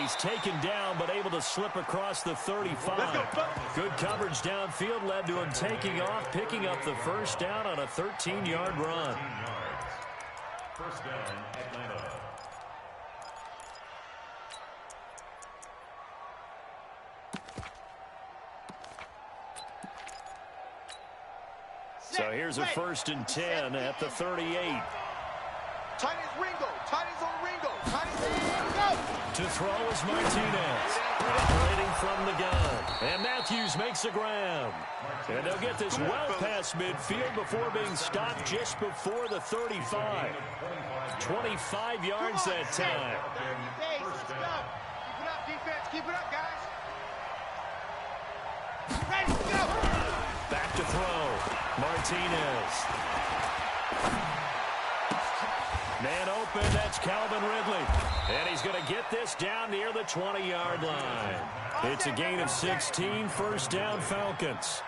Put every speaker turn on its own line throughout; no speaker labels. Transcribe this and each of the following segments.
he's taken down, but able to slip across the 35. Good coverage downfield led to him taking off, picking up the first down on a 13-yard run.
First down, Atlanta.
So here's a 1st and 10 at the 38.
Tight is Ringo. Tight is on Ringo. Tight is go.
To throw is Martinez. Operating from the gun. And Matthews makes the grab. And they'll get this well past midfield before being stopped just before the 35. 25 yards that time.
Let's go. Keep it up, defense. Keep it up, guys. Ready, go.
Back to throw. Martinez. Man open, that's Calvin Ridley. And he's going to get this down near the 20-yard line. It's a gain of 16, first down Falcons.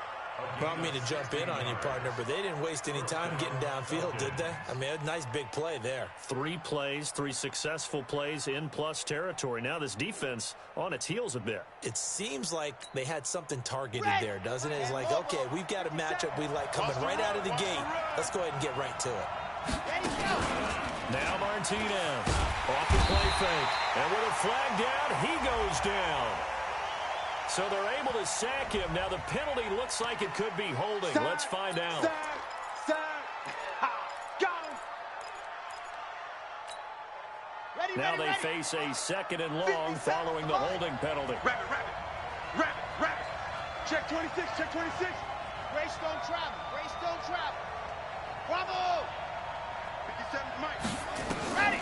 Well, I mean to jump in on you, partner, but they didn't waste any time getting downfield, did they? I mean, a nice big play there.
3 plays, 3 successful plays in plus territory. Now this defense on its heels a bit.
It seems like they had something targeted there, doesn't it? It's like, okay, we've got a matchup we like coming right out of the gate. Let's go ahead and get right to it.
Now Martinez off the play fake. And with a flag down, he goes down. So they're able to sack him. Now the penalty looks like it could be holding. Let's find out. Now they face a 2nd and long following the holding penalty.
Rabbit. Check 26, check 26. Grace don't travel. Grace don't travel. Bravo. 57, Mike. Ready.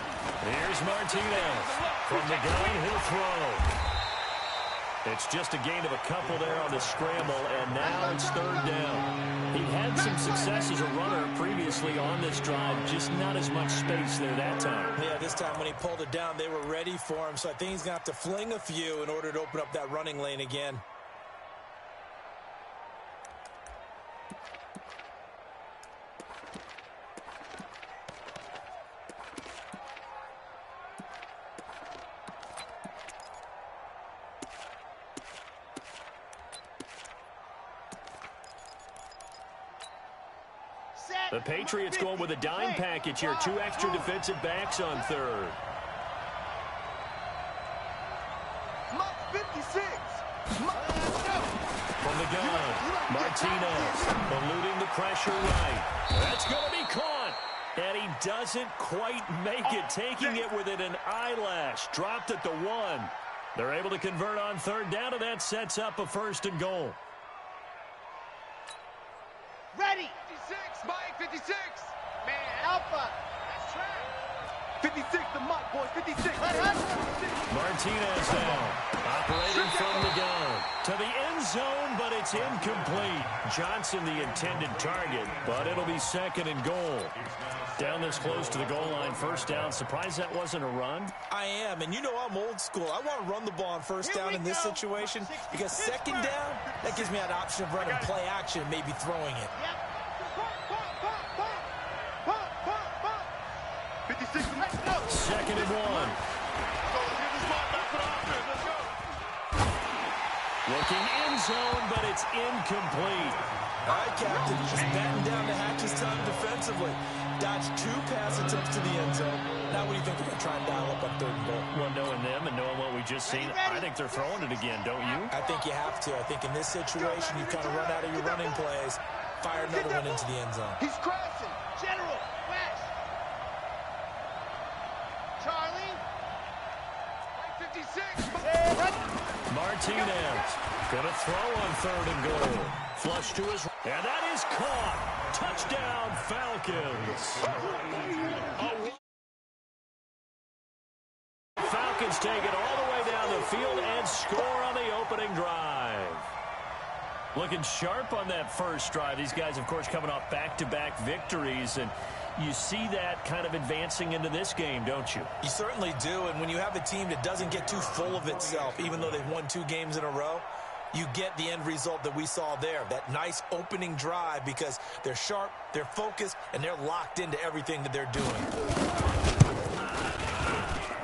Here's Martinez. From the gun, he'll throw. It's just a gain of a couple there on the scramble, and now it's 3rd down. He had some success as a runner previously on this drive, just not as much space there that time.
Yeah, this time when he pulled it down, they were ready for him, so I think he's going to have to fling a few in order to open up that running lane again.
The Patriots going with a dime package here. 2 extra defensive backs on 3rd.
56.
From the gun, Martinez eluding the pressure right. That's going to be caught. And he doesn't quite make it, taking it within an eyelash. Dropped at the 1. They're able to convert on 3rd down, and that sets up a 1st and goal.
Ready. 56, Mike, 56. Man, Alpha. That's track. 56, the Mike, boys, 56.
Martinez now, operating from the gun. To the end zone, but it's incomplete. Johnson the intended target, but it'll be 2nd and goal. Down this close to the goal line, 1st down. Surprised that wasn't a run?
I am, and you know I'm old school. I want to run the ball on 1st down in this situation because 2nd down, that gives me that option of running play action, maybe throwing it.
2nd and 1. Looking end zone, but it's incomplete.
All right, Captain, just batting down the hatches time defensively. Dodged 2 pass attempts to the end zone. Now what do you think they're going to try and dial up on 3rd and goal?
Well, knowing them and knowing what we just seen, I think they're throwing it again, don't you?
I think you have to. I think in this situation, you kind of run out of your running plays, fire another one into the end zone.
He's crashing. General, West. Charlie. 56.
Martinez gonna throw on 3rd and goal. Flush to his, and that is caught. Touchdown, Falcons. Falcons take it all the way down the field and score on the opening drive. Looking sharp on that first drive. These guys, of course, coming off back-to-back victories, and you see that kind of advancing into this game, don't you?
You certainly do, and when you have a team that doesn't get too full of itself, even though they've won 2 games in a row, you get the end result that we saw there, that nice opening drive, because they're sharp, they're focused, and they're locked into everything that they're doing.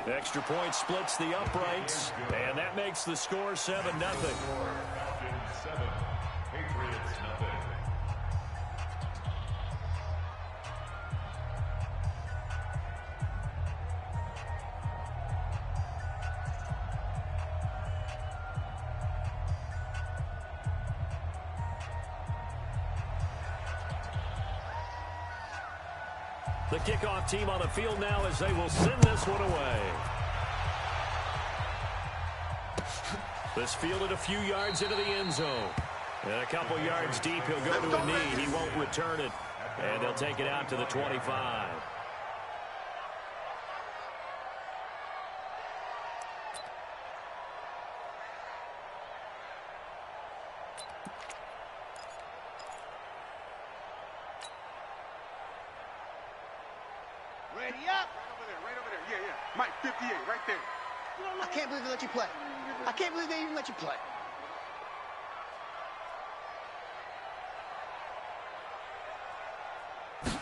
Extra point splits the uprights, and that makes the score 7-0.
Falcons 7, Patriots nothing.
The kickoff team on the field now as they will send this one away. This fielded a few yards into the end zone. And a couple yards deep, he'll go to a knee. He won't return it. And they'll take it out to the 25.
Ready up. Right over there. Yeah. Mike, 58, right there. I can't believe they let you play. I can't believe they even let you play.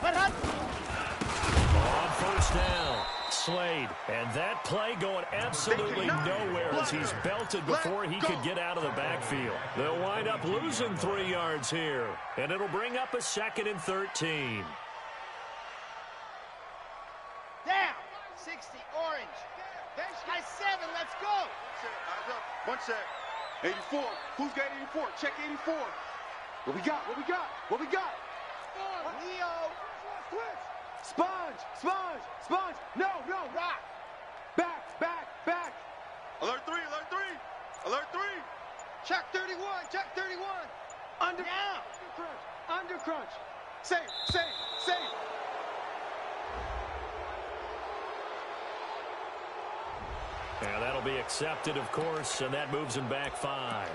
On first down, Slade. And that play going absolutely nowhere as he's belted before he could get out of the backfield. They'll wind up losing 3 yards here. And it'll bring up a 2nd and 13.
Down. 60, orange. Nice 7, let's go. Eyes up. 1 sec. 84. Who's got 84? Check 84. What we got? Leo. Sponge. No. Rock. Back. Alert 3. Check 31. Under crunch. Safe.
And that'll be accepted, of course, and that moves him back 5.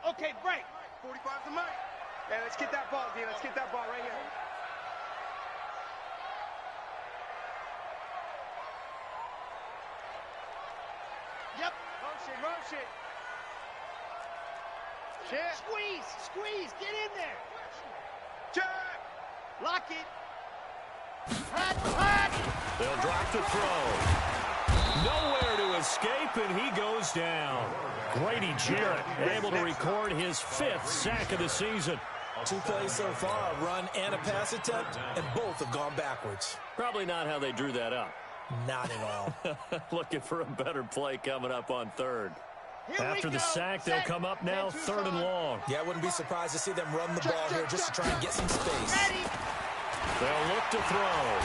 Okay, break. 45 to Mike. Yeah, let's get that ball, D. Let's get that ball right here. Yep. Motion. Check. Squeeze. Get in there. Check. Lock it. Hot.
They'll drop the throw. Nowhere to escape, and he goes down. Grady Jarrett able to record his 5th sack of the season.
2 plays so far, a run and a pass attempt, and both have gone backwards.
Probably not how they drew that up.
Not at all.
Looking for a better play coming up on 3rd. After the sack, they'll come up now 3rd and long.
Yeah, I wouldn't be surprised to see them run the ball here just to try and get some space.
They'll look to throw.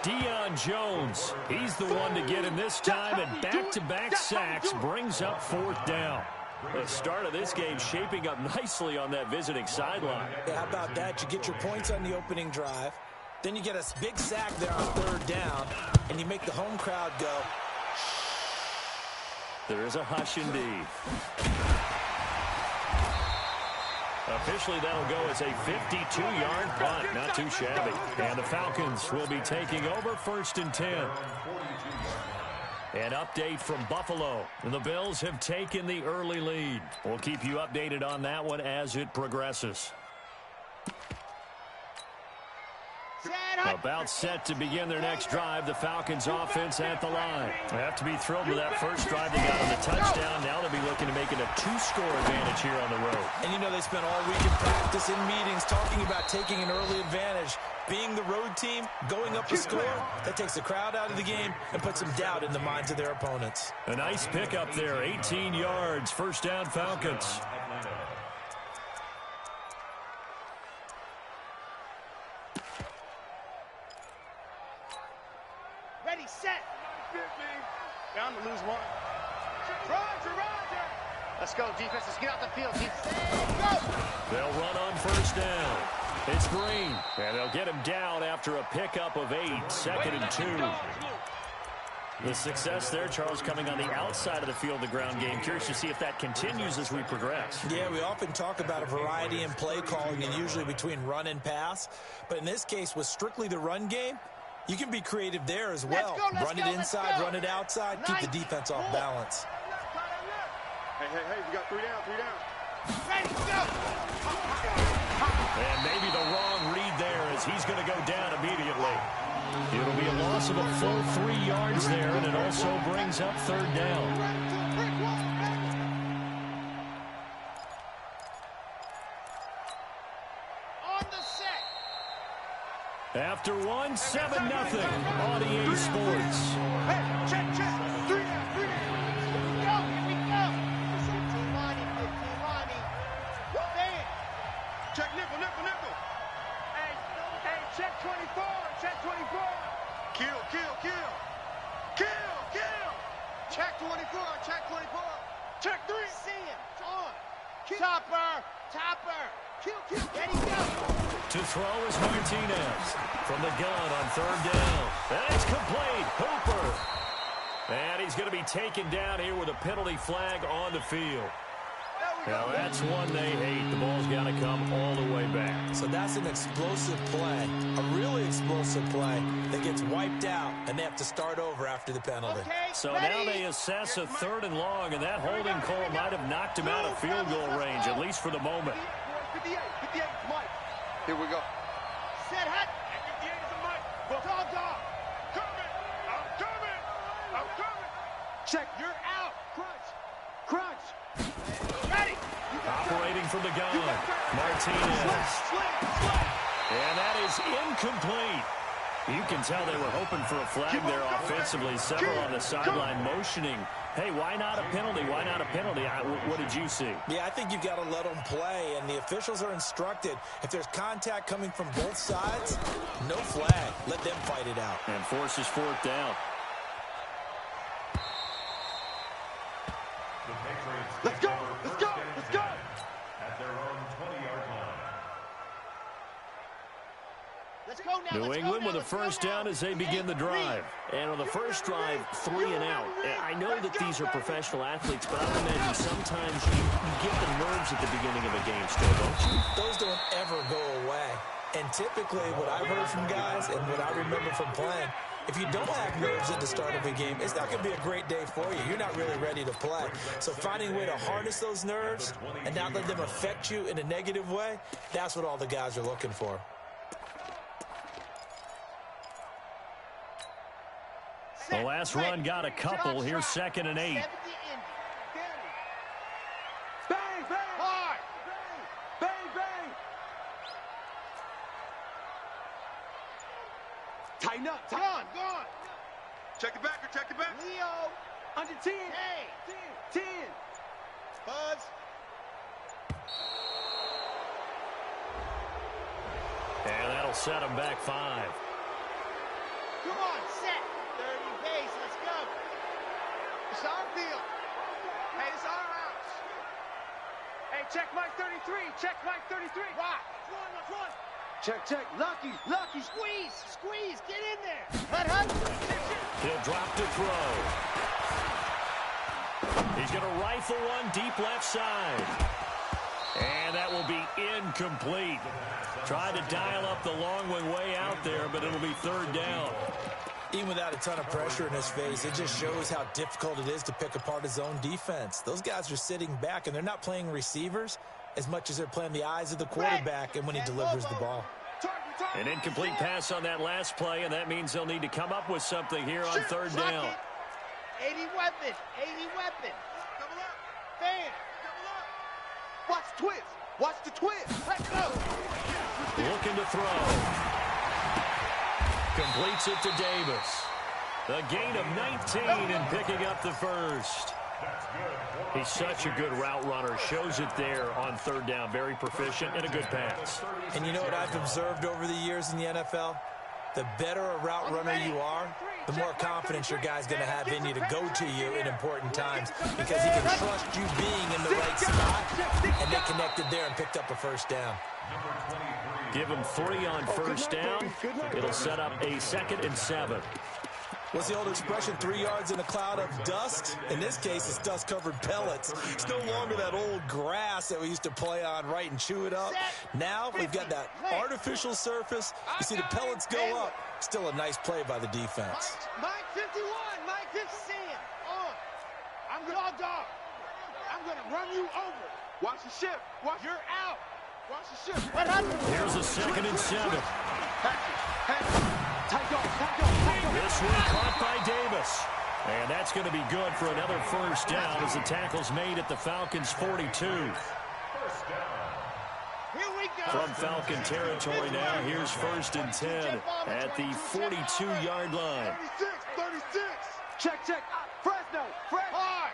Deion Jones, he's the one to get him this time, and back-to-back sacks brings up 4th down. The start of this game shaping up nicely on that visiting sideline.
Yeah, how about that? You get your points on the opening drive, then you get a big sack there on 3rd down, and you make the home crowd go,
there is a hush indeed. Officially, that'll go as a 52-yard punt. Not too shabby. And the Falcons will be taking over 1st and 10. An update from Buffalo. The Bills have taken the early lead. We'll keep you updated on that one as it progresses. About set to begin their next drive. The Falcons offense at the line. They have to be thrilled with that first drive they got on the touchdown. Now they'll be looking to make it a 2-score advantage here on the road.
And you know they spent all week in practice, in meetings, talking about taking an early advantage. Being the road team, going up a score, that takes the crowd out of the game and puts some doubt in the minds of their opponents.
A nice pickup there, 18 yards, 1st down Falcons.
Ready, set. Down to lose 1. Roger. Let's go, defense. Let's get out the field. Go.
They'll run on 1st down. It's Green, and they'll get him down after a pickup of 8, 2nd and 2. The success there, Charles, coming on the outside of the field, the ground game. Curious to see if that continues as we progress.
Yeah, we often talk about a variety in play calling and usually between run and pass. But in this case, with strictly the run game, you can be creative there as well. Run it inside, run it outside, keep the defense off balance.
Hey, we got 3 down, 3 down.
Ready, go!
And maybe the wrong read there as he's going to go down immediately. It'll be a loss of a full 3 yards there, and it also brings up 3rd down.
On the set.
After 1, 7-0 on EA Sports.
Hey, check. 3 down, 3 down.
Here we go. 15 Lonnie, 15 Lonnie. Bam.
Check nickel. Hey, check 24. Check 24. Kill. Check 24. Check 24. Check 3.
See him. On. Topper. Kill. There he go.
To throw is Martinez from the gun on 3rd down. And it's complete. Hooper. And he's going to be taken down here with a penalty flag on the field. Now that's one they hate. The ball's got to come all the way back.
So that's an explosive play, a really explosive play that gets wiped out, and they have to start over after the penalty.
Okay,
So
ready.
now they assess a 3rd and long, and that holding call might have knocked him out of field goal range, at least for the moment.
58, Mike. Here we go.
Set hut.
58 is a Mike.
Dog.
I'm coming. Check.
You're out.
Crunch.
Ready.
Operating from the gun, Martinez. And that is incomplete. You can tell they were hoping for a flag there offensively. Several on the sideline motioning. Hey, why not a penalty? Why not a penalty? What did you see?
Yeah, I think you've got to let them play, and the officials are instructed. If there's contact coming from both sides, no flag. Let them fight it out.
And forces 4th down.
The Patriots
Let's
take
go.
over
Let's
first
go.
and
Let's go.
10 at their own 20-yard line.
Let's go now.
New England with a first down as they begin the drive. And on the first drive, 3 and out. I know that these are professional athletes, but I would imagine sometimes you get the nerves at the beginning of a game still, don't you?
Those don't ever go away. And typically what I've heard from guys and what I remember from playing, if you don't have nerves at the start of a game, it's not going to be a great day for you. You're not really ready to play. So finding a way to harness those nerves and not let them affect you in a negative way, that's what all the guys are looking for.
The last run got a couple. Here's 2nd and 8.
Bang.
Hard.
Bang. Tighten up.
Gone.
Check it back.
Leo.
Under 10.
Hey.
10.
Buzz.
And that'll set him back 5.
Come on, set. 30 base. Let's go.
It's our field. Hey, it's our house. Hey, check Mike 33.
Rock. Run.
Check. Lucky.
Squeeze. Get in there. Hut.
He'll drop to throw. He's going to rifle one deep left side. And that will be incomplete. Tried to dial up the long one way out there, but it'll be 3rd down.
Even without a ton of pressure in his face, it just shows how difficult it is to pick apart his own defense. Those guys are sitting back, and they're not playing receivers as much as they're playing the eyes of the quarterback and when he delivers the ball.
An incomplete pass on that last play, and that means they'll need to come up with something here on 3rd down.
80 weapon.
Double up.
Bam.
Watch the twist.
Let's go.
Looking to throw. Completes it to Davis. A gain of 19 and picking up the first. He's such a good route runner. Shows it there on 3rd down. Very proficient and a good pass.
And you know what I've observed over the years in the NFL? The better a route runner you are, the more confidence your guy's going to have in you to go to you in important times because he can trust you being in the right spot, and they connected there and picked up a first down.
Give him 3 on first down. It'll set up a 2nd and 7.
What's the old expression, 3 yards in a cloud of dust? In this case, it's dust-covered pellets. It's no longer that old grass that we used to play on, right, and chew it up. Now we've got that artificial surface. You see the pellets go up. Still a nice play by the defense.
Mike 51. Mike 50. I'm dog.
I'm going to run you over. Watch the shift. You're out. Watch the shift.
Here's a 2nd and 7.
Take off.
This one caught by Davis. And that's going to be good for another first down as the tackle's made at the Falcons' 42.
First down.
Here we go.
From Falcon territory now, here's 1st and 10 at the 42-yard line.
36. Check. Fresno.
Hard.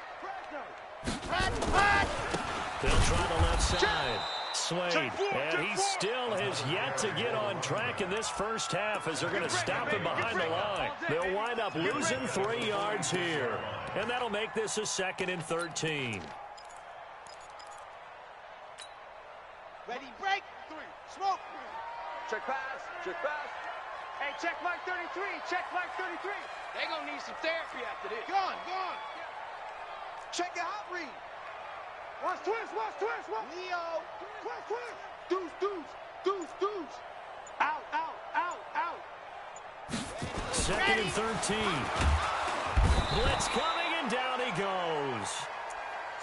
They'll try the left side. Slade, and he still has yet to get on track in this first half as they're going to stop him behind the line. They'll wind up losing 3 yards here, and that'll make this a 2nd and 13.
Ready, break. Smoke.
Check pass. Hey, check Mike 33. They're going to need some therapy after this.
Gone.
Check your hot read. Watch twist.
Leo.
Deuce. Out.
2nd and 13. Blitz coming, and down he goes.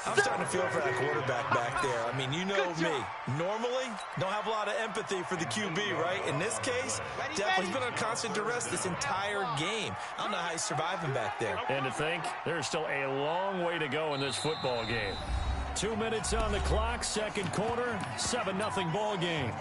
I'm starting to feel for that quarterback back there. I mean, you know me. Normally, don't have a lot of empathy for the QB, right? In this case, definitely he's been under constant duress this entire game. I don't know how he's surviving back there.
And to think, there's still a long way to go in this football game. 2 minutes on the clock, 2nd quarter, 7-0 ball game.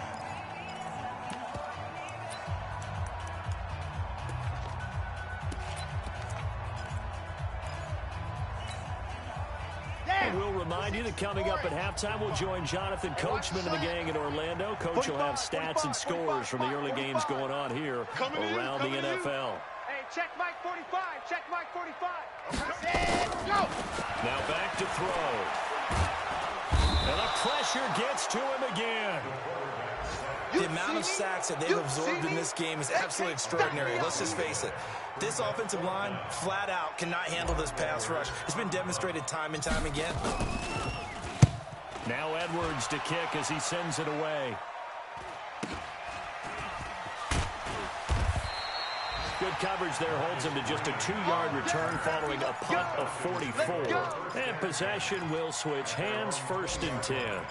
And we'll remind you that coming up at halftime, we'll join Jonathan Coachman and the gang in Orlando. Coach will have stats and scores from the early games going on here around the NFL.
Hey, check Mike 45.
Set. Go.
Now back to throw. And the pressure gets to him again.
The amount of sacks that they've absorbed in this game is absolutely extraordinary. Let's just face it. This offensive line, flat out, cannot handle this pass rush. It's been demonstrated time and time again.
Now Edwards to kick as he sends it away. Good coverage there holds him to just a 2-yard return following a punt of 44. And possession will switch hands, 1st and 10.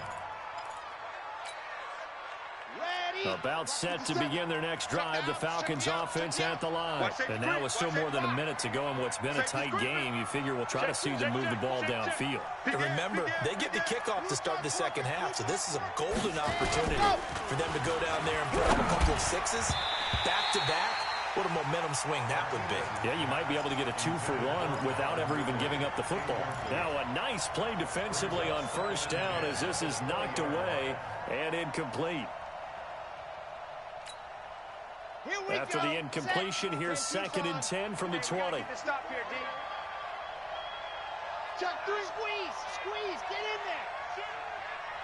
About set to begin their next drive, the Falcons offense at the line. And now with still more than a minute to go in what's been a tight game, you figure we'll try to see them move the ball downfield.
And remember, they get the kickoff to start the second half, so this is a golden opportunity for them to go down there and put up a couple of sixes back-to-back. What a momentum swing that would be.
Yeah, you might be able to get a 2-for-1 without ever even giving up the football. Now a nice play defensively on first down as this is knocked away and incomplete. After the incompletion, here's 2nd and 10 from the 20.
Stop here, D.
Chuck 3. Squeeze. Get in there.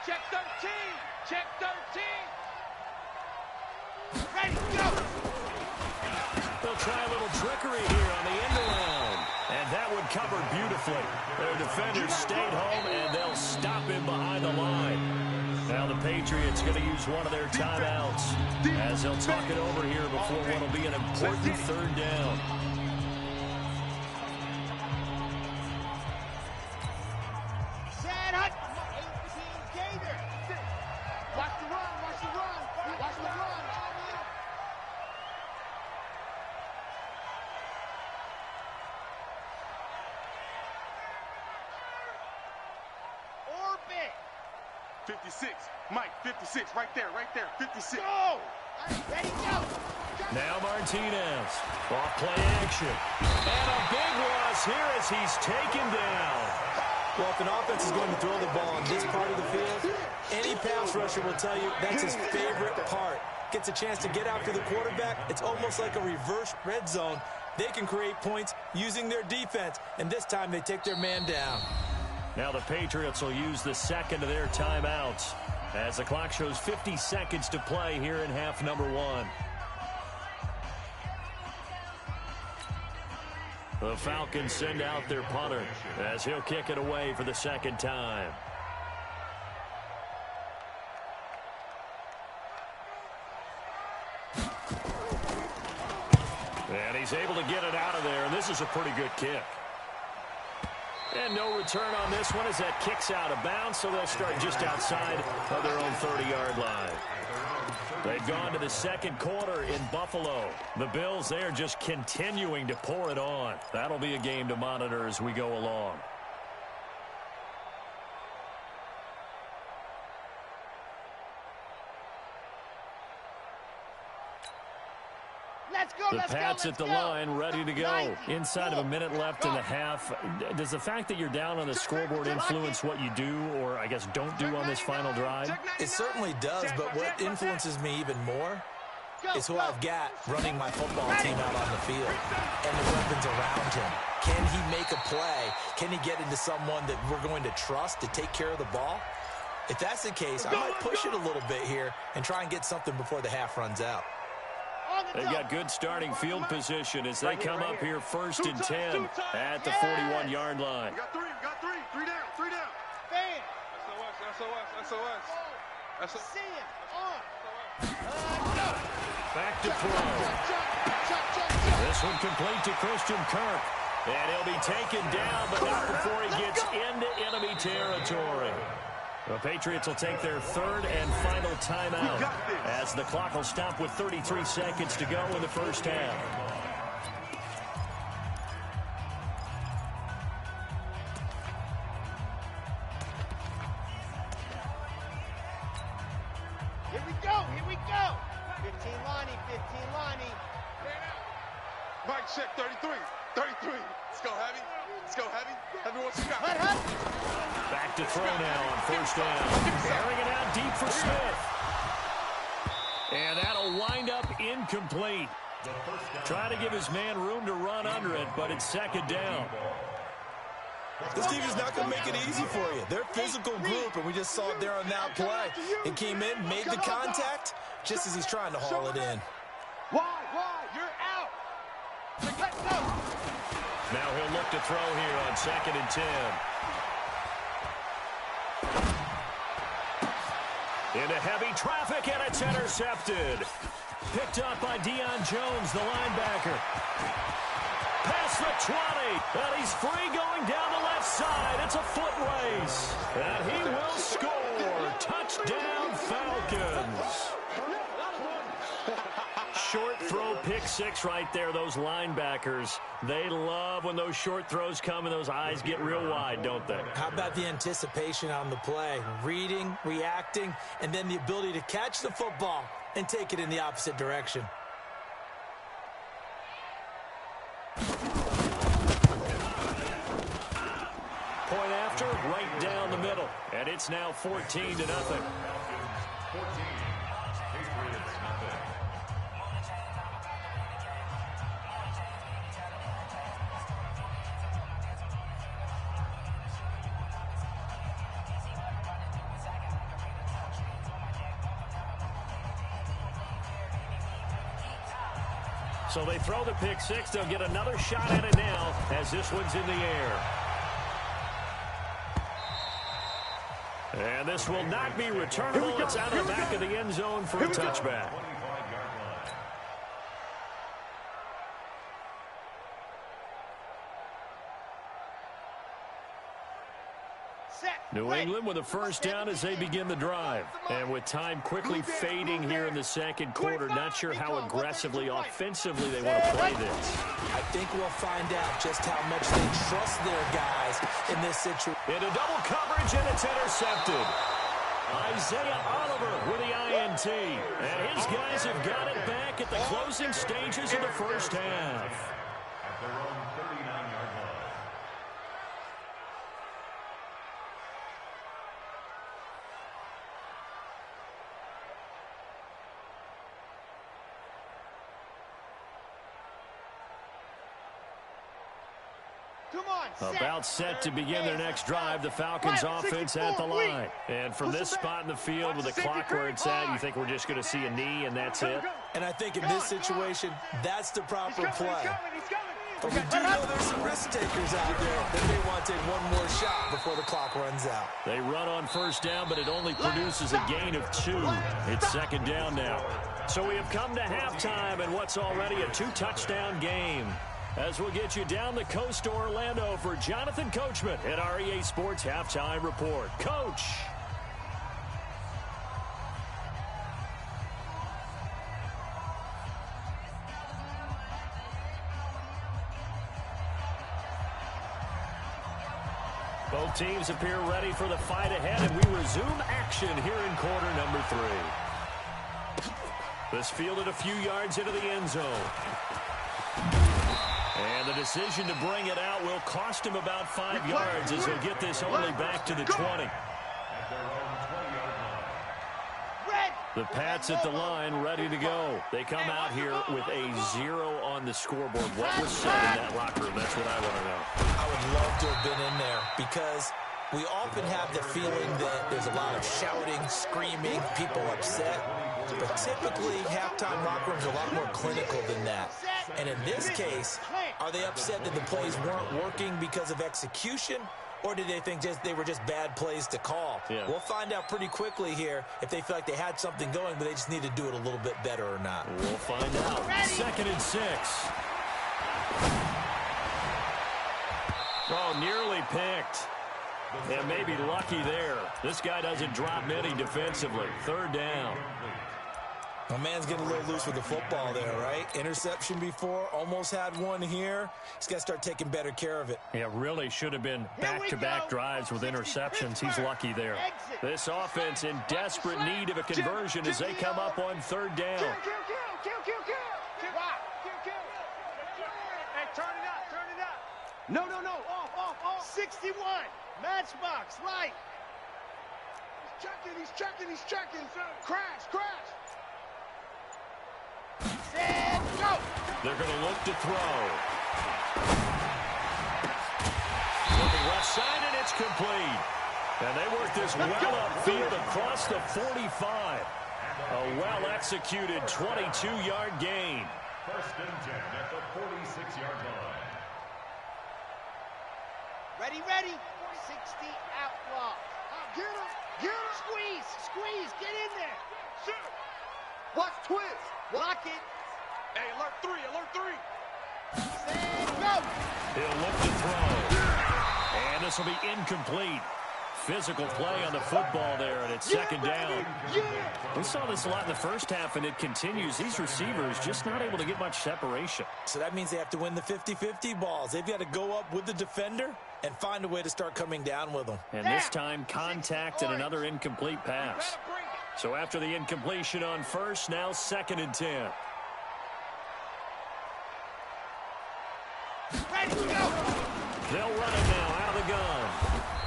Check 13.
Ready, go.
They'll try a little trickery here on the end around. And that one covered beautifully. Their defenders stayed home, and they'll stop him behind the line. Now the Patriots going to use one of their timeouts as they'll talk it over here before what will be an important 3rd down.
Set. Hut. 18 Gator.
Watch the run.
Orbit.
56. Mike, 56. Right there. 56.
Go. Ready, go.
Now Martinez. Off play action. And a big loss here as he's taken down.
Well, if an offense is going to throw the ball on this part of the field, any pass rusher will tell you that's his favorite part. Gets a chance to get after the quarterback. It's almost like a reverse red zone. They can create points using their defense, and this time they take their man down.
Now the Patriots will use the 2nd of their timeouts as the clock shows 50 seconds to play here in half number 1. The Falcons send out their punter as he'll kick it away for the 2nd time. And he's able to get it out of there, and this is a pretty good kick. And no return on this one as that kicks out of bounds, so they'll start just outside of their own 30-yard line. They've gone to the second quarter in Buffalo. The Bills, they're just continuing to pour it on. That'll be a game to monitor as we go along. The Pats at the line, ready to go. Inside of a minute left in the half. Does the fact that you're down on the scoreboard influence what you do or, I guess, don't do on this final drive?
It certainly does, but what influences me even more is who I've got running my football team out on the field and the weapons around him. Can he make a play? Can he get into someone that we're going to trust to take care of the ball? If that's the case, I might push it a little bit here and try and get something before the half runs out.
They've got good starting field position as they come up here 1st and 10 at the 41-yard line.
Got three down.
Fan.
SOS.
See him. On.
Back to throw. This one complete to Christian Kirk. And he'll be taken down, but not before he gets into enemy territory. The Patriots will take their 3rd and final timeout as the clock will stop with 33 seconds to go in the first half.
Here we go. 15 Lonnie.
Mike check 33. Let's go heavy. Heavy wants to go.
Back to throw now on 1st down. Airing it out deep for Smith. And that'll wind up incomplete. Try to give his man room to run under it, but it's 2nd down.
This team is not going to make it easy for you. They're a physical group, and we just saw it there on that play. He came in, made the contact, just as he's trying to haul it in.
Why? You're out. Let's go.
Now he'll look to throw here on 2nd and 10. Into heavy traffic, and it's intercepted. Picked up by Deion Jones, the linebacker. Past the 20, and he's free going down the left side. It's a foot race, and he will score. Touchdown, Falcons. Short throw, pick 6 right there. Those linebackers, they love when those short throws come and those eyes get real wide, don't they?
How about the anticipation on the play? Reading, reacting, and then the ability to catch the football and take it in the opposite direction.
Point after, right down the middle. And it's now 14-0.
14. Patriots, nothing.
So they throw the pick 6. They'll get another shot at it now as this one's in the air. And this will not be returnable. It's out of the back of the end zone for a touchback. New England with a 1st down as they begin the drive. And with time quickly fading here in the second quarter, not sure how aggressively, offensively they want to play this.
I think we'll find out just how much they trust their guys in this situation.
Into double coverage, and it's intercepted. Isaiah Oliver with the INT. And his guys have got it back at the closing stages of the first half.
At their own 39-yard line.
About set to begin their next drive, the Falcons offense at the line. And from this spot in the field with the clock where it's at, you think we're just going to see a knee and that's it?
And I think in this situation, that's the proper play. But we do know there's some risk takers out there that may want to take one more shot before the clock runs out.
They run on 1st down, but it only produces a gain of 2. It's 2nd down now. So we have come to halftime in what's already a 2-touchdown game. as we'll get you down the coast to Orlando for Jonathan Coachman at our EA Sports Halftime Report. Coach. Both teams appear ready for the fight ahead, and we resume action here in quarter number 3. This fielded a few yards into the end zone. And the decision to bring it out will cost him about 5 yards as he'll get this only back to the 20. The Pats at the line, ready to go. They come out here with a 0 on the scoreboard. What was said in that locker room? That's what I want to know.
I would love to have been in there because we often have the feeling that there's a lot of shouting, screaming, people upset. But typically, halftime locker rooms are a lot more clinical than that. And in this case, are they upset that the plays weren't working because of execution? Or did they think they were just bad plays to call?
Yeah.
We'll find out pretty quickly here if they feel like they had something going, but they just need to do it a little bit better or not.
We'll find out. 2nd and 6. Oh, nearly picked. And maybe lucky there. This guy doesn't drop many defensively. 3rd down.
My man's getting a little loose with the football there, right? Interception before, almost had one here. He's got to start taking better care of it.
Yeah, really should have been back-to-back drives with interceptions. He's lucky there. This offense in desperate need of a conversion as they come up on 3rd down.
Hey, turn it up. No. Off. 61. Matchbox, right. He's checking. Crash. Set, go.
They're going to look to throw. Looking left side, and it's complete. And they work this well upfield across the 45. A well-executed 22-yard gain.
1st and 10 at the 46-yard line.
Ready. 60 out block.
Get him.
Squeeze, get in there.
Shoot. Watch twist.
Block it.
Hey, alert 3.
Set, go.
He'll look to throw. And this will be incomplete. Physical play on the football there, and it's 2nd down. We saw this a lot in the first half, and it continues. These receivers just not able to get much separation.
So that means they have to win the 50-50 balls. They've got to go up with the defender and find a way to start coming down with them.
And this time, contact and another incomplete pass. So after the incompletion on 1st, now 2nd and 10.
Ready to go.
They'll run it now out of the gun.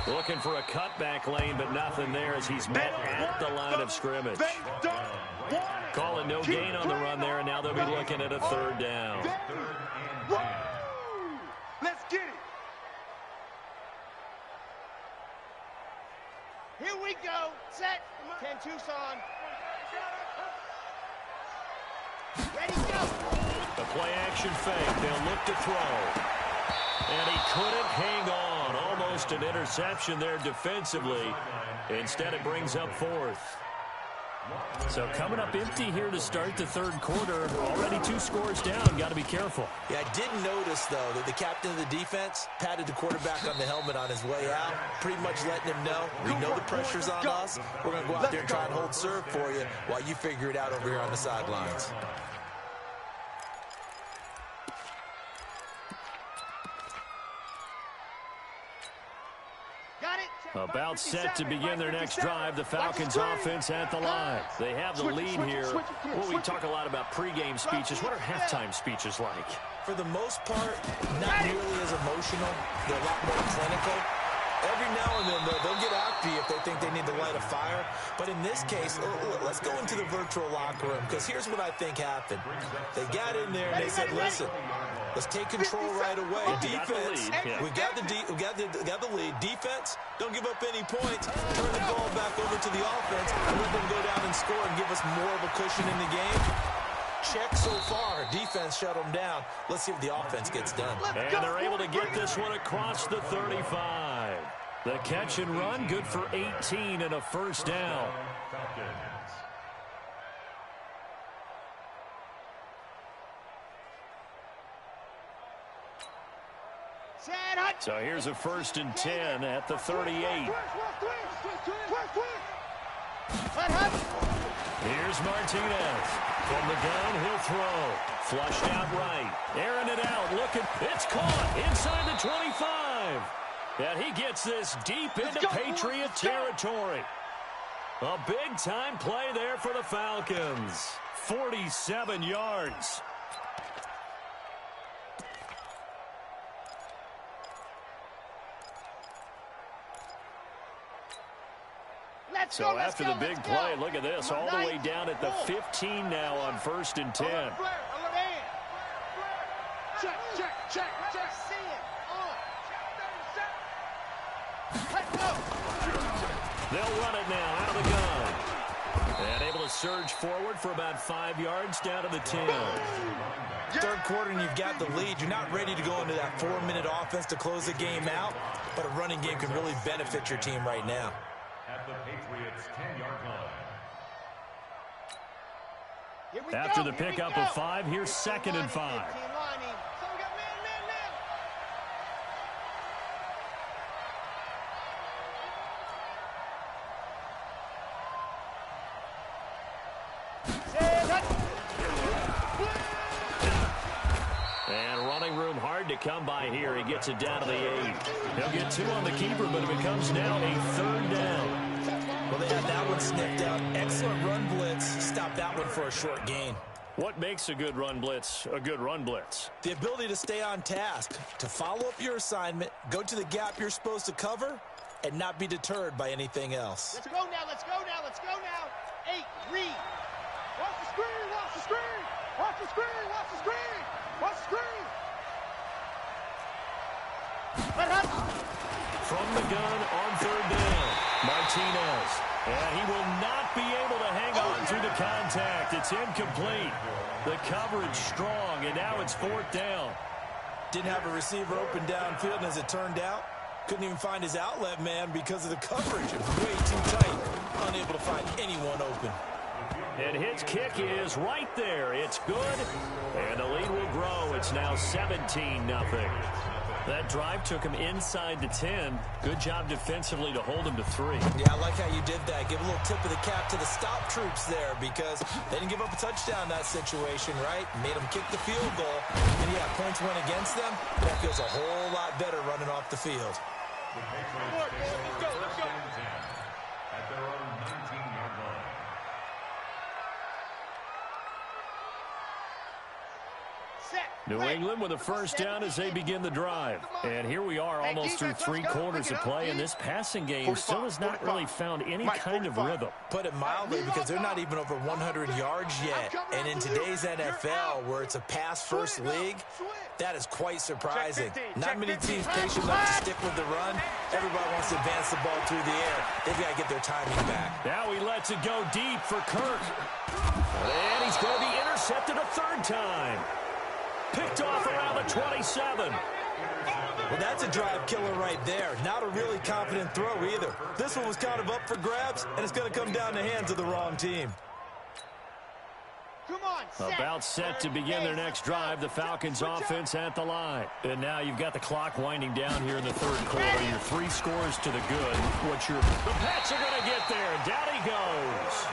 Looking for a cutback lane, but nothing there as he's met at the line of scrimmage. Calling no gain on the run there, and now they'll be looking at a 3rd down.
Let's get it.
Here we go. Set. 10 Tucson. Ready, go.
The play-action fake. They'll look to throw. And he couldn't hang on. Almost an interception there defensively. Instead, it brings up 4th. So coming up empty here to start the 3rd quarter. Already 2 scores down. Got to be careful.
Yeah, I did notice, though, that the captain of the defense patted the quarterback on the helmet on his way out, pretty much letting him know, we know the pressure's on us. We're going to go out there and try and hold serve for you while you figure it out over here on the sidelines.
About set to begin their next drive, the Falcons offense at the line. They have the lead here. Well, we talk a lot about pregame speeches. What are halftime speeches like?
For the most part, not nearly as emotional. They're a lot more clinical. Every now and then, they'll get after you if they think they need to light a fire. But in this case, let's go into the virtual locker room, because here's what I think happened. They got in there and they said, listen, let's take control right away. Defense, we got the lead. Defense, don't give up any points. Turn the ball back over to the offense and let them go down and score and give us more of a cushion in the game. Check so far. Defense shut them down. Let's see if the offense gets done.
And they're able to get this one across the 35. The catch and run, good for 18 and a 1st down. So here's a 1st and 10 at the 38. Here's Martinez. From the gun, he'll throw. Flushed out right. Airing it out. Looking. It's caught inside the 25. And he gets this deep into Patriot territory. A big-time play there for the Falcons. 47 yards. So after the big play, look at this, all the way down at the 15 now on 1st and 10.
Check. See it. Let go.
They'll run it now out of the gun. And able to surge forward for about 5 yards down to the 10.
Third quarter and you've got the lead. You're not ready to go into that 4-minute offense to close the game out, but a running game can really benefit your team right now.
At the Patriots' 10-yard line.
After the pickup of 5, here's 2nd and 5. And running room hard to come by here. He gets it down to the 8. He'll get 2 on the keeper, but it becomes now a 3rd down.
Well, they had that one sniffed out. Excellent run blitz. Stop that one for a short gain.
What makes a good run blitz a good run blitz?
The ability to stay on task, to follow up your assignment, go to the gap you're supposed to cover, and not be deterred by anything else.
Let's go now. 8, read. Watch the screen. Watch the screen.
From the gun on 3rd down, Martinez. And he will not be able to hang on through the contact. It's incomplete. The coverage strong, and now it's 4th down.
Didn't have a receiver open downfield, and as it turned out, couldn't even find his outlet man because of the coverage. It was way too tight. Unable to find anyone open.
And his kick is right there. It's good, and the lead will grow. It's now 17-0. That drive took him inside the 10. Good job defensively to hold him to 3.
Yeah, I like how you did that. Give a little tip of the cap to the stop troops there because they didn't give up a touchdown in that situation, right? Made them kick the field goal. And, yeah, points went against them. That feels a whole lot better running off the field.
The Patriots take over first and 10 at their own 19-yard line.
New England with a 1st down as they begin the drive. And here we are almost through 3 quarters of play, and this passing game still has not really found any kind of rhythm.
Put it mildly, because they're not even over 100 yards yet. And in today's NFL, where it's a pass-first league, that is quite surprising. Not many teams patient enough to stick with the run. Everybody wants to advance the ball through the air. They've got to get their timing back.
Now he lets it go deep for Kirk. And he's going to be intercepted a 3rd time. Picked off around the 27.
Well, that's a drive killer right there. Not a really confident throw either. This one was kind of up for grabs, and it's going to come down the hands of the wrong team.
Come on,
About set to begin their next drive, the Falcons offense at the line. And now you've got the clock winding down here in the 3rd quarter. Your 3 scores to the good. The Pats are going to get there, and down he goes.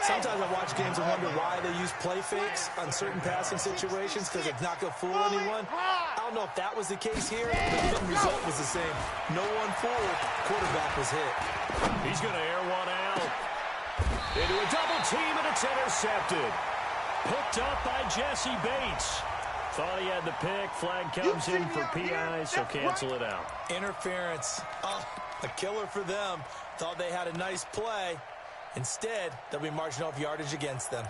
Sometimes I watch games and wonder why they use play fakes on certain passing situations because it's not going to fool anyone. I don't know if that was the case here, but the end result was the same. No one fooled. Quarterback was hit.
He's going to air one out. Into a double team, and it's intercepted. Picked up by Jesse Bates. Thought he had the pick. Flag comes in for PI, so cancel it out.
Interference. Oh, a killer for them. Thought they had a nice play. Instead, they'll be marching off yardage against them.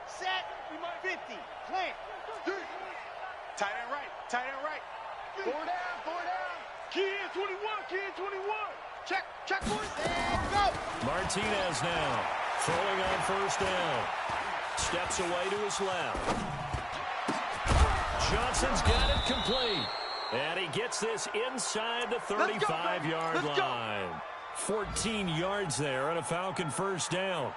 Set. 50. Plant.
Tight end right. 4 down. Key in 21. Check, boys.
And go.
Martinez now throwing on 1st down. Steps away to his left. Johnson's got it complete. And he gets this inside the 35-yard line. 14 yards there on a Falcon 1st down.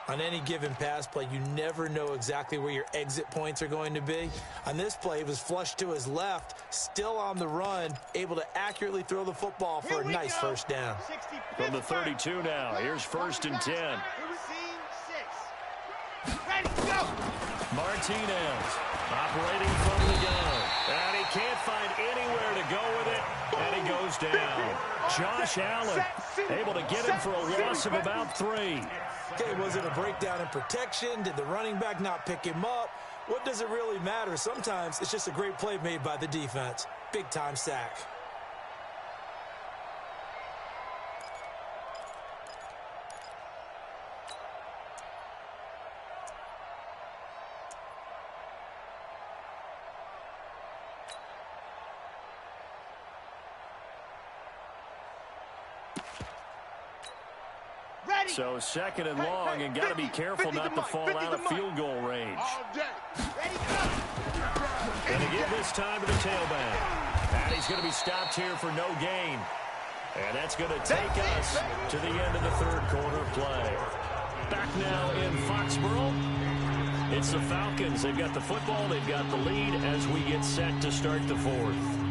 On any given pass play, you never know exactly where your exit points are going to be. On this play, he was flushed to his left, still on the run, able to accurately throw the football for a nice first down.
From the 32 now, here's 1st and 10.
Ready, go!
Martinez operating from the gun. And he can't find anywhere to go with it. And he goes down. Josh Allen able to get him for a loss of about 3.
Okay, was it a breakdown in protection? Did the running back not pick him up? What does it really matter? Sometimes it's just a great play made by the defense. Big-time sack.
So 2nd and long, and got to be careful not to fall out of field goal range. And again this time to the tailback. And he's going to be stopped here for no gain. And that's going to take us to the end of the 3rd quarter play. Back now in Foxborough. It's the Falcons. They've got the football. They've got the lead as we get set to start the 4th.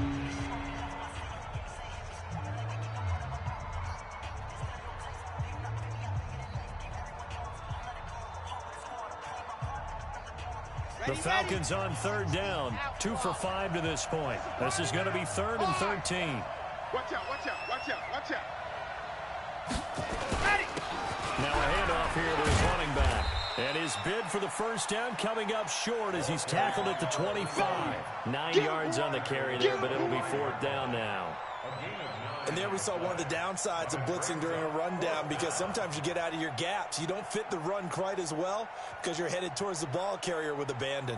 The Falcons on 3rd down, 2 for 5 to this point. This is going to be 3rd and 13.
Watch out, watch out, watch out, watch out.
Now a handoff here to his running back. And his bid for the first down coming up short as he's tackled at the 25. 9 yards on the carry there, but it'll be 4th down now.
And there we saw one of the downsides of blitzing during a rundown, because sometimes you get out of your gaps. You don't fit the run quite as well because you're headed towards the ball carrier with abandon.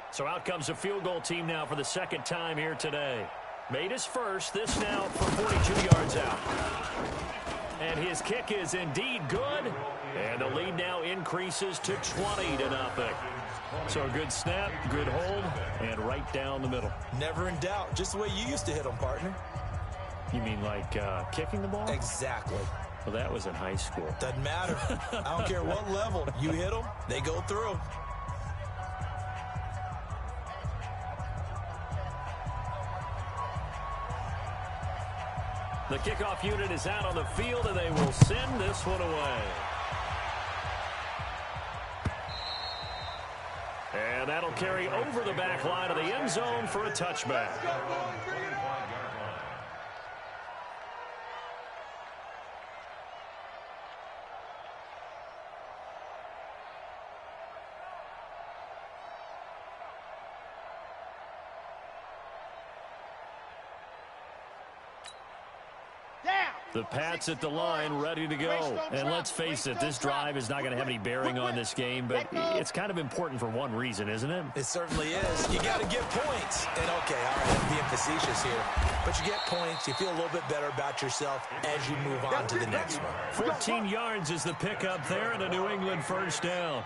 So out comes a field goal team now for the 2nd time here today. Made his first. This now for 42 yards out. And his kick is indeed good. And the lead now increases to 20-0. So a good snap, good hold, and right down the middle.
Never in doubt. Just the way you used to hit them, partner.
You mean like kicking the ball?
Exactly.
Well, that was in high school.
Doesn't matter. I don't care what level. You hit them, they go through.
The kickoff unit is out on the field, and they will send this one away. And that'll carry over the back line of the end zone for a touchback. The Pats at the line, ready to go. And let's face it, this drive is not going to have any bearing on this game, but it's kind of important for one reason, isn't it?
It certainly is. You got to get points. And, okay, all right, I'm being facetious here. But you get points, you feel a little bit better about yourself as you move on to the next one.
14 yards is the pickup there, and a New England first down.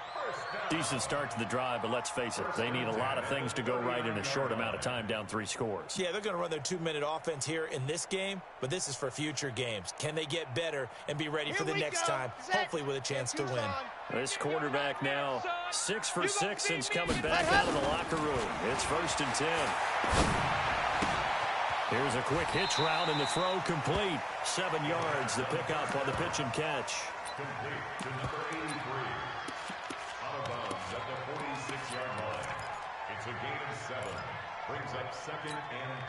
Decent start to the drive, but let's face it, they need a lot of things to go right in a short amount of time, down 3 scores.
Yeah, they're going to run their 2-minute offense here in this game, but this is for future games. Can they get better and be ready for the next time, hopefully with a chance to win?
This quarterback now 6 for 6 since coming back out of the locker room. It's 1st and 10. Here's a quick hitch route, and the throw complete. 7 yards, the pickup on the pitch and catch.
Complete to number 83. Out of bounds at the 46-yard line. It's a gain of 7. Brings up 2nd and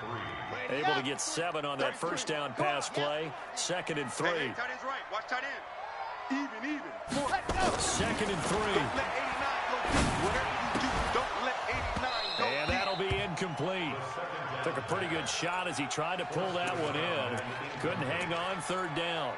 3.
Able to get 7 on that first down pass play. 2nd and 3.
Hey, tight end's right. Watch tight end. Even.
2nd and 3.
Don't let 89 go deep. Whatever you do, don't let 89 go
And
deep.
that'll be incomplete. Took a pretty good shot as he tried to pull that one in. Couldn't hang on, 3rd down.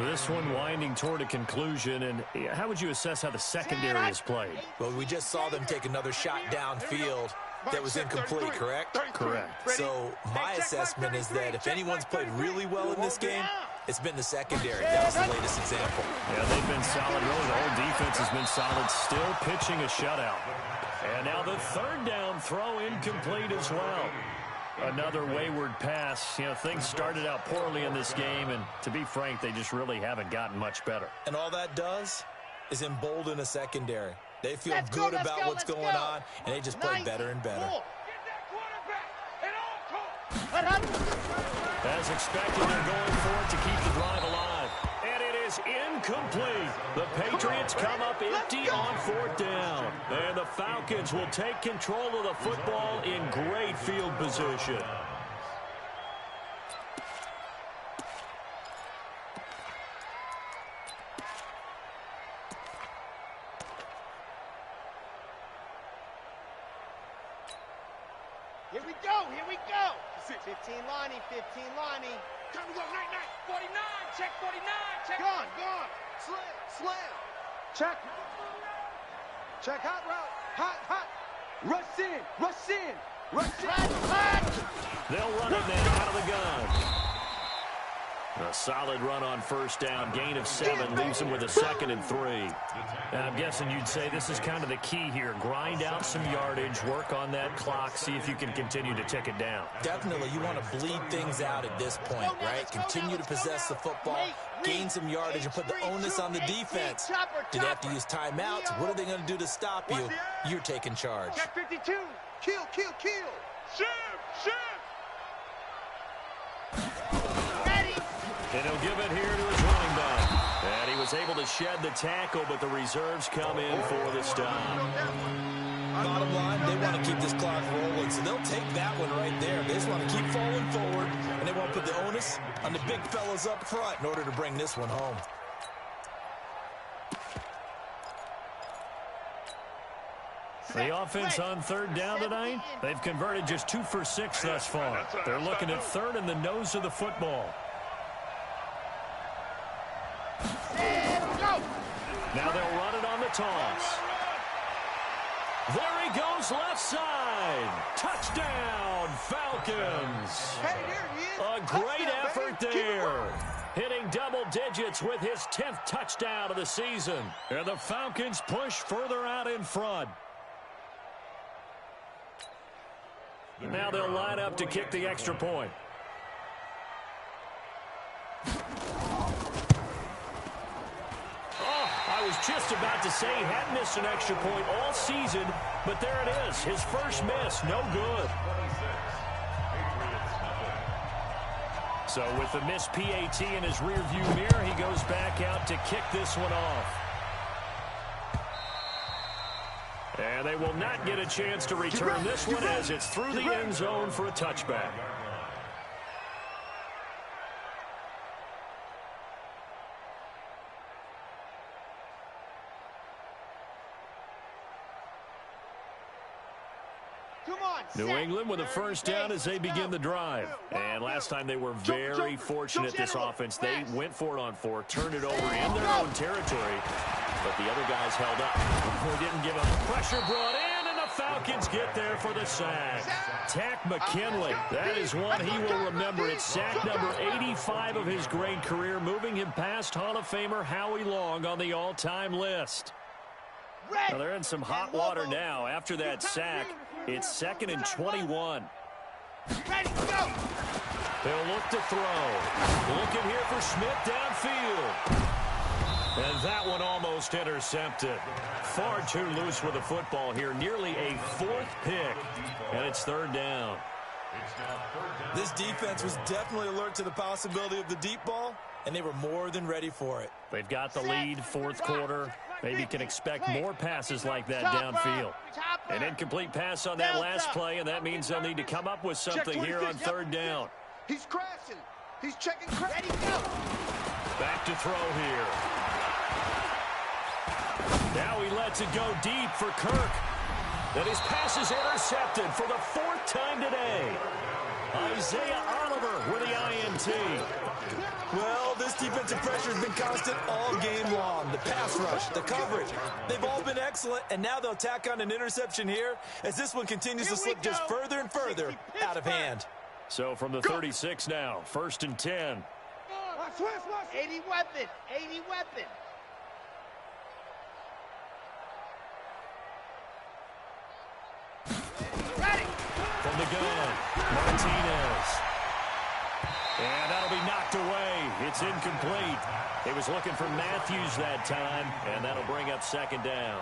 This one winding toward a conclusion. And how would you assess how the secondary has played?
Well, we just saw them take another shot downfield that was incomplete, correct?
Correct.
So my assessment is that if anyone's played really well in this game, it's been the secondary. That was the latest example.
Yeah, they've been solid. Really, the whole defense has been solid. Still pitching a shutout. And now the 3rd down throw incomplete as well. Another wayward pass. You know, things started out poorly in this game, and to be frank, they just really haven't gotten much better.
And all that does is embolden a secondary. They feel good about what's going on, and they just play better and better.
As expected, they're going for it to keep the drive alive. And it is incomplete. The Patriots come up empty on 4th down. And the Falcons will take control of the football in great field position.
Here we go, here we go. 15 Lonnie, 15 Lonnie.
Time to go, night, 49, check 49, check.
Gone.
Slam. Check. Check, hot route, hot. Rush in.
They'll run it now out of the gun. A solid run on 1st down. Gain of 7 leaves them with a 2nd and 3. And I'm guessing you'd say this is kind of the key here. Grind out some yardage, work on that clock, see if you can continue to tick it down.
Definitely, you want to bleed things out at this point, right? Continue to possess the football, gain some yardage, and put the onus on the defense. Do they have to use timeouts? What are they going to do to stop you? You're taking charge.
Check 52. Kill. Shift.
And he'll give it here to his running back. And he was able to shed the tackle, but the reserves come in for the stop.
Bottom line, they want to keep this clock rolling, so they'll take that one right there. They just want to keep falling forward, and they want to put the onus on the big fellas up front in order to bring this one home.
The offense on 3rd down tonight, they've converted just 2 for 6 thus far. They're looking at 3rd in the nose of the football. Now they'll run it on the toss. There he goes left side. Touchdown, Falcons.
Hey, there he is.
A great
Touchdown,
effort
baby. Keep it
there.
rolling.
Hitting double digits with his 10th touchdown of the season. And the Falcons push further out in front. Now they'll line up to kick the extra point. I was just about to say he hadn't missed an extra point all season, but there it is. His first miss, no good. So with the missed PAT in his rearview mirror, he goes back out to kick this one off. And they will not get a chance to return this one as it's through the end zone for a touchback. New England with a 1st down as they begin the drive. And last time they were very fortunate, this offense. They went for it on 4, turned it over in their own territory, but the other guys held up. They didn't give up. Pressure brought in, and the Falcons get there for the sack. Tack McKinley, that is one he will remember. It's sack number 85 of his great career, moving him past Hall of Famer Howie Long on the all-time list. Now they're in some hot water now. After that sack, it's 2nd and 21.
Ready, go!
They'll look to throw. Looking here for Smith downfield. And that one almost intercepted. Far too loose with the football here. Nearly a 4th pick. And it's 3rd down.
This defense was definitely alert to the possibility of the deep ball, and they were more than ready for it.
They've got the lead, 4th quarter. Maybe can expect more passes like that downfield. An incomplete pass on that last play, and that means they'll need to come up with something here on 3rd down.
He's crashing. He's checking.
Ready, go!
Back to throw here. Now he lets it go deep for Kirk. And his pass is intercepted for the 4th time today. Isaiah Oliver with the INT.
Well, this defensive pressure has been constant all game long. The pass rush, the coverage, they've all been excellent, and now they'll tack on an interception here as this one continues to slip just further and further out of hand.
So from the 36 now, 1st and 10.
80 weapon, 80 weapon.
From the gun. Martinez. And that'll be knocked away. It's incomplete. He was looking for Matthews that time, and that'll bring up second down.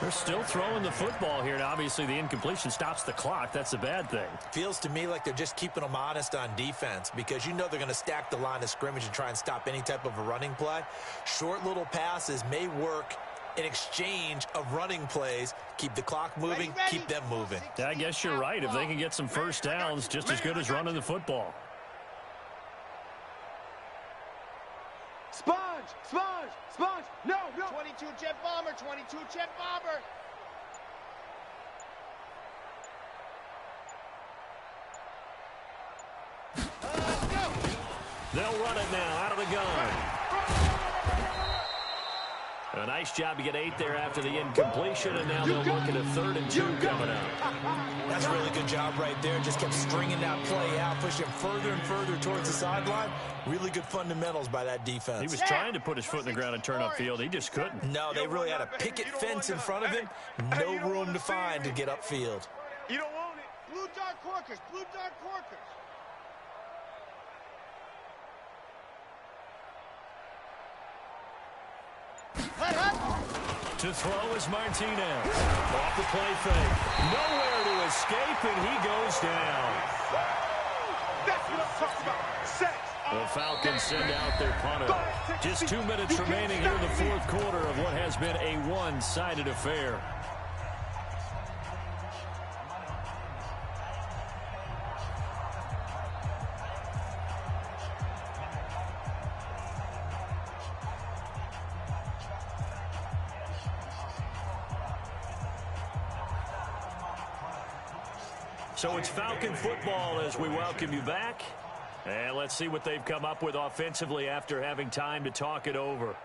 They're still throwing the football here, and obviously the incompletion stops the clock. That's a bad thing.
Feels to me like they're just keeping them honest on defense because you know they're going to stack the line of scrimmage and try and stop any type of a running play. Short little passes may work in exchange of running plays. Keep the clock moving, keep them moving.
Yeah, I guess you're right. If they can get some first downs, just as good as running the football.
Sponge, sponge, sponge. No, no.
22 jet bomber, 22 jet bomber. Let's go.
They'll run it now out of the gun. A nice job to get 8 there after the incompletion, and now they'll look at a 3rd and 2 coming up.
That's a really good job right there. Just kept stringing that play out, pushing further and further towards the sideline. Really good fundamentals by that defense.
He was trying to put his foot in the ground and turn upfield. He just couldn't.
No, they really had a picket fence in front of him. No room to find to get upfield.
You don't want it.
Blue dart corkers, blue dart corkers.
To throw is Martinez. Off the play fake. Nowhere to escape, and he goes down.
That's what I'm talking about. Sex.
The Falcons send out their punter. Just 2 minutes remaining here in the 4th quarter of what has been a one-sided affair. So it's Falcon football as we welcome you back. And let's see what they've come up with offensively after having time to talk it over.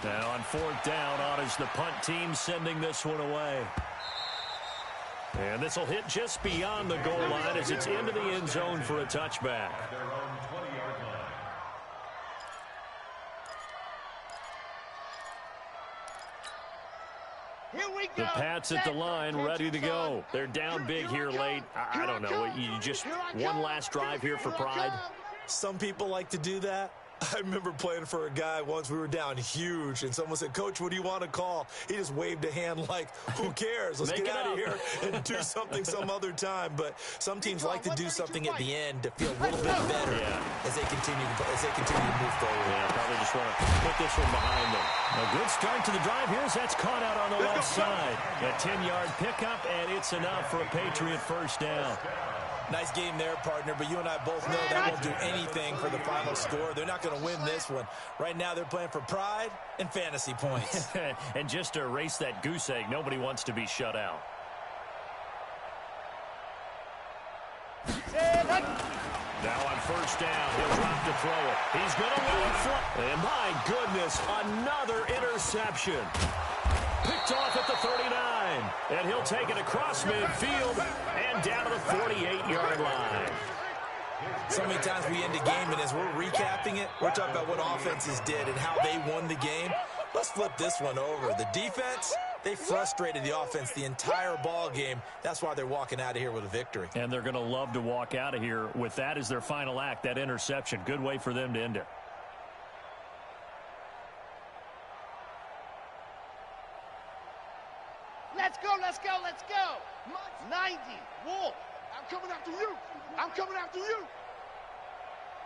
Now on 4th down, on is the punt team sending this one away. And this will hit just beyond the goal line as it's into the end zone for a touchback. The Pats at the line, ready to go. They're down big here late. I don't know. You just one last drive here for pride.
Some people like to do that. I remember playing for a guy once. We were down huge, and someone said, "Coach, what do you want to call?" He just waved a hand like, "Who cares? Let's get out of here and do something some other time." But some teams like to do something at the end to feel a little bit better as they continue to move forward.
Yeah, probably just want to put this one behind them. A good start to the drive here as that's caught out on the left side. A 10-yard pickup, and it's enough for a Patriot first down.
Nice game there, partner, but you and I both know that won't do anything for the final score. They're not going to win this one. Right now, they're playing for pride and fantasy points.
And just to erase that goose egg, nobody wants to be shut out. Now on first down, he'll drop to throw it. He's going to let it fly. And my goodness, another interception. Picked off at the 39. And he'll take it across midfield and down to the 48-yard line.
So many times we end a game, and as we're recapping it, we're talking about what offenses did and how they won the game. Let's flip this one over. The defense, they frustrated the offense the entire ball game. That's why they're walking out of here with a victory.
And they're going to love to walk out of here with that as their final act, that interception. Good way for them to end it.
Let's go, let's go, let's go. 90, Wolf.
I'm coming after you. I'm coming after you.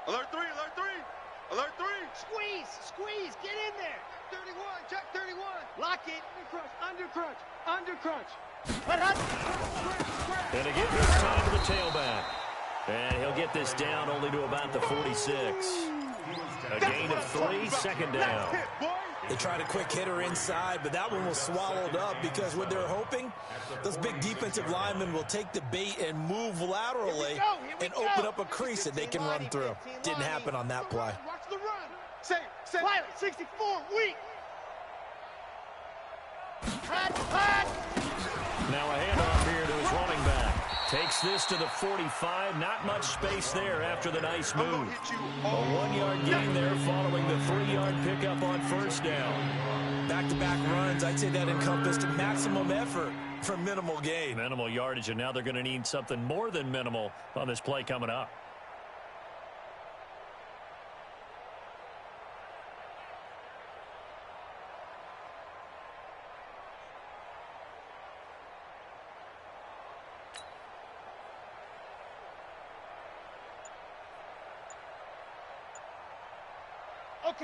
Alert 3, alert 3. Alert 3.
Squeeze, squeeze, get in there.
31, check 31.
Lock it.
Under crunch, under crunch.
And again, this time to the tailback. And he'll get this down only to about the 46. A gain of 3, second down.
They tried a quick hitter inside, but that one was swallowed up because what they're hoping, those big defensive linemen will take the bait and move laterally and open up a crease that they can run through. Didn't happen on that play.
Watch the run. Say,
Pilot, 64, weak. Hot.
Now a handoff here to his running back. Takes this to the 45. Not much space there after the nice move. A 1-yard gain there following the 3-yard pickup on first down.
Back-to-back runs, I'd say that encompassed maximum effort for minimal gain.
Minimal yardage, and now they're going to need something more than minimal on this play coming up.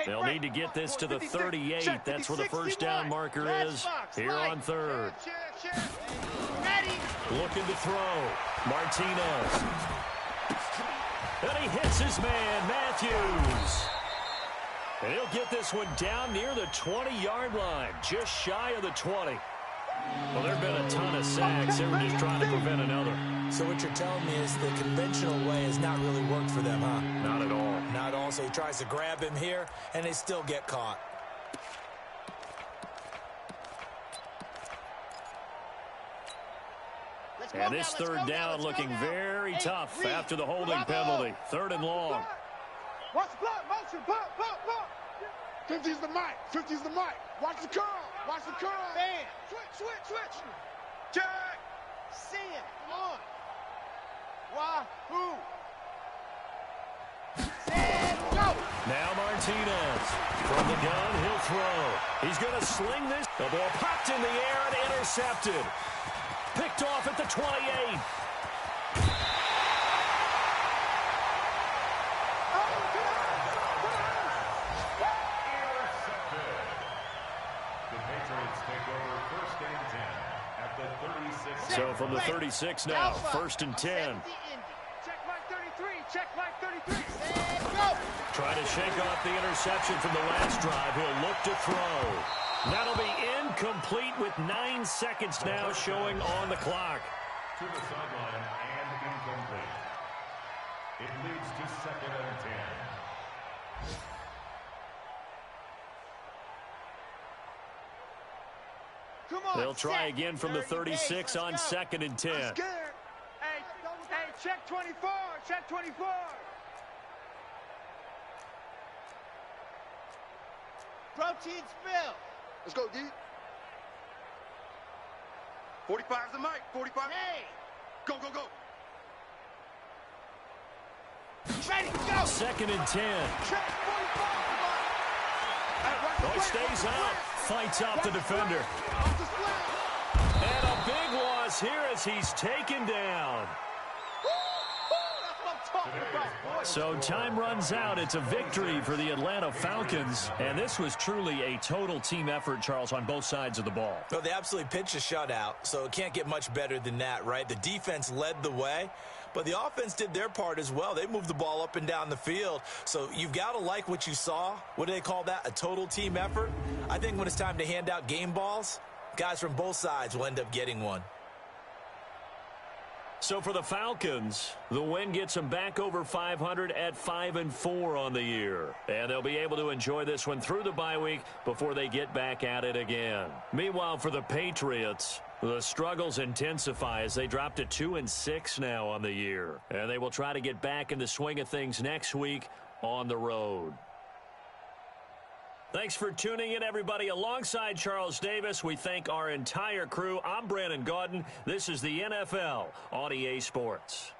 They'll need to get this to the 38. That's where the first down marker is here on third. Looking to throw. Martinez. And he hits his man, Matthews. And he'll get this one down near the 20-yard line, just shy of the 20. Well, there have been a ton of sacks. They were just trying to prevent another.
So what you're telling me is the conventional way has not really worked for them, huh?
Not at all.
Not at all. So he tries to grab him here, and they still get caught.
And this third down looking very tough after the holding penalty. Third and long.
Watch the block, motion, block. 50's the mic. 50's the mic. Watch the curl. Watch the curl. Man. Switch. Check. See it. Come on. Wahoo. Set, go.
Now Martinez. From the gun, he'll throw. He's going to sling this. The ball popped in the air and intercepted. Picked off at the 28. So from the 36 now, first and 10.
Check mark 33. Check mark 33. Set, go.
Trying to shake off the interception from the last drive. He'll look to throw. That'll be incomplete with 9 seconds now showing on the clock.
To the sideline and incomplete. It leads to second and 10.
Come on.
They'll try
set.
again from the 36 on
go.
second and 10.
I'm scared. Hey, check 24. Check 24. Protein spill. Let's go, D. 45's the mic. 45. Hey. Go. Ready, go.
Second and 10.
Check 45.
Oh, he stays out. Fights off the defender. And a big loss here as he's taken down. So time runs out. It's a victory for the Atlanta Falcons. And this was truly a total team effort, Charles, on both sides of the ball.
Well, they absolutely pitched a shutout, so it can't get much better than that, right? The defense led the way, but the offense did their part as well. They moved the ball up and down the field. So you've got to like what you saw. What do they call that? A total team effort? I think when it's time to hand out game balls, guys from both sides will end up getting one.
So for the Falcons, the win gets them back over 500 at 5-4 on the year. And they'll be able to enjoy this one through the bye week before they get back at it again. Meanwhile, for the Patriots, the struggles intensify as they drop to 2-6 now on the year. And they will try to get back in the swing of things next week on the road. Thanks for tuning in, everybody. Alongside Charles Davis, we thank our entire crew. I'm Brandon Gaudin. This is the NFL on EA Sports.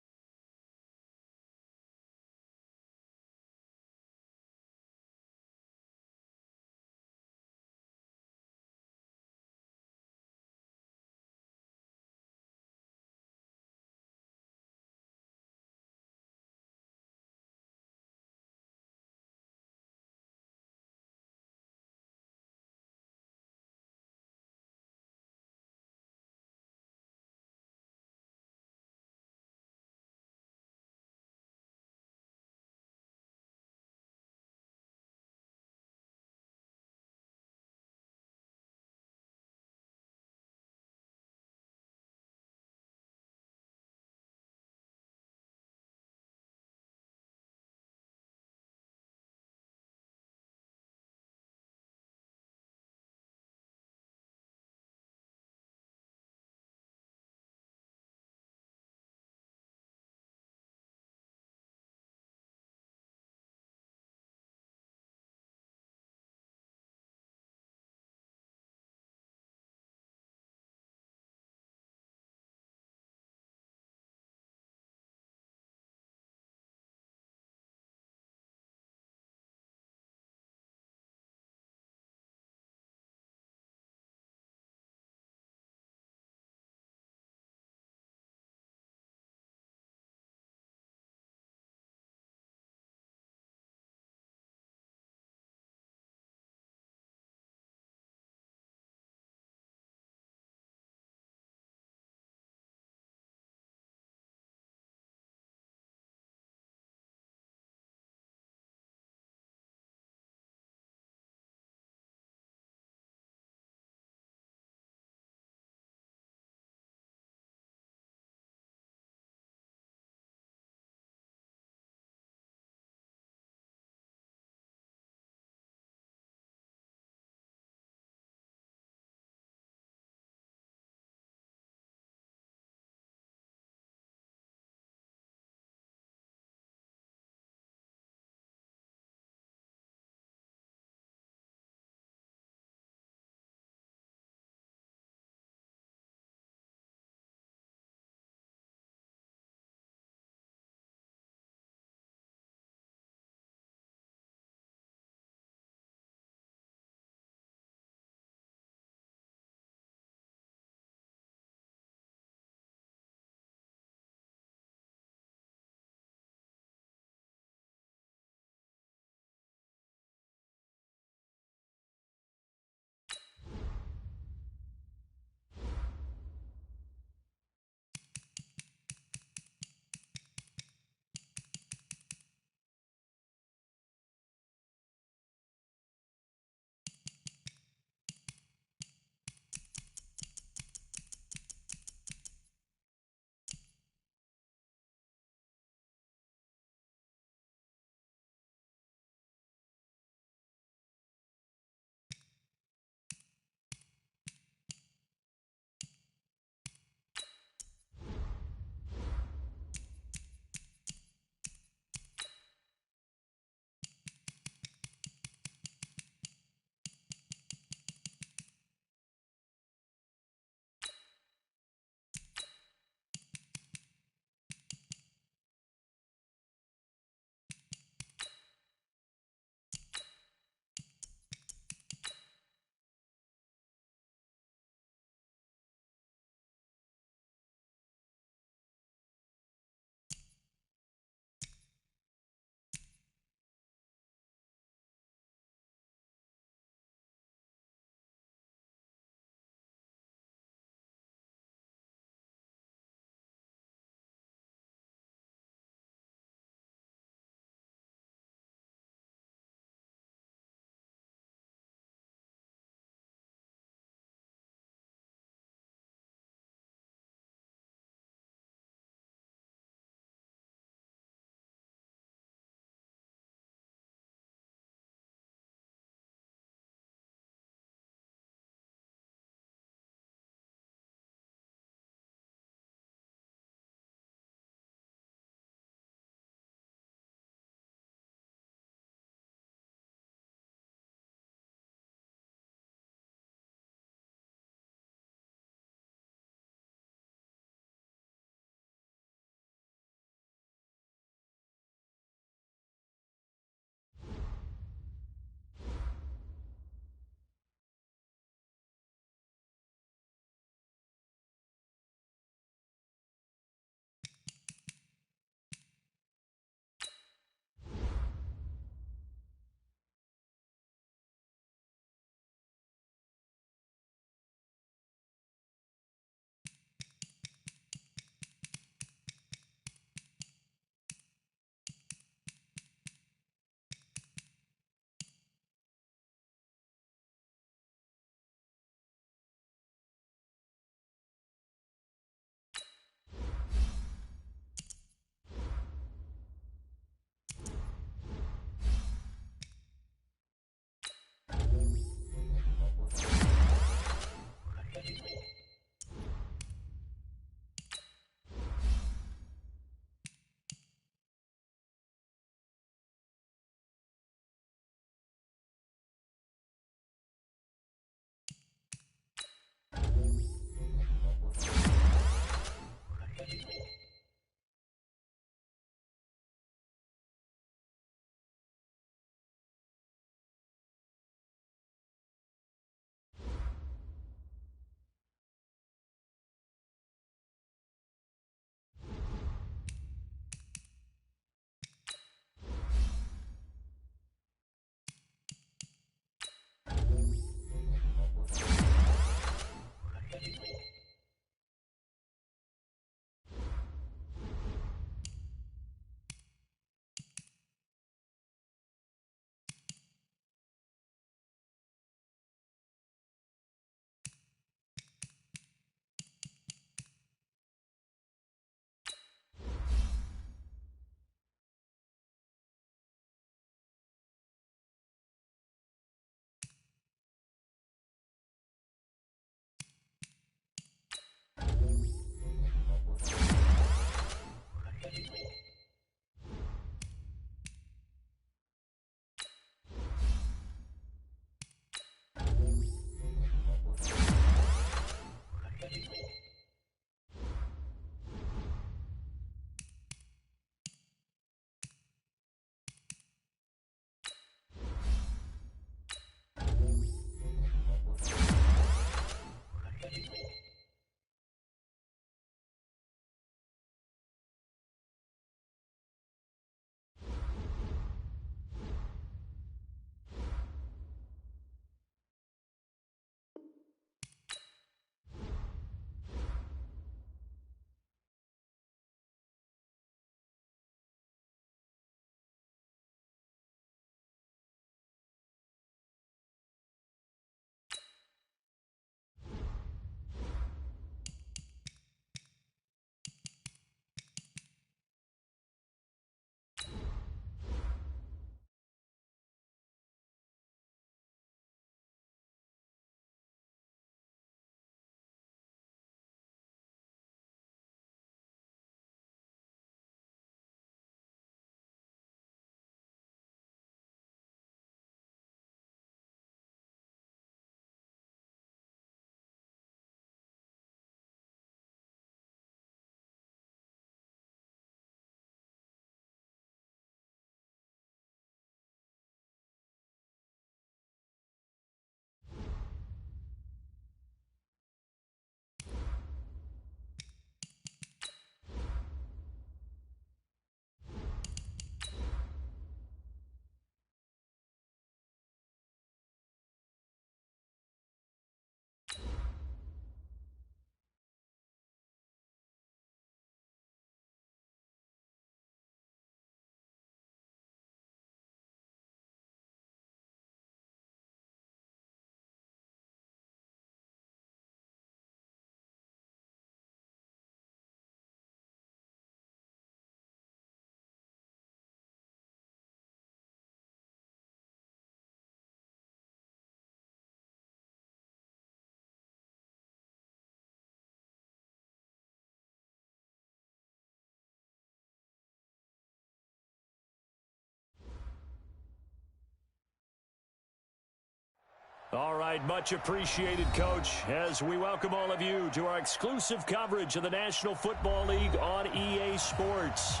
All right, much appreciated, Coach, as we welcome all of you to our exclusive coverage of the National Football League on EA Sports.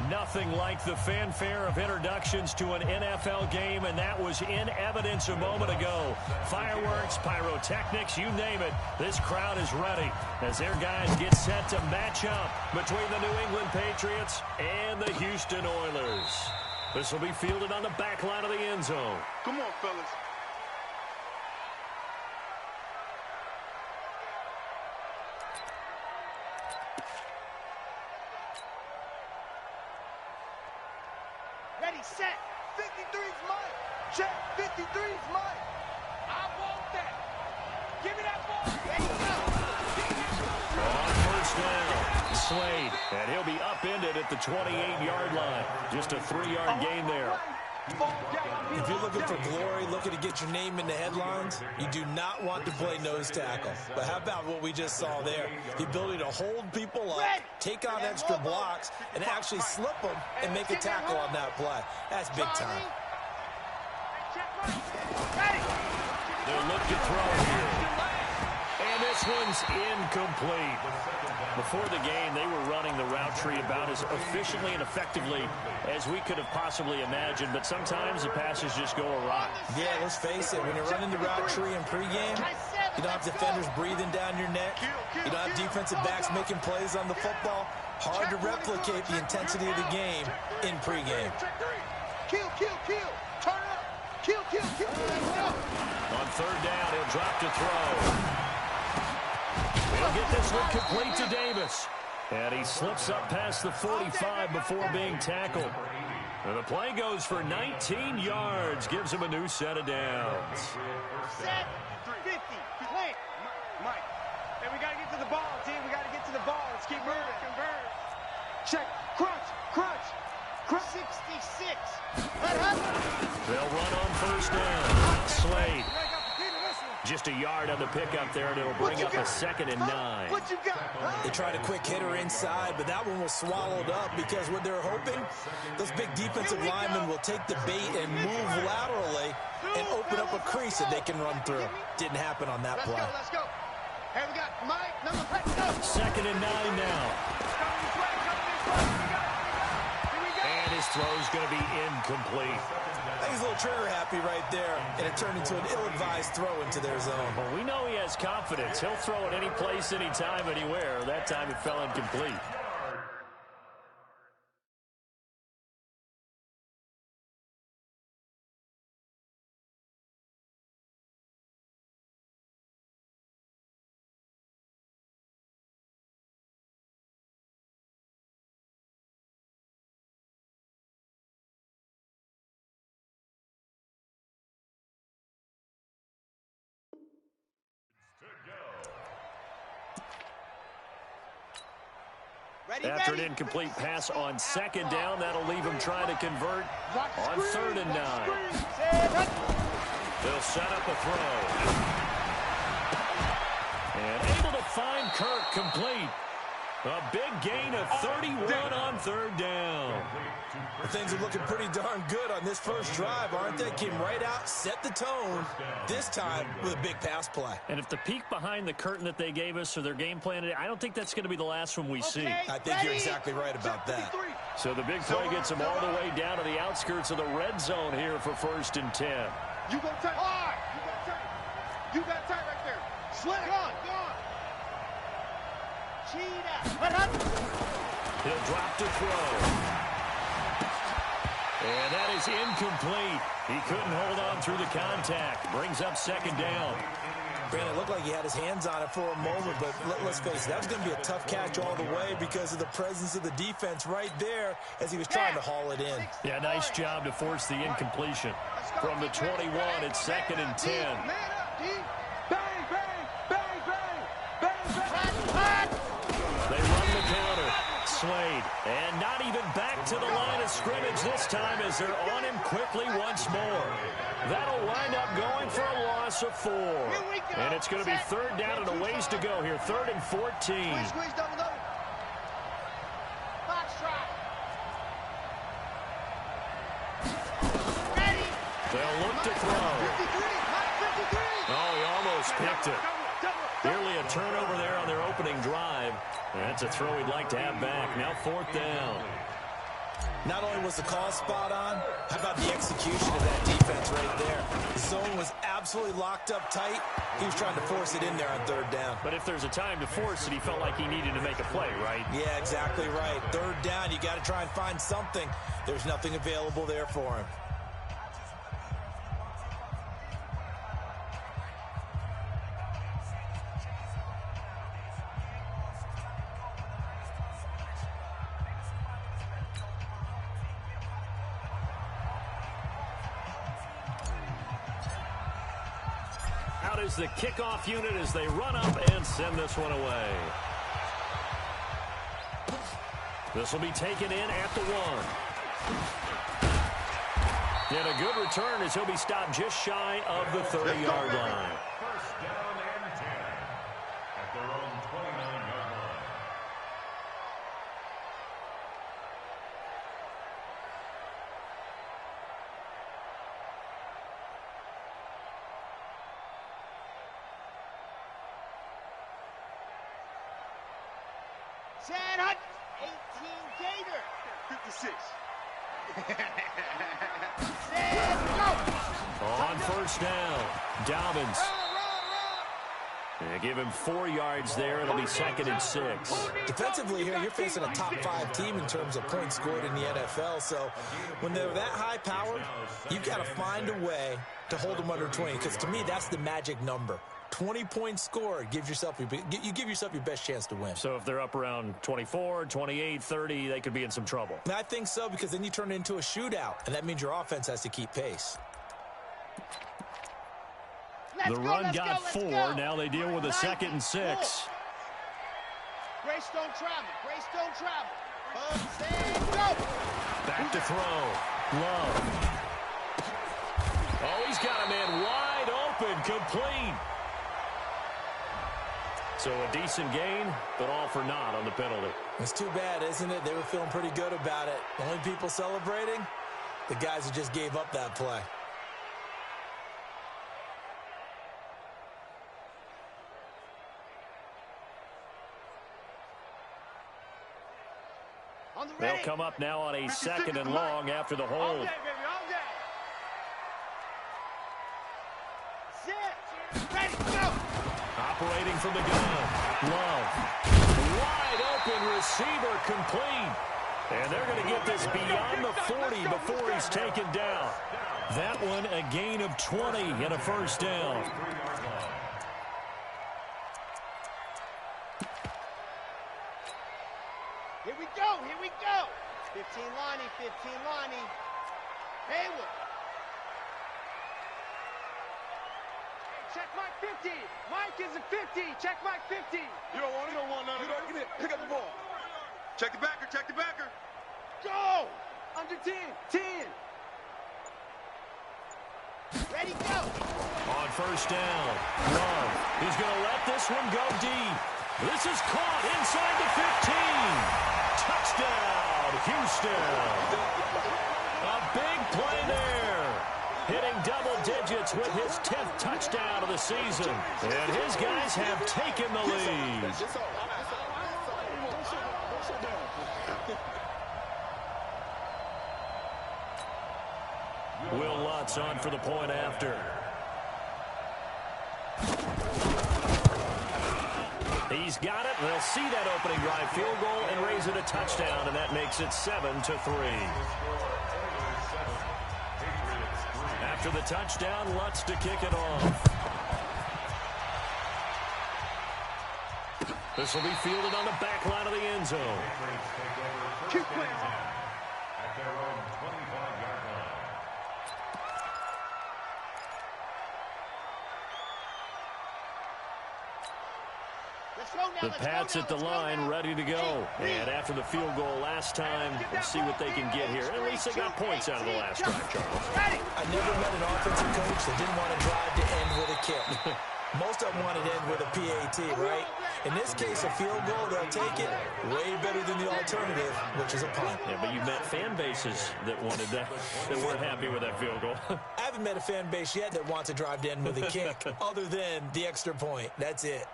Nothing like the fanfare of introductions to an NFL game, and that was in evidence a moment ago. Fireworks, pyrotechnics, you name it, this crowd is ready as their guys get set to match up between the New England Patriots and the Houston Oilers. This will be fielded on the back line of the end zone.
Come on, fellas.
Ready, set.
53's mine. Check. 53's mine.
I want that. Give me that ball. Ready, go.
On first down, Slade, and he'll be upended at the 28-yard line. Just a 3-yard gain there.
If you're looking for glory, looking to get your name in the headlines, you do not want to play nose tackle. But how about what we just saw there? The ability to hold people up, take on extra blocks, and actually slip them and make a tackle on that play. That's big time.
They'll look to throw here. And this one's incomplete. Before the game, they were running the route tree about as efficiently and effectively as we could have possibly imagined, but sometimes the passes just go awry.
Yeah, let's face it, when you're running the route tree in pregame, you don't have defenders breathing down your neck. You don't have defensive backs making plays on the football. Hard to replicate the intensity of the game in pregame.
Kill, kill, kill. Turn up. Kill, kill, kill.
On third down, he'll drop to throw. He'll get this one complete to Davis. And he slips up past the 45 before being tackled. And the play goes for 19 yards. Gives him a new set of downs.
Set. 50. Plant.
Mike.
And we got to get to the ball, team. We got to get to the ball. Let's keep moving. Convert.
Check. Crunch. Crunch. Crunch.
66.
They'll run on first down. Slade. Just a yard on the pickup there, and it'll bring up a 2nd and 9.
What you got?
They tried a quick hitter inside, but that one was swallowed up because what they're hoping, those big defensive linemen will take the bait and move laterally and open up a crease that they can run through. Didn't happen on that play.
Let's go. Hey, we got Mike, number 5.
2nd and 9 now. And his throw's going to be incomplete.
I think he's a little trigger happy right there, and it turned into an ill-advised throw into their zone.
Well, we know he has confidence. He'll throw it any place, anytime, anywhere. That time it fell incomplete. After an incomplete pass on 2nd down, that'll leave him trying to convert on 3rd and 9. They'll set up a throw. And able to find Kirk complete. A big gain of 31 on 3rd down.
Things are looking pretty darn good on this first drive, aren't they? Came right out, set the tone, this time with a big pass play.
And if the peek behind the curtain that they gave us or their game plan, I don't think that's going to be the last one we see.
I think you're exactly right about that.
So the big play gets them all the way down to the outskirts of the red zone here for 1st and 10.
You go tight. Hard. You got tight. You got tight right there. Slam. Gone.
He'll drop to throw. And that is incomplete. He couldn't hold on through the contact. Brings up 2nd down.
Brandon, it looked like he had his hands on it for a moment, but let's face it, that was going to be a tough catch all the way because of the presence of the defense right there as he was trying to haul it in.
Yeah, nice job to force the incompletion. From the 21, it's 2nd and 10.
Man up, D. Bang, bang, bang, bang, bang, bang.
They run the counter. Slade. And not even back to the line of scrimmage this time as they're on him quickly once more. That'll wind up going for a loss of 4. And it's going to be 3rd down and a ways to go here. 3rd and 14.
Squeeze, double, double. Box try. Ready.
They'll look to throw.
53.
almost picked it. Nearly a turnover there on their opening drive. That's a throw he'd like to have back. Now 4th down.
Not only was the call spot on, how about the execution of that defense right there? The zone was absolutely locked up tight. He was trying to force it in there on 3rd down.
But if there's a time to force it, he felt like he needed to make a play, right?
Yeah, exactly right. 3rd down, you got to try and find something. There's nothing available there for him.
Out is the kickoff unit as they run up and send this one away. This will be taken in at the 1. And a good return as he'll be stopped just shy of the 30-yard line.
First down and 10 at their own 29-yard line.
San Hunt, 18 Gator.
56.
San, go.
On first down, Dobbins. They give him 4 yards there. It'll be 2nd and 6.
Defensively here, you're facing a top 5 team in terms of points scored in the NFL. So when they're that high powered, you've got to find a way to hold them under 20. Because to me, that's the magic number. 20 points scored gives yourself you give yourself your best chance to win.
So if they're up around 24, 28, 30, they could be in some trouble.
And I think so, because then you turn it into a shootout, and that means your offense has to keep pace.
The run got 4. Now they deal with a 2nd and 6.
Grace don't travel. Grace don't travel. San, go.
Back to throw. Love. Oh, he's got a man wide open, complete. So a decent gain, but all for naught on the penalty.
It's too bad, isn't it? They were feeling pretty good about it. The only people celebrating, the guys who just gave up that play.
They'll come up now on a 2nd and long after the hold.
All day, baby, all day. Sit. Ready, go.
Operating from the gun. Love. Wide open receiver complete. And they're going to get this beyond the 40 before he's taken down. That one a gain of 20 and a first down.
Here we go, here we go. 15 Lonnie, 15 Lonnie. Hayward.
Check Mike 50. Mike is a 50. Check Mike 50. You don't want it. You don't want none of it. Get it. Pick up the ball. Check the backer. Check the backer.
Go.
Under 10. 10.
Ready, go.
On first down, Love. He's going to let this one go deep. This is caught inside the 15. Touchdown, Houston. A big play there. Hitting double digits with his 10th touchdown of the season. And his guys have taken the lead. Will Lutz on for the point after. He's got it. They'll see that opening drive field goal and raise it a touchdown, and that makes it 7-3. After the touchdown, Lutz to kick it off. This will be fielded on the back line of the end zone.
Keep playing.
At their own 25-yard line.
The Pats at the line, ready to go. And after the field goal last time, we'll see what they can get here. At least they got points out of the last drive, Charles.
I never met an offensive coach that didn't want to drive to end with a kick. Most of them wanted to end with a PAT, right? In this case, a field goal, they'll take it. Way better than the alternative, which is a punt.
Yeah, but you met fan bases that wanted that weren't happy with that field goal.
I haven't met a fan base yet that wants to drive in with a kick other than the extra point. That's it.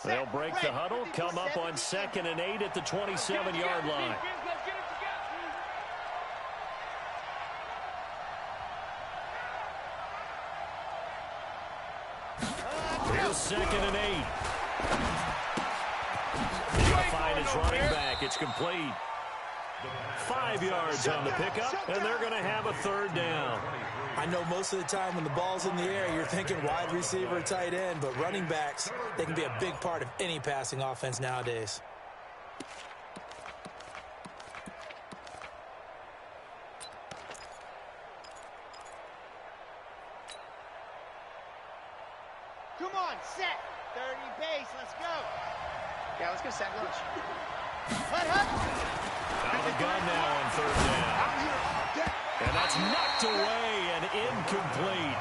They'll break the huddle, come up on 2nd and 8 at the 27-yard line. Here's 2nd and 8. He's going to find his running back. It's complete. 5 yards on the pickup, and they're going to have a 3rd down.
I know most of the time when the ball's in the air, you're thinking wide receiver, tight end, but running backs, they can be a big part of any passing offense nowadays.
Come on, set. 30 base, let's go.
Yeah, let's go set lunch.
Out of the gun now on 3rd down. And that's knocked away and incomplete.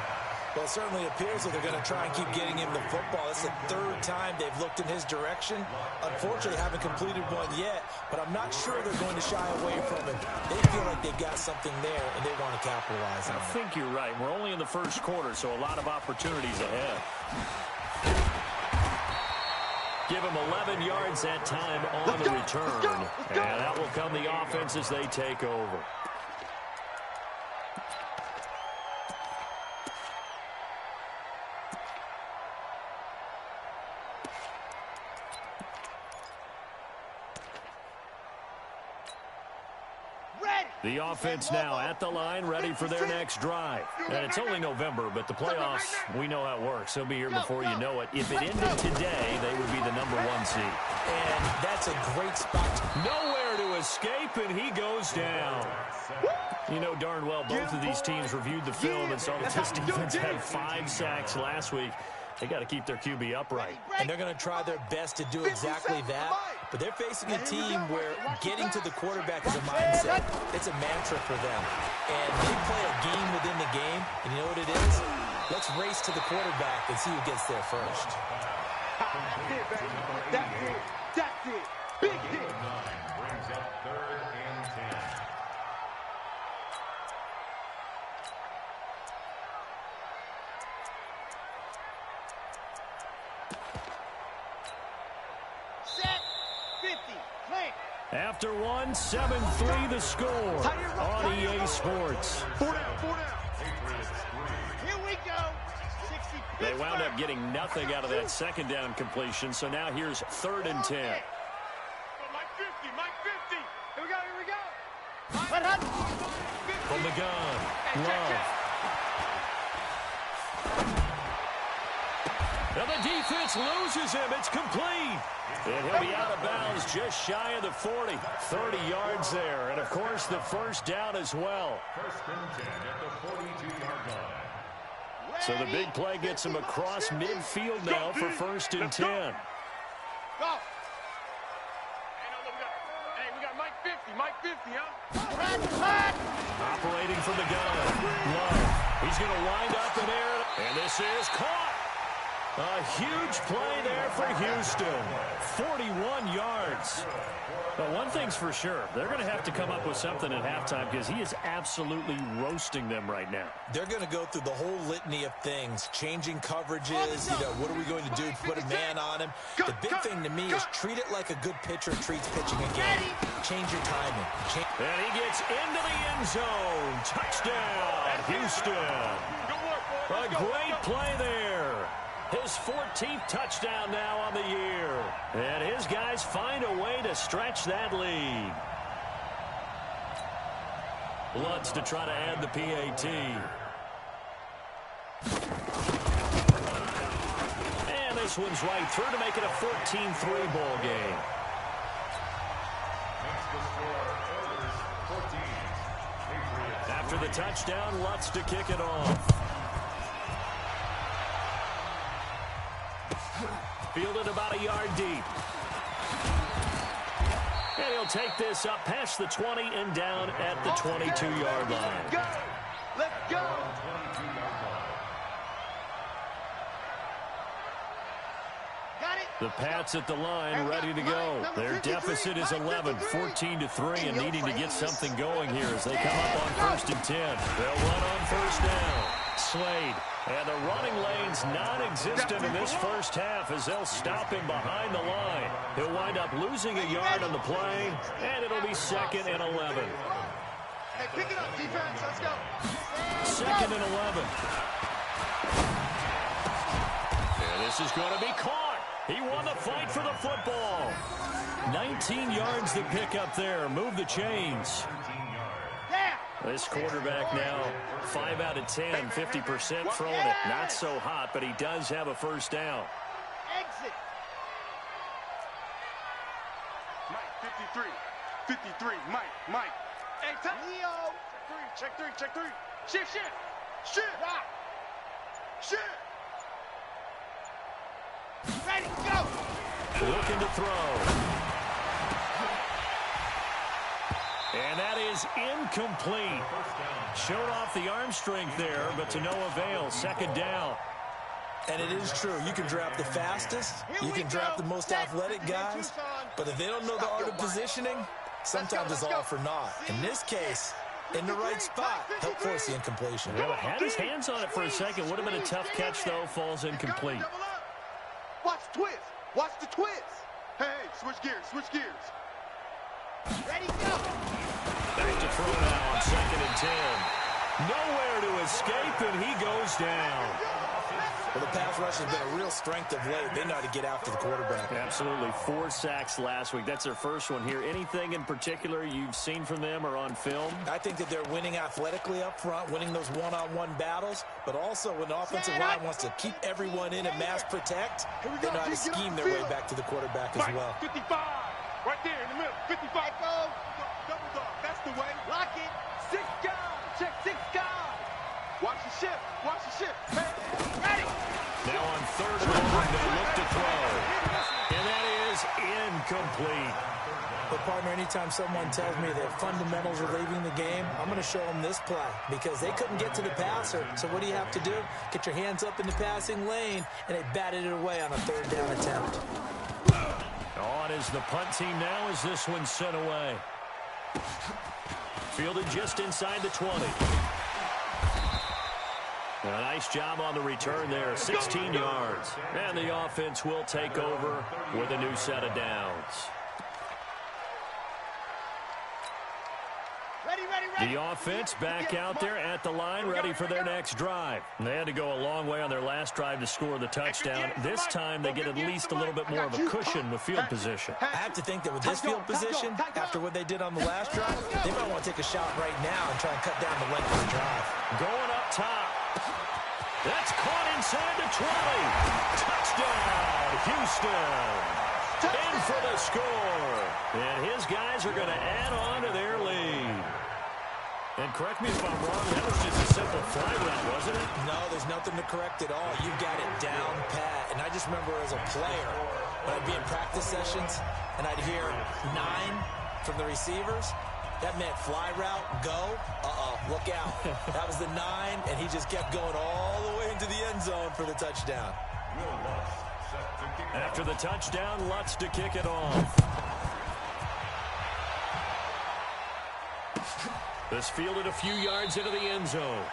Well, it certainly appears that they're going to try and keep getting him the football. It's the 3rd time they've looked in his direction. Unfortunately, haven't completed one yet, but I'm not sure they're going to shy away from him. They feel like they've got something there, and they want to capitalize on it.
I think you're right. We're only in the 1st quarter, so a lot of opportunities ahead. Give him 11 yards that time on the return. And that will come the offense as they take over. The offense now at the line, ready for their next drive. And it's only November, but the playoffs, we know how it works. They'll be here before you know it. If it ended today, they would be the #1 seed.
And that's a great spot.
Nowhere to escape, and he goes down. You know darn well both of these teams reviewed the film and saw that this defense had 5 sacks last week. They got to keep their QB upright.
And they're going to try their best to do exactly that. But they're facing a team where getting to the quarterback is a mindset. It's a mantra for them. And they play a game within the game. And you know what it is? Let's race to the quarterback and see who gets there first.
That's it. That's it. Big hit.
Brings up 3rd and 10.
After one, 7-3 the score on EA Sports.
4 down, 4 down.
Here we go. 60.
They wound up getting nothing out of that 2nd down completion, so now here's 3rd and 10.
Mike 50, Mike 50. Here we go, here we go.
From the gun, Love. Now the defense loses him. It's complete. And he'll be out of bounds just shy of the 40. 30 yards there. And, of course, the 1st down as well.
1st and 10 at the 42-yard line.
So the big play gets him across midfield now for 1st and 10.
Go.
Hey, we got Mike 50, Mike 50, huh?
Operating from the gun. Love. He's going to wind up in there. And this is caught. A huge play there for Houston. 41 yards. But one thing's for sure. They're going to have to come up with something at halftime because he is absolutely roasting them right now.
They're going to go through the whole litany of things, changing coverages, what are we going to do? Put a man on him. The big thing to me is treat it like a good pitcher treats pitching a game. Change your timing.
And he gets into the end zone. Touchdown, Houston. A great play there. His 14th touchdown now on the year. And his guys find a way to stretch that lead. Lutz to try to add the PAT. And this one's right through to make it a 14-3 ball game. After the touchdown, Lutz to kick it off. Fielded about a yard deep. And he'll take this up past the 20 and down at the 22-yard line.
Go. Let's go.
The Pats at the line, ready to go. Their deficit is 11, 14-3, and needing to get something going here as they come up on 1st and 10. They'll run on 1st down. Slade. And the running lane's non-existent in this first half as they'll stop him behind the line. He'll wind up losing a yard on the play, and it'll be 2nd and 11.
Hey, pick it up, defense. Let's go.
2nd and 11. And this is going to be caught. He won the fight for the football. 19 yards to pick up there. Move the chains. This quarterback now 5 out of 10, 50% throwing it. Not so hot, but he does have a 1st down.
Exit.
Mike, 53. Mike. Hey, top.
Leo.
Check three. Shift.
Rock.
Shift.
Ready, go.
Looking to throw. And that is incomplete. Showed off the arm strength there, but to no avail. 2nd down.
And it is true. You can draft the fastest. You can draft the most athletic guys. But if they don't know the art of positioning, sometimes it's all for naught. In this case, in the right spot, help force the incompletion.
Well, had his hands on it for a second. Would have been a tough catch, though. Falls incomplete.
Watch the twist. Hey, switch gears.
Ready, go.
Back to throw now on 2nd and 10. Nowhere to escape, and he goes down.
Well, the pass rush has been a real strength of late. They know how to get after the quarterback.
Absolutely. 4 sacks last week. That's their first one here. Anything in particular you've seen from them or on film?
I think that they're winning athletically up front, winning those one-on-one battles, but also when the offensive line wants to keep everyone in and mass protect, they know how to scheme their way back to the quarterback as well.
55. Right there in the middle. 55.
Go.
Double dog. That's the way.
Lock it.
6 guys. Check 6 guys. Watch the shift. Hey.
Ready.
Now on 3rd and 1, they look to throw. And that is incomplete.
But, partner, anytime someone tells me that fundamentals are leaving the game, I'm going to show them this play because they couldn't get to the passer. So what do you have to do? Get your hands up in the passing lane, and they batted it away on a 3rd down attempt.
On is the punt team now as this one's sent away. Fielded just inside the 20. A nice job on the return there, 16 yards. And the offense will take over with a new set of downs. The offense back out there at the line, ready for their next drive. They had to go a long way on their last drive to score the touchdown. This time they get at least a little bit more of a cushion with field position.
I have to think that with this field position, after what they did on the last drive, they might want to take a shot right now and try and cut down the length of the drive.
Going up top. That's caught inside the 20. Touchdown, Houston. In for the score. And his guys are going to add on to their lead. And correct me if I'm wrong, that was just a simple fly route, wasn't it?
No, there's nothing to correct at all. You've got it down pat. And I just remember as a player, when I'd be in practice sessions, and I'd hear 9 from the receivers, that meant fly route, go, look out. That was the 9, and he just kept going all the way into the end zone for the touchdown.
After the touchdown, Lutz to kick it off. This fielded a few yards into the end zone.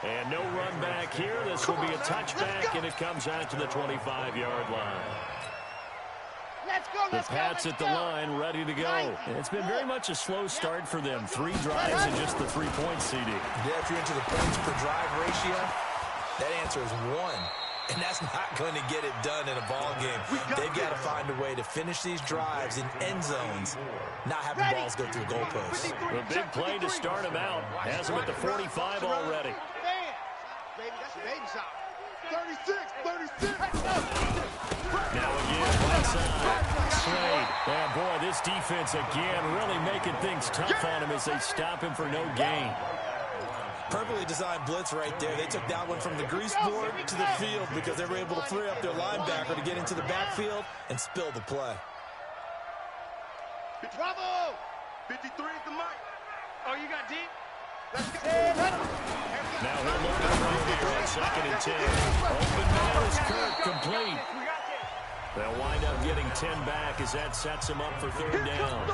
And no run back here. This will be a touchback, and it comes out to the 25-yard line. The Pats at the line, ready to go. And it's been very much a slow start for them. 3 drives and just the 3-point CD.
Yeah, if you're into the points per drive ratio, that answer is 1. And that's not going to get it done in a ball game. They've got to find a way to finish these drives in end zones, not having balls go through goalposts.
The big play to start him out. Has him at the 45 already.
Baby, that's a baby shot.
36.
Now again, right side. Slade. Yeah, boy, this defense again really making things tough on him as they stop him for no gain.
Perfectly designed blitz right there. They took that one from the grease board to the field because they were able to free up their linebacker to get into the backfield and spill the play.
Bravo!
53 at the mic.
Oh, you got deep?
Now he'll look to throw here on 2nd and 10. Open man is Kirk, complete. They'll wind up getting 10 back as that sets them up for third down.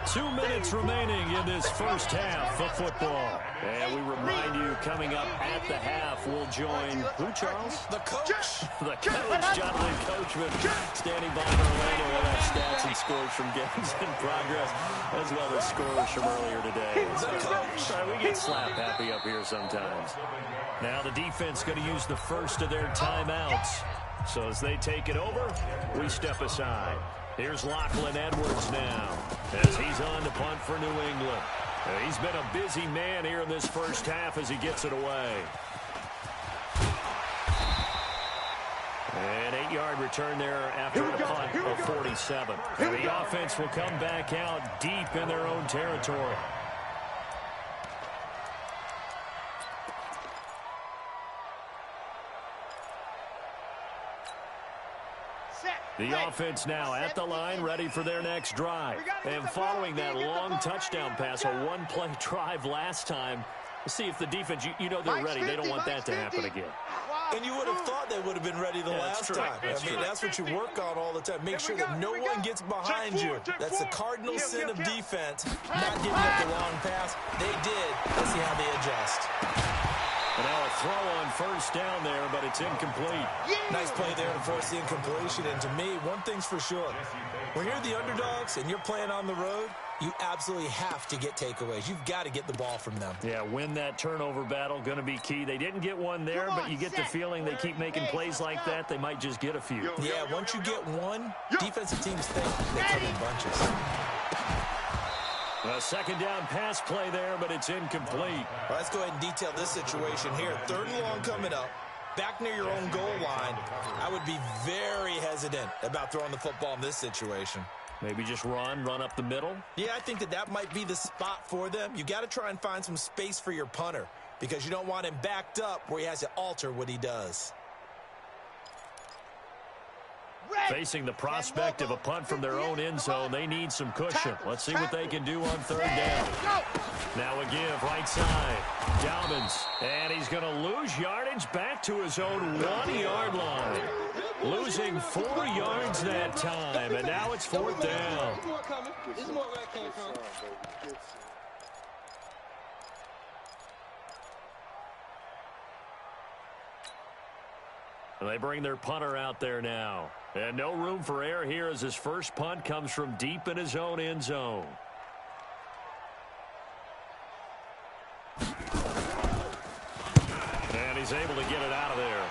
2 minutes remaining in this first half of football. And we remind you, coming up at the half, we'll join who, Charles?
The coach.
The coach, Jonathan Coachman, standing by in Orlando. We'll have stats and scores from games in progress, as well as scores from earlier today.
The coach.
We get slap happy up here sometimes. Now the defense going to use the first of their timeouts. So as they take it over, we step aside. Here's Lachlan Edwards now as he's on to punt for New England. He's been a busy man here in this first half as he gets it away. An 8-yard return there after a punt of 47. And the offense will come back out deep in their own territory. The offense now at the line, ready for their next drive. And following that long touchdown pass, a one-play drive last time, we'll see if the defense, you know they're ready. They don't want that to happen again.
And you would have thought they would have been ready the last time. I mean, that's what you work on all the time. Make sure that no one gets behind you. That's the cardinal sin of defense, not giving up the long pass. They did. Let's see how they adjust.
And now a throw on first down there, but it's incomplete.
Nice play there to force the incompletion. And to me, one thing's for sure. When you're the underdogs and you're playing on the road, you absolutely have to get takeaways. You've got to get the ball from them.
Yeah, win that turnover battle, going to be key. They didn't get one there, but you get the feeling they keep making plays like that, they might just get a few.
Yeah, once you get one, defensive teams think they come in bunches.
A second down pass play there, but it's incomplete.
Well, let's go ahead and detail this situation here. 3rd and long coming up. Back near your own goal line. I would be very hesitant about throwing the football in this situation.
Maybe just run up the middle?
Yeah, I think that might be the spot for them. You got to try and find some space for your punter because you don't want him backed up where he has to alter what he does.
Facing the prospect of a punt from their own end zone, they need some cushion. Let's see what they can do on 3rd down. Now a give, right side. Dobbins, and he's going to lose yardage back to his own 1-yard line. Losing 4 yards that time, and now it's 4th down.
This is more where I came from.
And they bring their punter out there now. And no room for error here as his first punt comes from deep in his own end zone. And he's able to get it out of there.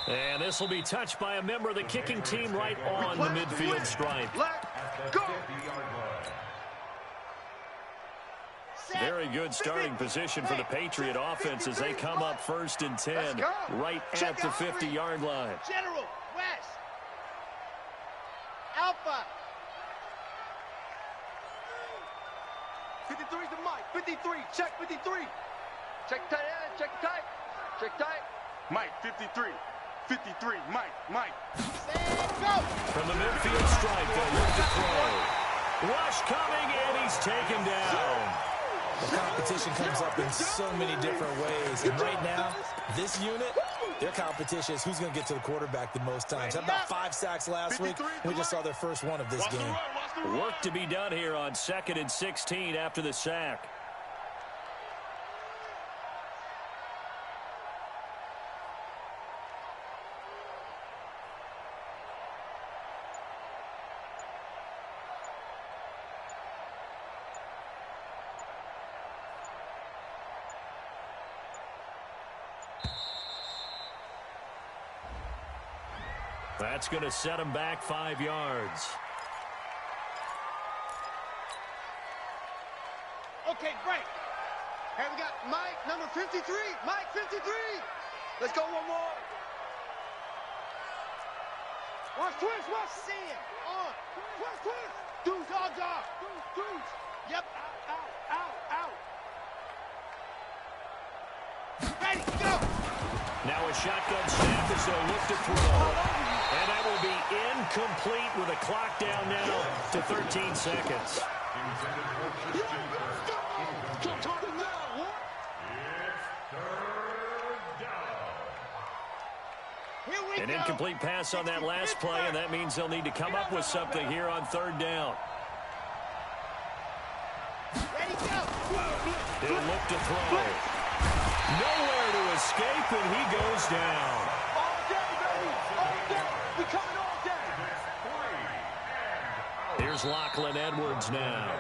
And this will be touched by a member of the kicking team right on the midfield stripe.
Go!
Very good starting position for the Patriot offense as they come up 1st and 10 right at the 50-yard line.
General, West. Alpha.
53 to Mike. 53. Check 53.
Check tight end. Check tight. Check tight.
Mike, 53. 53. Mike.
Stand, go.
From the midfield stripe, they'll look to throw. Rush coming, and he's taken down.
The competition comes up in so many different ways. And right now, this unit, their competition is who's going to get to the quarterback the most times. How about 5 sacks last week? We just saw their first one of this game.
Work to be done here on 2nd and 16 after the sack. That's going to set him back 5 yards.
Okay, break.
Here we got Mike, number 53. Mike, 53. Let's go one more.
Watch twist, watch. Sin. On. Twist. Deuce, dog. Deuce. Yep. Out. Ready, go.
Now a shotgun snap as they'll look to throw. And that will be incomplete with a clock down now to 13 seconds. An incomplete pass on that last play, and that means they'll need to come up with something here on third down. He'll look to throw. Nowhere to escape, and he goes down.
All day, baby. All day. We coming all day.
Here's Lachlan Edwards now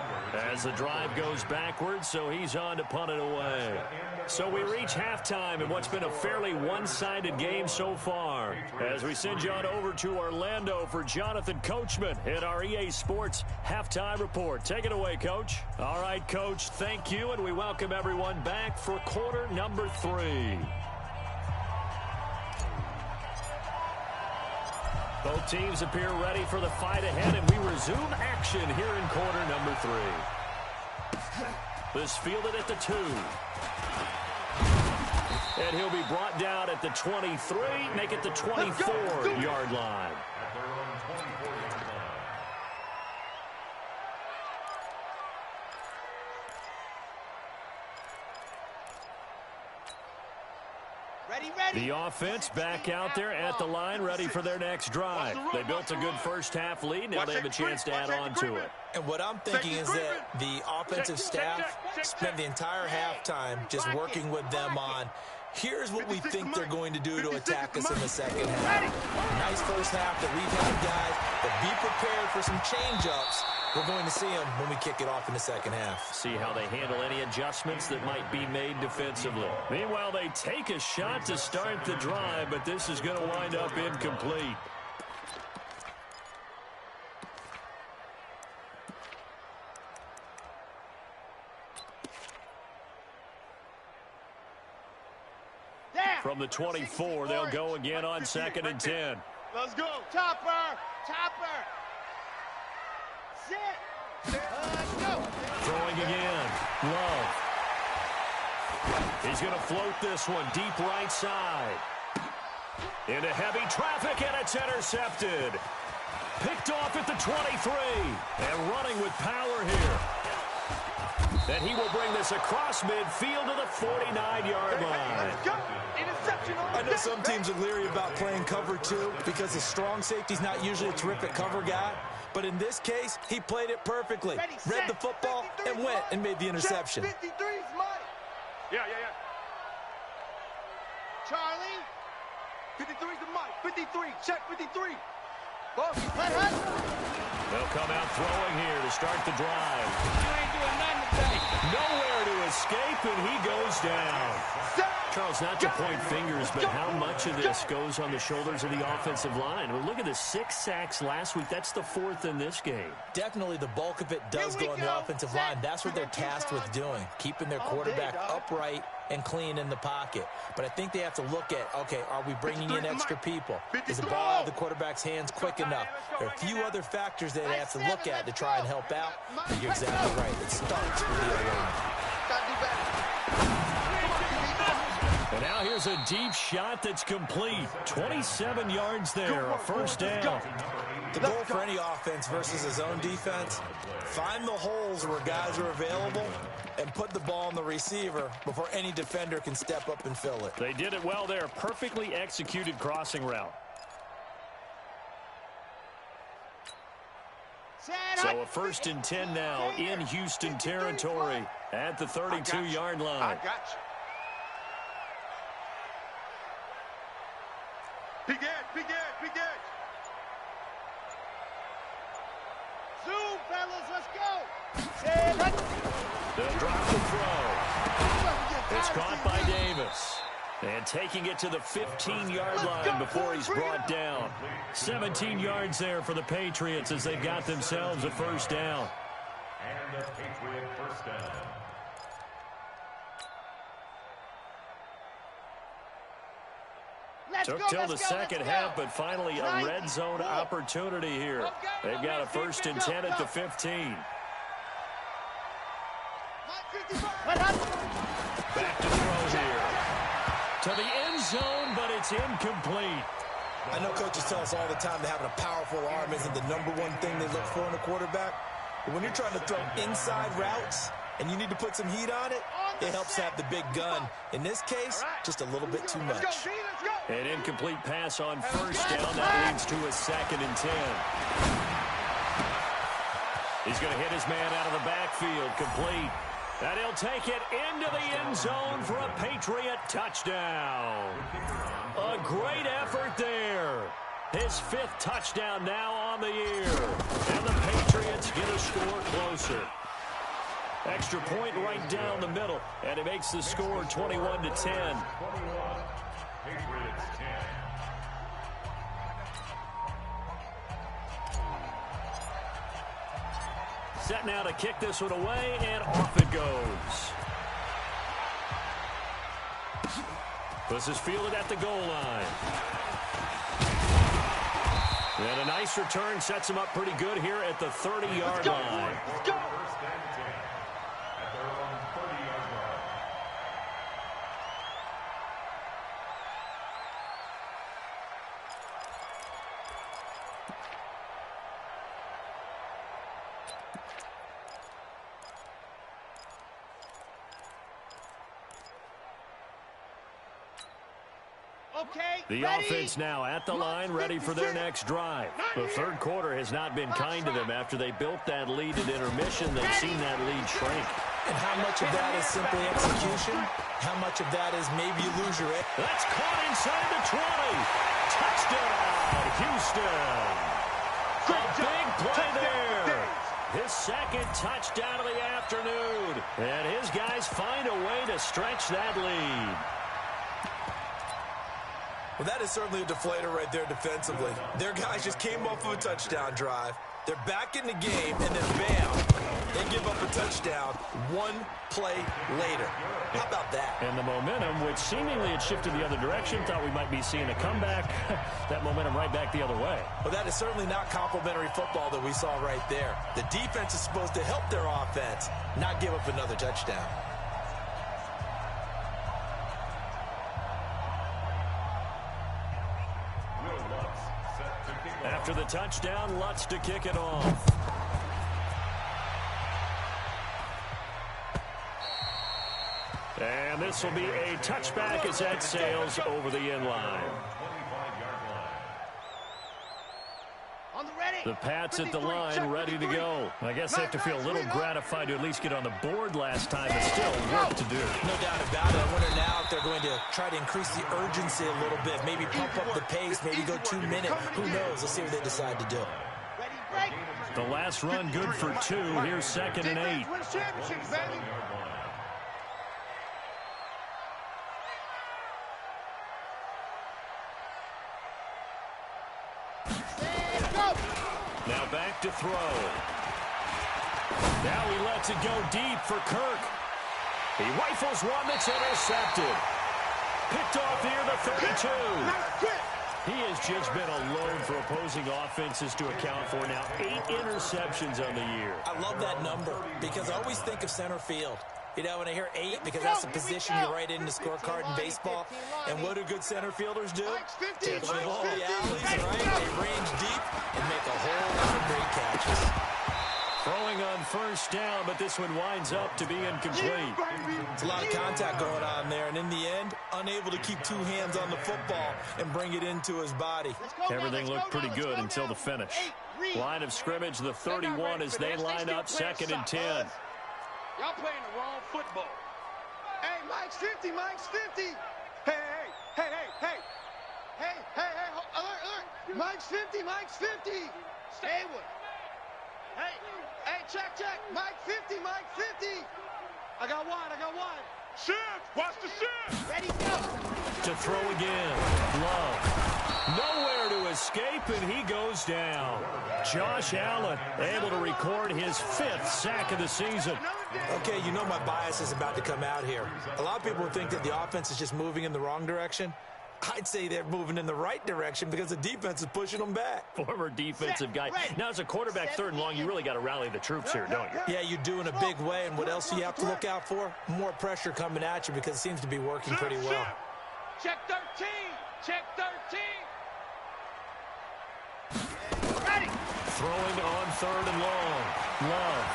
as the drive goes backwards, so he's on to punt it away. So we reach halftime in what's been a fairly one-sided game so far. As we send you on over to Orlando for Jonathan Coachman in our EA Sports Halftime Report. Take it away, Coach. All right, Coach, thank you, and we welcome everyone back for quarter number 3. Both teams appear ready for the fight ahead, and we resume action here in quarter number 3. This fielded at the 2. And he'll be brought down at the 23, make it the 24-yard line.
At their own 24-yard line.
The offense back out there at the line, ready for their next drive. They built a good first-half lead. Now they have a chance to add on to it.
And what I'm thinking is that the offensive staff spent the entire halftime just working with them on, here's what we think they're going to do to attack us in the second half. Nice first half that we've had, guys, but be prepared for some change-ups. We're going to see them when we kick it off in the second half.
See how they handle any adjustments that might be made defensively. Meanwhile, they take a shot to start the drive, but this is going to wind up incomplete. From the 24, they'll go again on 2nd and 10.
Let's go.
Topper. Sit. Let's go.
Throwing again. Love. He's going to float this one deep right side. Into heavy traffic, and it's intercepted. Picked off at the 23. And running with power here. And he will bring this across midfield to the 49-yard line.
Let's go. Interception on
I know some teams are leery about playing cover 2 because the strong safety's not usually a terrific cover guy. But in this case, he played it perfectly. Read the football and went and made the interception.
53's mine. Yeah.
Charlie.
53's the mic. 53. Check 53.
They'll come out throwing here to start the drive.
You ain't doing nothing today.
Nowhere to escape, and he goes down. Charles, not to point fingers, but how much of this goes on the shoulders of the offensive line? Well, look at the 6 sacks last week. That's the 4th in this game.
Definitely the bulk of it does go on the offensive line. That's what they're tasked with doing, keeping their quarterback upright and clean in the pocket. But I think they have to look at, okay, are we bringing in extra people? Is the ball out of the quarterback's hands quick enough? There are a few other factors they have to look at to try and help out. But you're exactly right. It starts with the O-line.
And now here's a deep shot that's complete. 27 yards there, a first down.
The goal for any offense versus his own defense, find the holes where guys are available and put the ball on the receiver before any defender can step up and fill it.
They did it well there. Perfectly executed crossing route. So a 1st and 10 now in Houston territory at the 32-yard line.
I got you. Big edge.
Zoom, fellas, let's go.
They'll drop the throw. It's caught by Davis. And taking it to the 15-yard line before he's brought down. 17 yards there for the Patriots as they've got themselves a first down.
And a Patriot first down.
Took till the second half, but finally a red zone opportunity here. They've got a 1st and 10 at the 15. Back to throw here. To the end zone, but it's incomplete.
I know coaches tell us all the time that having a powerful arm isn't the #1 thing they look for in a quarterback. But when you're trying to throw inside routes and you need to put some heat on it, it helps have the big gun. In this case, just a little bit too much.
Let's go.
An incomplete pass on first down. That leads to a 2nd and 10. He's going to hit his man out of the backfield. Complete. And he'll take it into the end zone for a Patriot touchdown. A great effort there. His 5th touchdown now on the year. And the Patriots get a score closer. Extra point right down the middle. And it makes the score 21-10.
Patriots 10.
Set now to kick this one away, and off it goes. This is fielded at the goal line. And a nice return sets him up pretty good here at the 30-yard line.
First and 10 at their own 30-yard line.
The offense now at the line, ready for their next drive. The third quarter has not been kind to them. After they built that lead at intermission, they've seen that lead shrink.
And how much of that is simply execution? How much of that is maybe you lose your edge?
That's caught inside the 20. Touchdown, Houston. A big play there. His 2nd touchdown of the afternoon. And his guys find a way to stretch that lead.
Well, that is certainly a deflator right there defensively. Their guys just came off of a touchdown drive. They're back in the game, and then bam, they give up a touchdown 1 play later. How about that?
And the momentum, which seemingly had shifted the other direction, thought we might be seeing a comeback. That momentum right back the other way.
Well, that is certainly not complimentary football that we saw right there. The defense is supposed to help their offense, not give up another touchdown.
After the touchdown, Lutz to kick it off. And this will be a touchback as that sails over the end line. The Pats at the line, ready to go. I guess they have to feel a little gratified to at least get on the board last time, but still work to do.
No doubt about it. I wonder now if they're going to try to increase the urgency a little bit, maybe pump up the pace, maybe go 2 minutes. Who knows? Let's see what they decide to do.
The last run good for 2. Here's 2nd and 8.
Win championships, baby.
Now back to throw. Now he lets it go deep for Kirk. He rifles one that's intercepted. Picked off near the 32. He has just been a load for opposing offenses to account for now. 8 interceptions on the year.
I love that number because I always think of center field. You know, when I hear 8, because that's the position you write in the scorecard in baseball. And what do good center fielders do? Take the ball in the alleys, right? They range deep and make a whole lot of great catches.
Throwing on first down, but this one winds up to be incomplete.
It's a lot of contact going on there, and in the end, unable to keep 2 hands on the football and bring it into his body.
Everything looked pretty good until the finish. Line of scrimmage, the 31 as they line up 2nd and 10.
Y'all playing the wrong football. Hey, Mike's 50, Mike's 50. Hey, alert. Mike's 50, Mike's 50. Haywood. Hey, check. Mike 50, Mike 50. I got one. Shift, watch the shift. Ready, go.
To throw again. Love. Nowhere to escape, and he goes down. Josh Allen able to record his 5th sack of the season.
Okay, you know my bias is about to come out here. A lot of people think that the offense is just moving in the wrong direction. I'd say they're moving in the right direction because the defense is pushing them back.
Former defensive guy. Now, as a quarterback 3rd and long, you really got to rally the troops here, don't you?
Yeah, you do in a big way. And what else do you have to look out for? More pressure coming at you because it seems to be working pretty well.
Check 13. Check 13. Ready.
Throwing on 3rd and long. Love.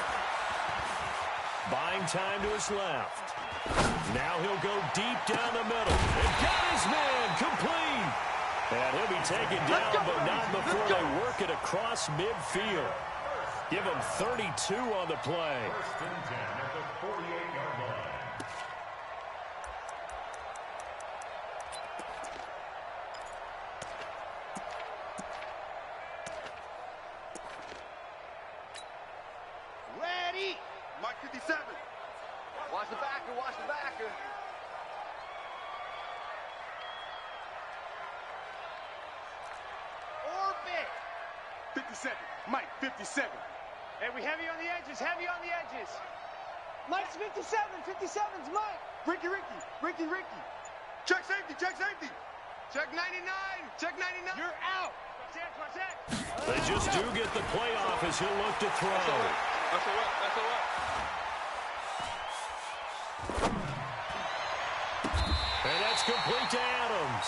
Buying time to his left. Now he'll go deep down the middle. And got his man complete. And he'll be taken down, but not before they work it across midfield. Give him 32 on the play.
First and 10 at the 48-yard line.
Ready.
Mike 57. Watch the backer, watch the backer.
Orbit.
57. Mike, 57.
Hey, we heavy on the edges, heavy on the edges. Mike's 57, 57's Mike.
Ricky. Check safety, check safety. Check 99, check 99.
You're out. What's that?
They just do get the playoff as he'll look to throw.
That's a wrap.
And that's complete to Adams.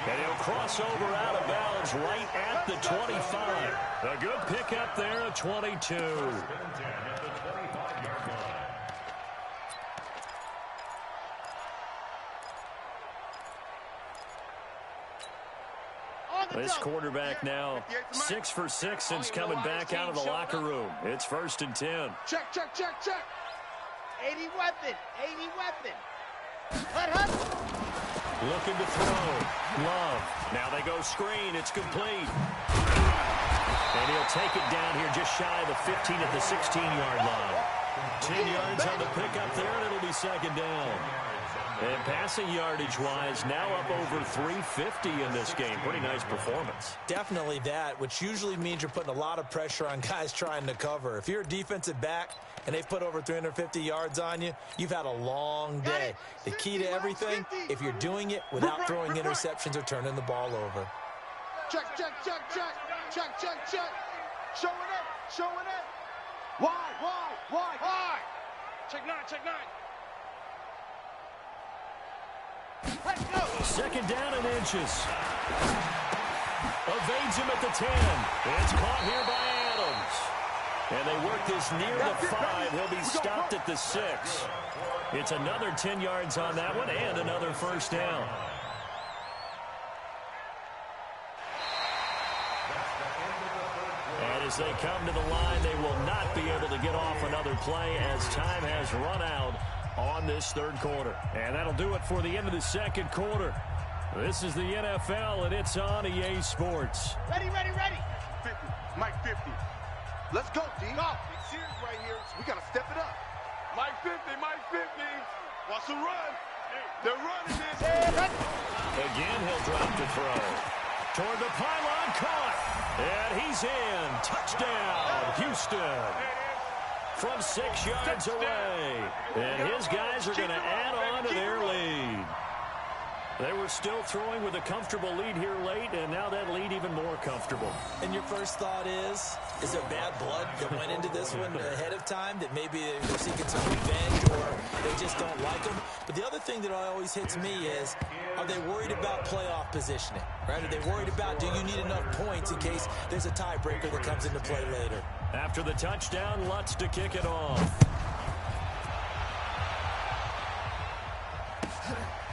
And he'll cross over out of bounds right at the 25. A good pickup there at 22.
First and 10 at the 25-yard line.
This quarterback now 6 for 6 since coming back out of the locker room. It's first and 10.
Check.
80 weapon. Let Hudson.
Looking to throw. Love. Now they go screen. It's complete. And he'll take it down here just shy of the 15 at the 16-yard line. 10 yards on the pickup there, and it'll be second down. And passing yardage-wise, now up over 350 in this game. Pretty nice performance.
Definitely that, which usually means you're putting a lot of pressure on guys trying to cover. If you're a defensive back and they've put over 350 yards on you, you've had a long day. The key to everything, if you're doing it without throwing interceptions or turning the ball over.
Check. Showing it. Why?
Check nine. Let's go.
Second down and inches. Evades him at the 10. It's caught here by Adams. And they work this near the 5. He'll be stopped at the 6. It's another 10 yards on that one and another first down. And as they come to the line, they will not be able to get off another play as time has run out on this third quarter. And that'll do it for the end of the second quarter. This is the NFL, and it's on EA Sports.
Ready.
50. Mike 50.
Let's go, D. Go. Big series right here. We got to step it up.
Mike 50. Watch the run. They're running this.
Again, he'll drop to throw. Toward the pylon, caught. And he's in. Touchdown, Houston. From 6 yards away. And his guys are going to add on to their lead. They were still throwing with a comfortable lead here late, and now that lead even more comfortable.
And your first thought is there bad blood that went into this one ahead of time, that maybe they're seeking some revenge or they just don't like them? But the other thing that always hits me is, are they worried about playoff positioning? Right? Are they worried about, do you need enough points in case there's a tiebreaker that comes into play later?
After the touchdown, Lutz to kick it off.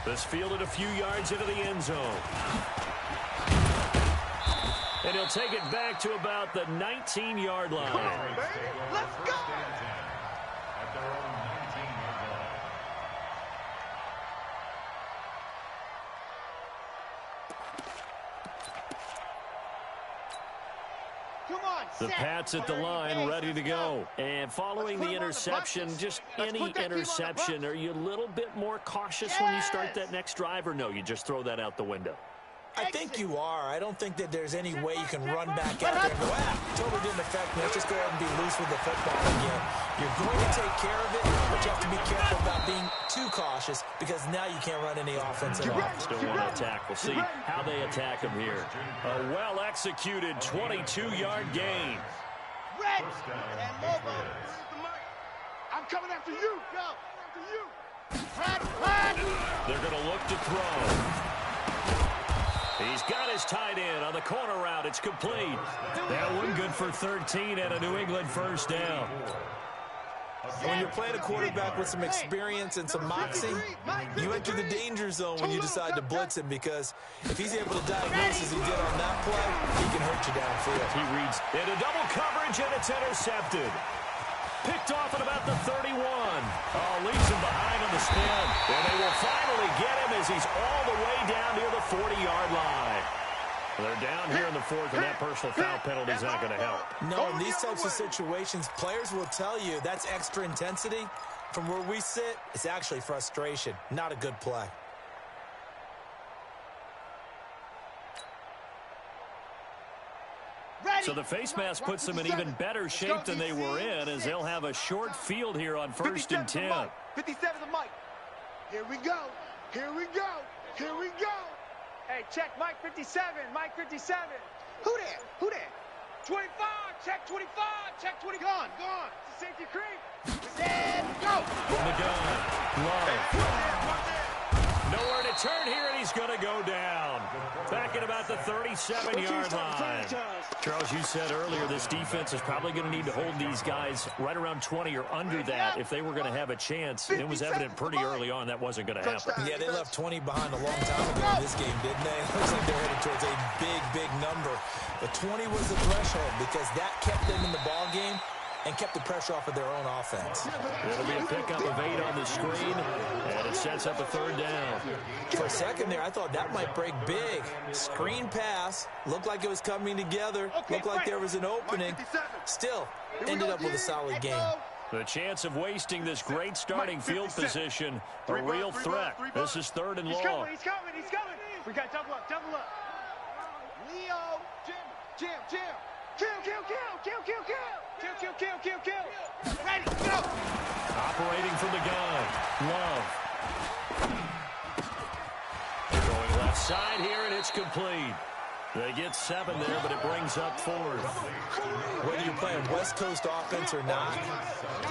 This fielded a few yards into the end zone. And he'll take it back to about the 19-yard line.
Come on, baby. Let's go.
At their own 19-yard line.
Come on,
The Pats at the line, ready to go. And following the interception, just any interception, are you a little bit more cautious when you start that next drive, or no, you just throw that out the window?
I think you are. I don't think that there's any way you can run back out there and go, totally didn't affect me. Let's just go ahead and be loose with the football again. You're going to take care of it, but you have to be careful about being too cautious because now you can't run any offense at all.
Still want to attack. We'll see how they attack him here. A well-executed 22-yard gain.
Red and mobile.
I'm coming after you. Go.
They're going to look to throw. He's got his tight end on the corner route. It's complete. That one good for 13 and a New England first down.
When you're playing a quarterback with some experience and some moxie, you enter the danger zone when you decide to blitz him, because if he's able to diagnose as he did on that play, he can hurt you downfield.
He reads into double coverage, and it's intercepted. Picked off at about the 31. Oh, leaves him behind on the spin. And they will finally get him as he's all the way down near the 40-yard line. They're down here in the fourth, and that personal foul penalty is not going to help.
No, in these types of situations, players will tell you that's extra intensity. From where we sit, it's actually frustration. Not a good play.
So the face mask puts them in even better shape than they were in, as they'll have a short field here on 1st and 10.
57 to Mike.
Here we go. Here we go. Here we go.
Hey, check Mike 57. Mike 57. Who there? Who there? 25. Check 25. Check 20. Gone. Gone. It's a safety creep. Set. Go.
From the gun. Love. Nowhere to turn here, and he's going to go down. Back at about the 37-yard line. Charles, you said earlier this defense is probably going to need to hold these guys right around 20 or under that if they were going to have a chance. It was evident pretty early on that wasn't going to happen.
Yeah, they left 20 behind a long time ago in this game, didn't they? It looks like they're headed towards a big, big number. But 20 was the threshold because that kept them in the ball game and kept the pressure off of their own offense.
It'll be a pickup of 8 on the screen, and it sets up a 3rd down.
For a second there, I thought that might break big. Screen pass, looked like it was coming together, looked like there was an opening. Still, ended up with a solid game.
The chance of wasting this great starting field position, a real threat. This is 3rd and long.
He's coming, he's coming, he's coming. We got double up, double up. Leo, Jim. Kill. Ready, go.
Operating from the gun. Love. Going left side here, and it's complete. They get 7 there, but it brings up 4th.
Whether you're playing West Coast offense or not,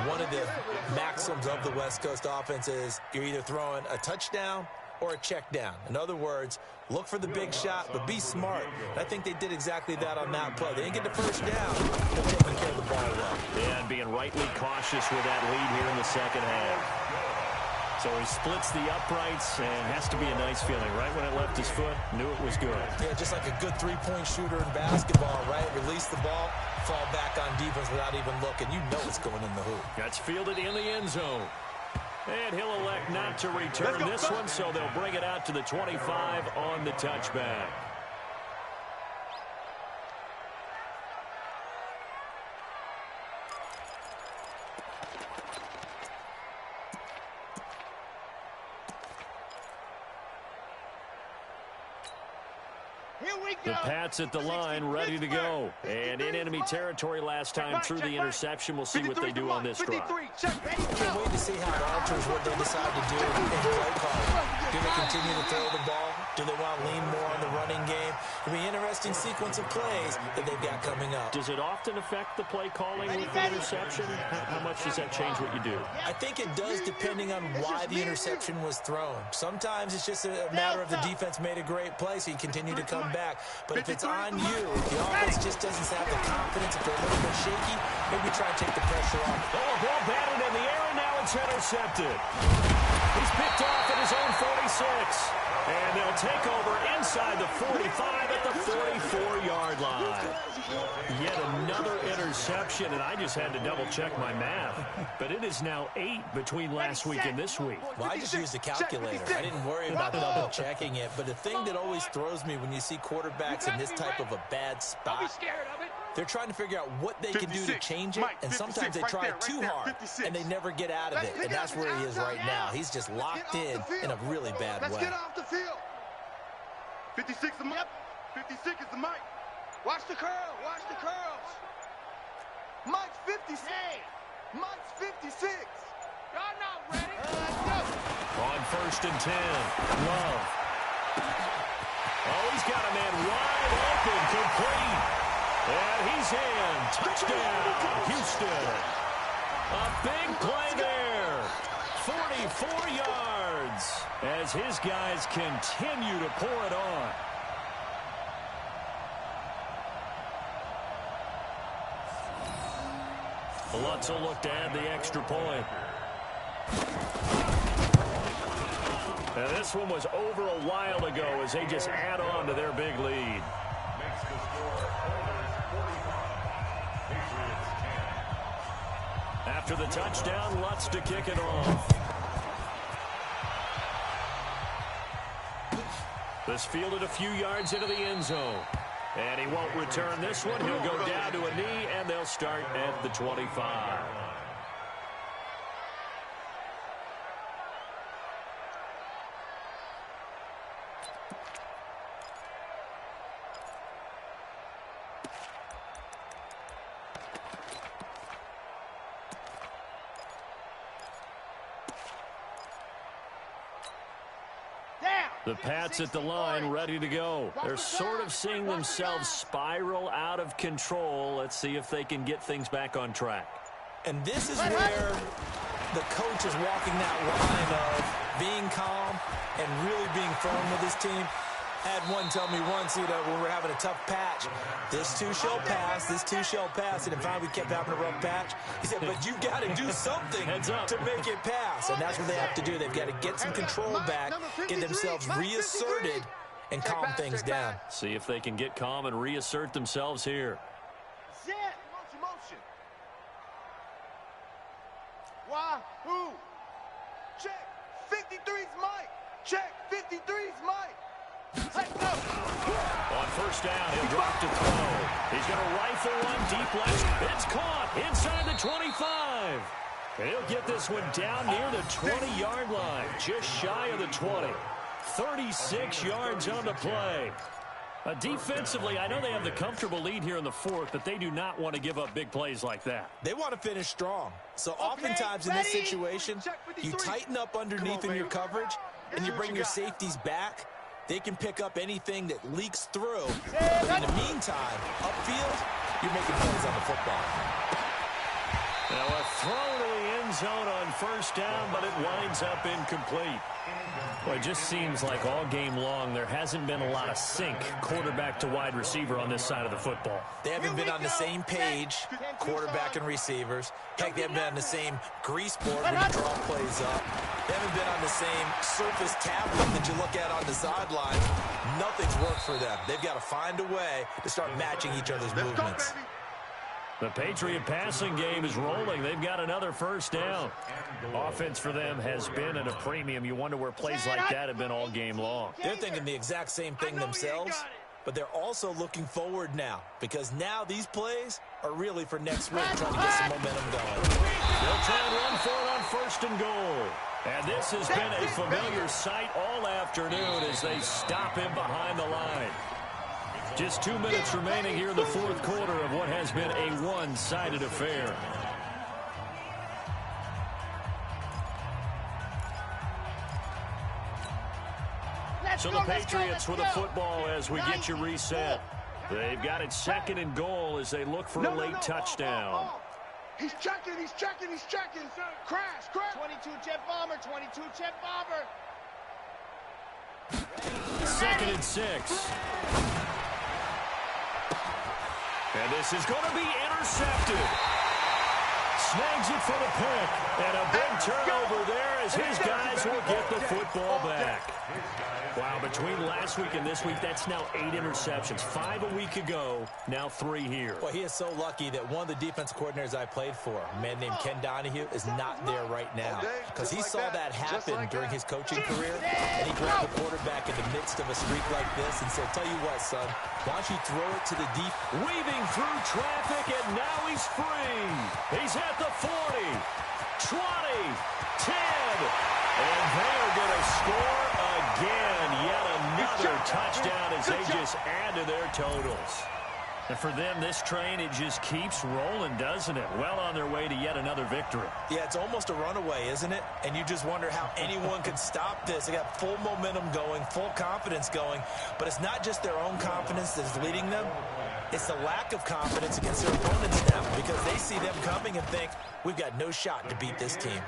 one of the maxims of the West Coast offense is you're either throwing a touchdown or a check down. In other words, look for the big shot, but be smart. And I think they did exactly that on that play. They didn't get the first down, but taking care of the ball well.
Yeah, and being rightly cautious with that lead here in the second half. So he splits the uprights, and has to be a nice feeling. Right when it left his foot, knew it was good.
Yeah, just like a good three-point shooter in basketball, right? Release the ball, fall back on defense without even looking. You know it's going in the hoop.
That's fielded in the end zone. And he'll elect not to return this one, so they'll bring it out to the 25 on the touchback. The Pats at the line, ready to go. And in enemy territory last time through the interception. We'll see what they do on this drive.
Can't wait to see how it alters what they decide to do in play calling. Do they continue to throw the ball? Do they want to lean more on the running game? It'll be an interesting sequence of plays that they've got coming up.
Does it often affect the play calling with the interception? How much does that change what you do?
I think it does, depending on why the interception was thrown. Sometimes it's just a matter of the defense made a great play, so you continue to come back. But if it's on you, if the offense just doesn't have the confidence, if they're a little bit shaky, maybe try and take the pressure off.
Oh, a ball batted in the air, and now it's intercepted. He's picked off at his own 46. And they'll take over inside the 45 at the 44-yard line. Yet another interception, and I just had to double-check my math. But it is now 8 between last week and this week.
Well, I just used a calculator. I didn't worry about double-checking it. But the thing that always throws me when you see quarterbacks in this type of a bad spot, they're trying to figure out what they can do to change it, and sometimes they try too hard, and they never get out of it. And that's where he is right now. He's just locked in a really bad way.
Let's get off the field. 56 is the mic. 56 is the mic.
Watch the curl. Watch the curls.
Mike's 56. Mike's 56.
Y'all not ready.
Let's go.
On 1st and 10, Love. Oh, he's got a man wide open, complete. And he's in. Touchdown, Houston. A big play there. 44 yards as his guys continue to pour it on. Lutz will look to add the extra point. And this one was over a while ago as they just add on to their big lead.
Makes the score Oilers 45, Patriots 10.
After the touchdown, Lutz to kick it off. This fielded a few yards into the end zone. And he won't return this one. He'll go down to a knee, and they'll start at the 25. The Pats at the line, ready to go. They're sort of seeing themselves spiral out of control. Let's see if they can get things back on track.
And this is where the coach is walking that line of being calm and really being firm with his team. Had one tell me once, when we're having a tough patch, this too shall pass, this too shall pass. And in fact, we kept having a rough patch. He said, but you've got to do something to make it pass. And that's what they have to do. They've got to get some control back, get themselves reasserted, and calm things down.
See if they can get calm and reassert themselves here.
Set. Motion. Why? Who? Check. 53's Mike. Check. 53's Mike. Let's go.
On first down, he'll drop to throw. He's going to rifle one deep left. It's caught inside the 25. And he'll get this one down near the 20-yard line, just shy of the 20. 36 yards on the play. Defensively, I know they have the comfortable lead here in the fourth, but they do not want to give up big plays like that.
They want to finish strong. So oftentimes in this situation, you tighten up underneath in your coverage, and you bring your safeties back. They can pick up anything that leaks through. In the meantime, upfield, you're making plays on the football.
Now a throw to the end zone on first down, but it winds up incomplete. Well, it just seems like all game long there hasn't been a lot of sync quarterback to wide receiver on this side of the football.
They haven't been on the same page, quarterback and receivers. Heck, they haven't been on the same grease board when you draw plays up. They haven't been on the same surface tablet that you look at on the sideline. Nothing's worked for them. They've got to find a way to start matching each other's movements.
The Patriot passing game is rolling. They've got another first down. Offense for them has been at a premium. You wonder where plays like that have been all game long.
They're thinking the exact same thing themselves, but they're also looking forward now because now these plays are really for next week, trying to get some momentum going.
They'll try and run for it on first and goal. And this has been a familiar sight all afternoon as they stop him behind the line. Just 2 minutes remaining here in the fourth quarter of what has been a one-sided affair. So the Patriots with the football as we get you reset. They've got it second and goal as they look for a late touchdown.
He's checking. Crash.
22 jet bomber, 22 jet bomber.
Second and 6. And this is going to be intercepted. Snags it for the pick. And a big turnover there as his guys will get the football back. Wow, between last week and this week, that's now 8 interceptions. 5 a week ago, now 3 here.
Well, he is so lucky that one of the defense coordinators I played for, a man named Ken Donahue, is not there right now. Because he saw that happen during his coaching career, and he grabbed the quarterback in the midst of a streak like this and said, tell you what, son, why don't you throw it to the deep.
Weaving through traffic, and now he's free. He's at the 40, 20, 10, and they're going to score again. Yet another touchdown as they just add to their totals. And for them, this train, it just keeps rolling, doesn't it? Well on their way to yet another victory.
Yeah, it's almost a runaway, isn't it? And you just wonder how anyone could stop this. They got full momentum going, full confidence going. But it's not just their own confidence that's leading them. It's the lack of confidence against their opponents now because they see them coming and think, we've got no shot to beat this team.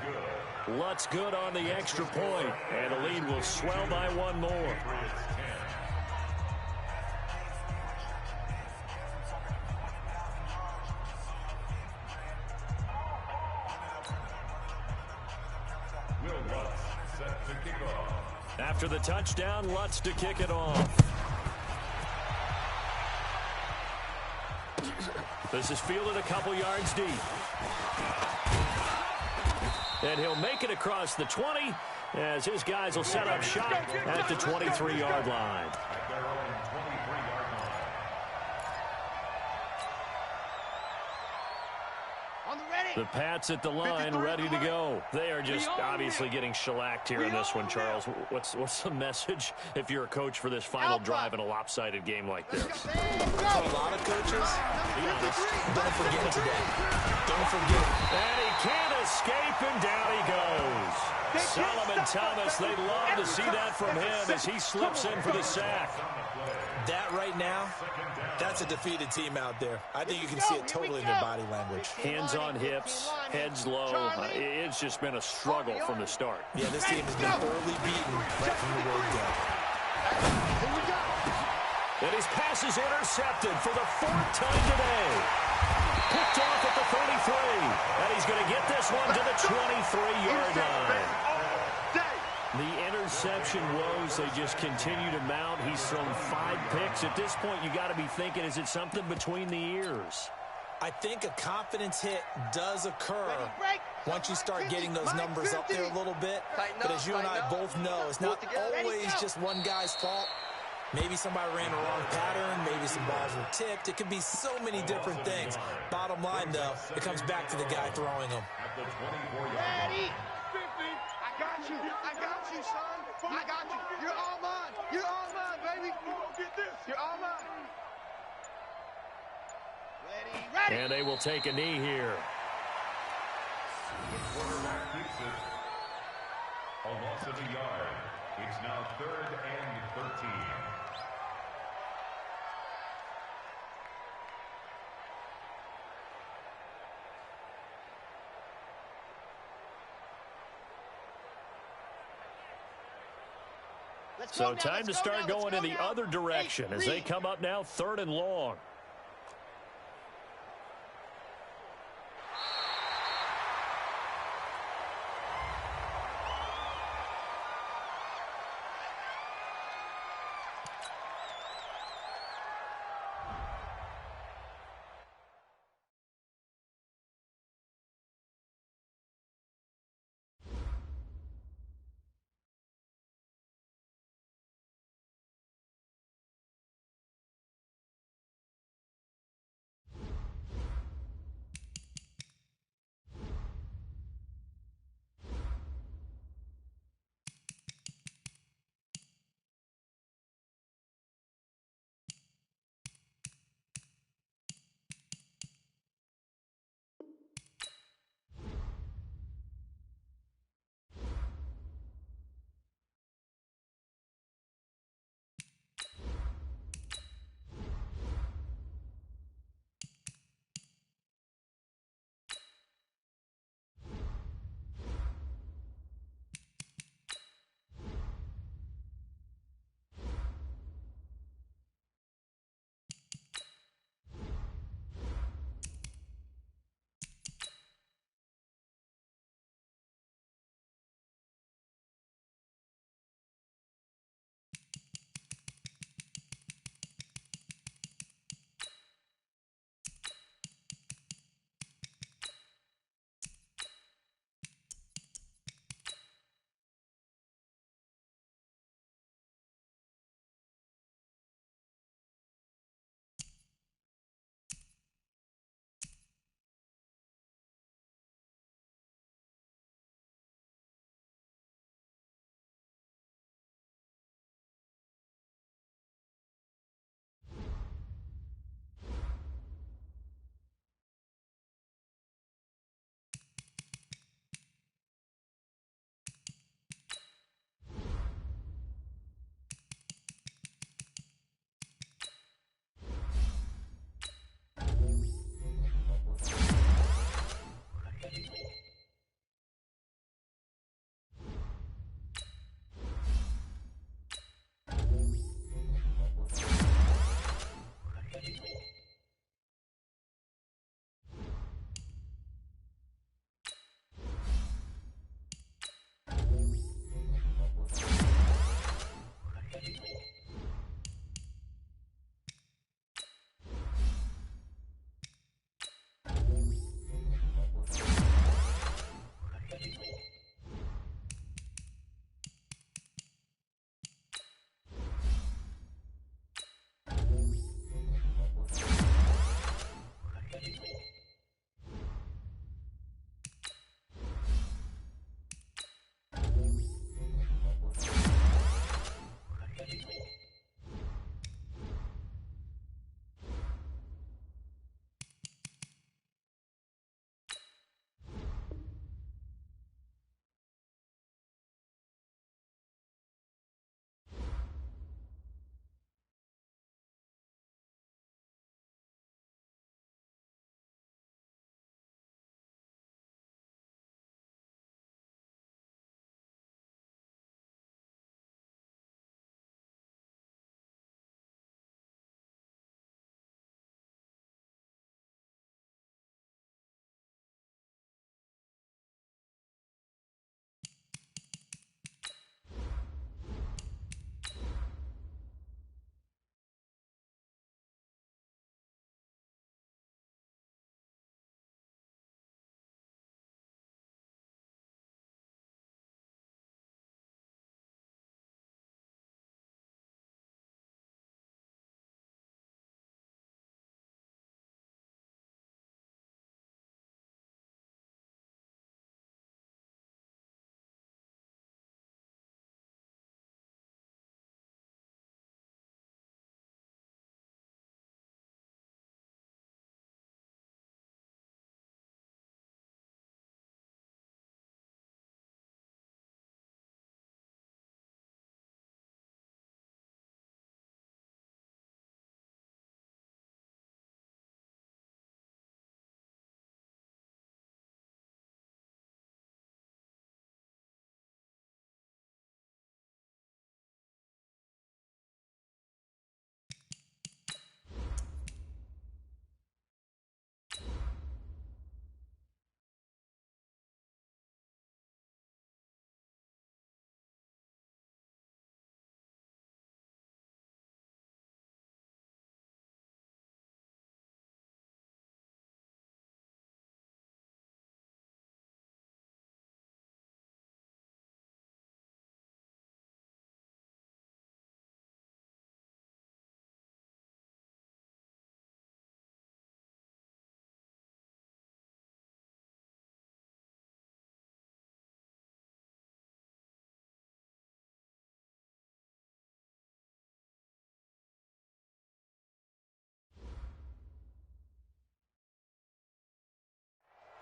Lutz good on the extra point, and the lead will swell by 1 more.
kickoff.
After the touchdown, Lutz to kick it off. This is fielded a couple yards deep. And he'll make it across the 20 as his guys will set up shop at the 23-yard line.
At their own 23-yard line.
On the ready.
The Pats at the line, ready to go. They are just obviously getting shellacked here in this one, Charles. What's the message if you're a coach for this final drive in a lopsided game like this?
For a lot of coaches, be honest, don't forget today. Don't forget.
And he can't escape, and down he goes. Solomon Thomas, they'd love to see that from him as he slips in for the sack.
That right now, that's a defeated team out there. I think you can see it totally in their body language.
Hands on hips, heads low. It's just been a struggle from the start.
Yeah, this team has been thoroughly beaten right from the word go.
And his pass is intercepted for the 4th time today. Picked off at the 33. And he's going to get this one to the 23-yard line. The interception woes, they just continue to mount. He's thrown 5 picks. At this point, you got to be thinking, is it something between the ears?
I think a confidence hit does occur once you start getting those numbers up there a little bit. But as you and I both know, it's not always just one guy's fault. Maybe somebody ran the wrong pattern. Maybe some balls were tipped. It could be so many different things. Bottom line, though, it comes back to the guy throwing them.
At the 24-yard line.
I got you, son. I got you. You're all mine. You're all mine, baby. Get this. You're all mine.
Ready.
And they will take a knee here.
The quarterback keeps it. A loss of a yard. It's now 3rd and 13.
So time to start going in the other direction as they come up now 3rd and long.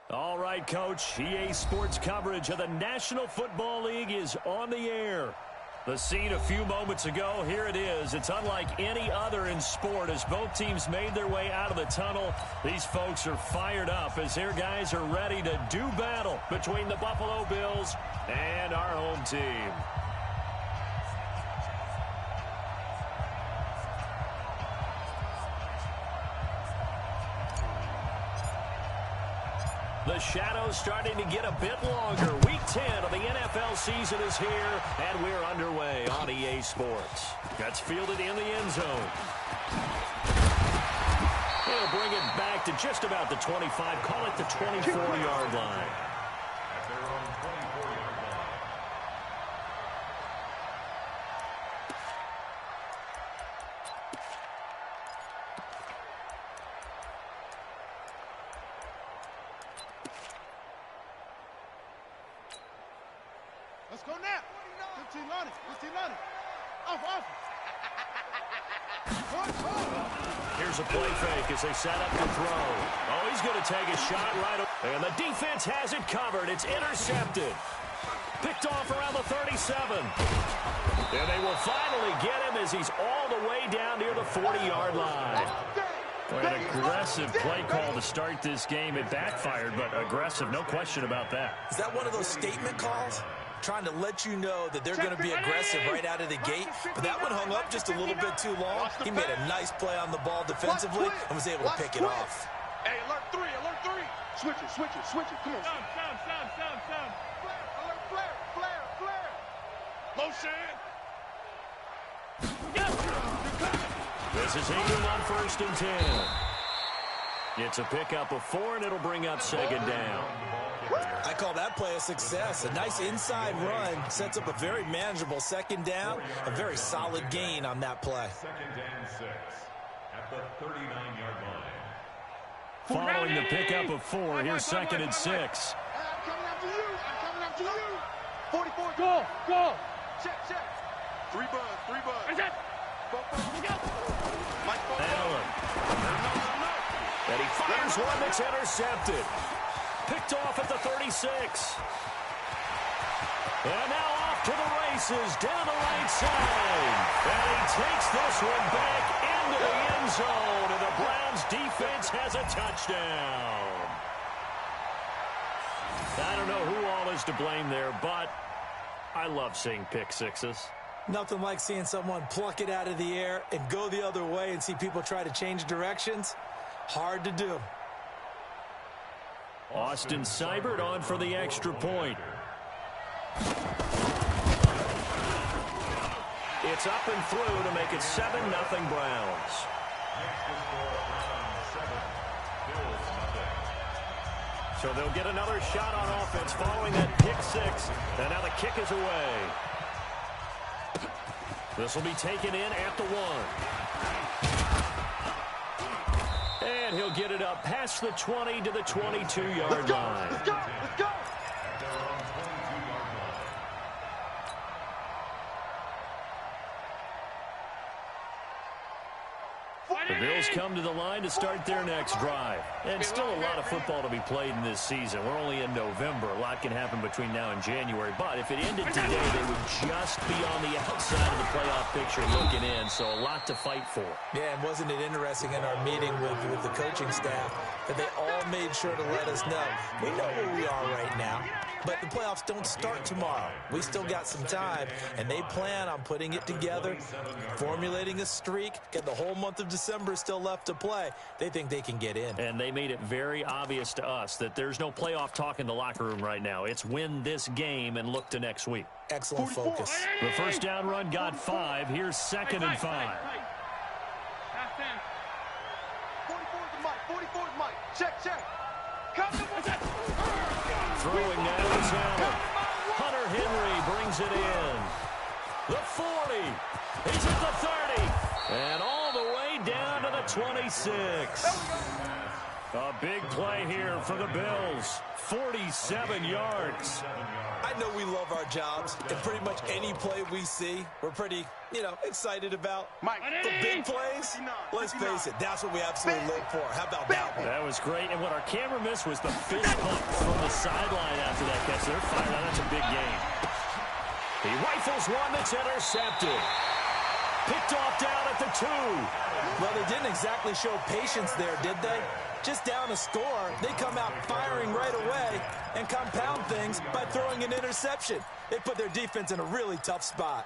All right, Coach. EA Sports coverage of the National Football League is on the air. The scene a few moments ago, here it is. It's unlike any other in sport as both teams made their way out of the tunnel. These folks are fired up as their guys are ready to do battle between the Buffalo Bills and our home team. The shadow's starting to get a bit longer. Week 10 of the NFL season is here, and we're underway on EA Sports. That's fielded in the end zone. He'll bring it back to just about the 25, call it the 24-yard line.
At their own 24-yard line.
Let's go now. 15 on it. 15 on it. Off.
Here's a play fake as they set up to throw. Oh, he's going to take a shot right away. And the defense has it covered. It's intercepted. Picked off around the 37. And they will finally get him as he's all the way down near the 40-yard line. An aggressive play call to start this game. It backfired, but aggressive, no question about that.
Is that one of those statement calls? Trying to let you know that they're going to be aggressive right out of the gate. But that one hung up just a little bit too long. He made a nice play on the ball defensively and was able to pick it off.
Hey, alert three. Switch it. Come on. Some. Flare. Motion.
This is Ingram on 1st and 10. It's a pickup of 4, and it'll bring up 2nd down.
I call that play a success. A nice inside run sets up a very manageable 2nd down. A very solid gain on that play.
2nd and 6 at the 39-yard line.
Following the pickup of 4, here's 2nd and 6.
I'm coming after you. 44.
Go.
Check. 3 buds.
Is it?
Allen. And he fires one that's intercepted. Picked off at the 36. And now off to the races down the right side. And he takes this one back into the end zone. And the Browns defense has a touchdown. I don't know who all is to blame there, but I love seeing pick sixes.
Nothing like seeing someone pluck it out of the air and go the other way and see people try to change directions. Hard to do.
Austin Seibert on for the extra point. It's up and through to make it 7-0 Browns. So they'll get another shot on offense following that pick 6. And now the kick is away. This will be taken in at the 1. And he'll get it up past the 20 to the 22-yard line.
Let's go.
The Bills come to the line to start their next drive. And still a lot of football to be played in this season. We're only in November. A lot can happen between now and January. But if it ended today, they would just be on the outside of the playoff picture looking in. So a lot to fight for.
Yeah, and wasn't it interesting in our meeting with the coaching staff that they all made sure to let us know. We know where we are right now, but the playoffs don't start tomorrow. We still got some time, and they plan on putting it together, formulating a streak, get the whole month of December still left to play. They think they can get in.
And they made it very obvious to us that there's no playoff talk in the locker room right now. It's win this game and look to next week.
Excellent focus.
The first down run got 5. Here's 2nd and 5.
44 is Mike. Check.
Throwing now is Allen. Hunter Henry brings it in. The 40. He's at the 30. And all the way down to the 26. A big play here for the Bills. 47 yards.
I know we love our jobs, and pretty much any play we see, we're pretty, excited about.
Mike,
the big plays, let's face it, that's what we absolutely live for. How about that one?
That was great, and what our camera missed was the fist pump from the sideline after that catch. They're fired out. That's a big game. He rifles one that's intercepted. Picked off down at the 2.
Well, they didn't exactly show patience there, did they? Just down a score, they come out firing right away and compound things by throwing an interception. They put their defense in a really tough spot.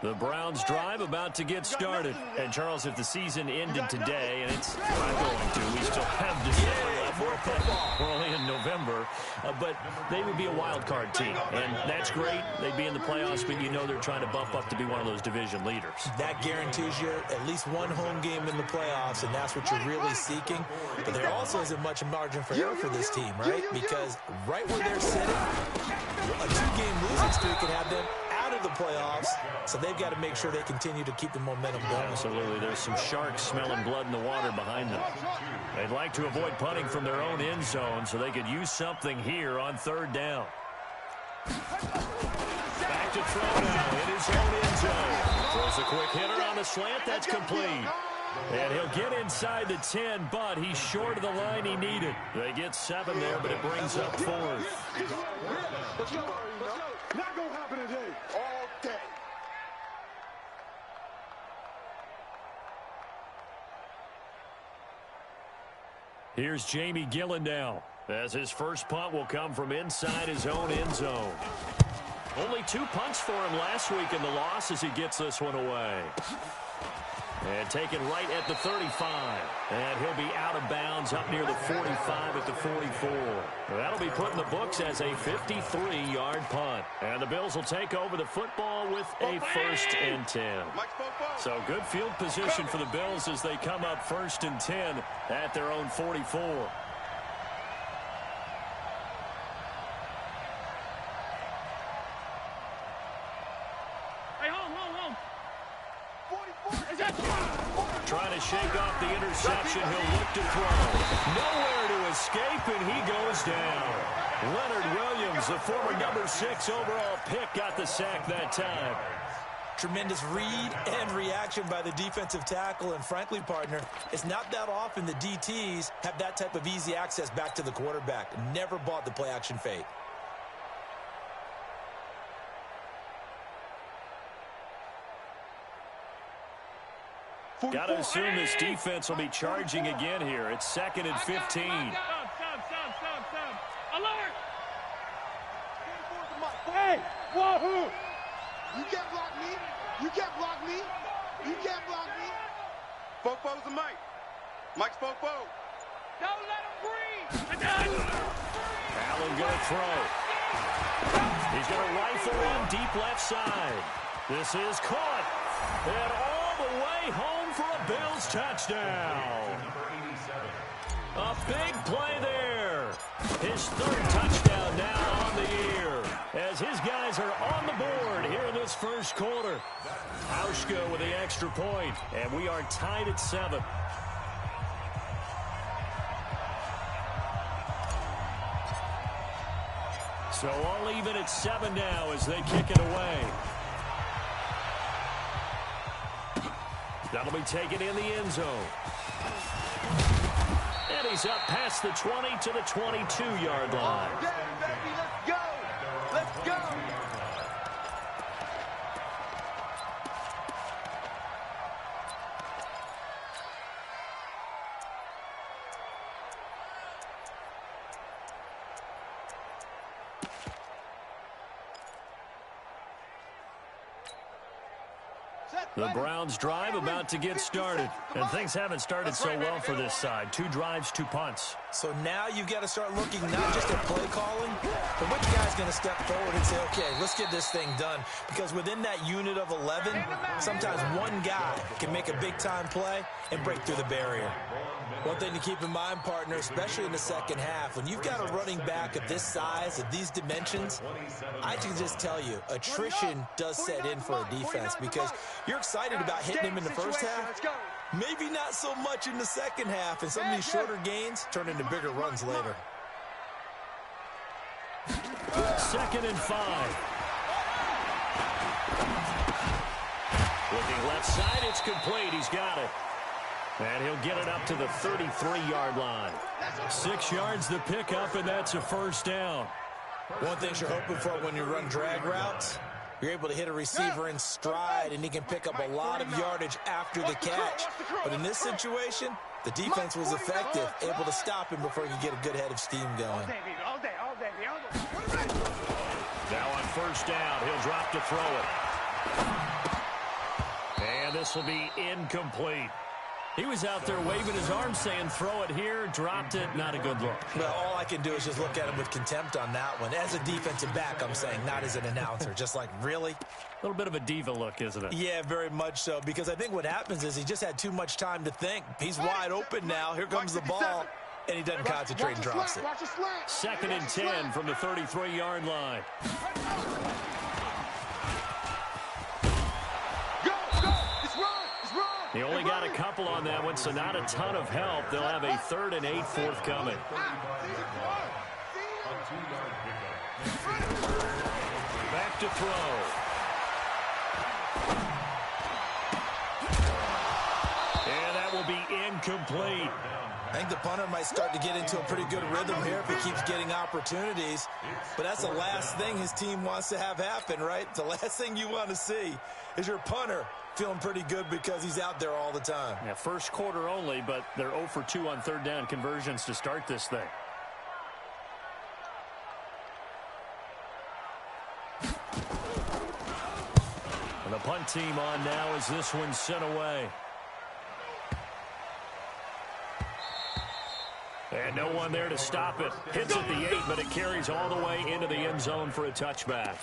The Browns drive about to get started. And, Charles, if the season ended today, and it's not going to, we still have December left. We're only in November. But they would be a wild card team. And that's great. They'd be in the playoffs, but you know they're trying to bump up to be one of those division leaders.
That guarantees you at least one home game in the playoffs, and that's what you're really seeking. But there also isn't much margin for error for this team, right? Because right where they're sitting, a 2-game losing streak can have them out of the playoffs, so they've got to make sure they continue to keep the momentum going.
Absolutely. There's some sharks smelling blood in the water behind them. They'd like to avoid punting from their own end zone so they could use something here on 3rd down. Back to throw now in his own end zone. Throws a quick hitter on the slant. That's complete. And he'll get inside the 10, but he's short of the line he needed. They get 7 there, but it brings up 4th.
Let's go. Not going to happen today. All day.
Here's Jamie Gillen now, as his first punt will come from inside his own end zone. Only 2 punts for him last week in the loss as he gets this one away. And taken right at the 35. And he'll be out of bounds up near the 45 at the 44. That'll be put in the books as a 53-yard punt. And the Bills will take over the football with a 1st and 10. So good field position for the Bills as they come up 1st and 10 at their own 44. Trying to shake off the interception. He'll look to throw. Nowhere to escape, and he goes down. Leonard Williams, the former number 6 overall pick, got the sack that time.
Tremendous read and reaction by the defensive tackle. And frankly, partner, it's not that often the DTs have that type of easy access back to the quarterback. Never bought the play-action fake.
Got to assume this defense will be charging again here. It's 2nd and 15.
Stop. Alert! Hey, wahoo!
You can't block me. You can't block me. You can't block me.
Fofo's the Mike. Mike's Fofo.
Don't let him breathe.
Allen going to throw. He's going to rifle one deep left side. This is caught. And all the way home for a Bills touchdown. A big play there. His 3rd touchdown now on the year, as his guys are on the board here in this first quarter. Hauschka with the extra point, and we are tied at 7. So all even at 7 now as they kick it away. That'll be taken in the end zone. And he's up past the 20 to the 22-yard line.
Okay, baby, let's go. Let's go.
The Browns drive about to get started. And things haven't started so well for this side. 2 drives, 2 punts.
So now you've got to start looking not just at play calling, but which guy's going to step forward and say, okay, let's get this thing done. Because within that unit of 11, sometimes one guy can make a big-time play and break through the barrier. One thing to keep in mind, partner, especially in the second half, when you've got a running back of this size, of these dimensions, I can just tell you, attrition does set in for a defense because you're excited about hitting him in the first half. Maybe not so much in the second half, and some of these shorter gains turn into bigger runs later.
2nd and 5. Looking left side, it's complete. He's got it. And he'll get it up to the 33-yard line. 6 yards the pickup, and that's a first down.
One thing you're hoping for when you run drag routes, you're able to hit a receiver in stride, and he can pick up a lot of yardage after the catch. But in this situation, the defense was effective, able to stop him before he could get a good head of steam going.
Now on first down, he'll drop to throw it. And this will be incomplete. He was out there waving his arms saying, throw it here, dropped it, not a good look.
Well, all I can do is just look at him with contempt on that one. As a defensive back, I'm saying, not as an announcer. Just like, really?
A little bit of a diva look, isn't it?
Yeah, very much so, because I think what happens is he just had too much time to think. He's wide open now. Here comes the ball, and he doesn't concentrate and drops it.
2nd and 10 from the 33-yard line. He only got a couple on that one, so not a ton of help. They'll have a 3rd and 8 forthcoming. Back to throw. And that will be incomplete.
I think the punter might start to get into a pretty good rhythm here if he keeps getting opportunities. But that's the last thing his team wants to have happen, right? The last thing you want to see is your punter feeling pretty good because he's out there all the time.
Yeah, first quarter only, but they're 0 for 2 on 3rd down conversions to start this thing. And the punt team on now as this one's sent away. And no one there to stop it. Hits at the 8, but it carries all the way into the end zone for a touchback.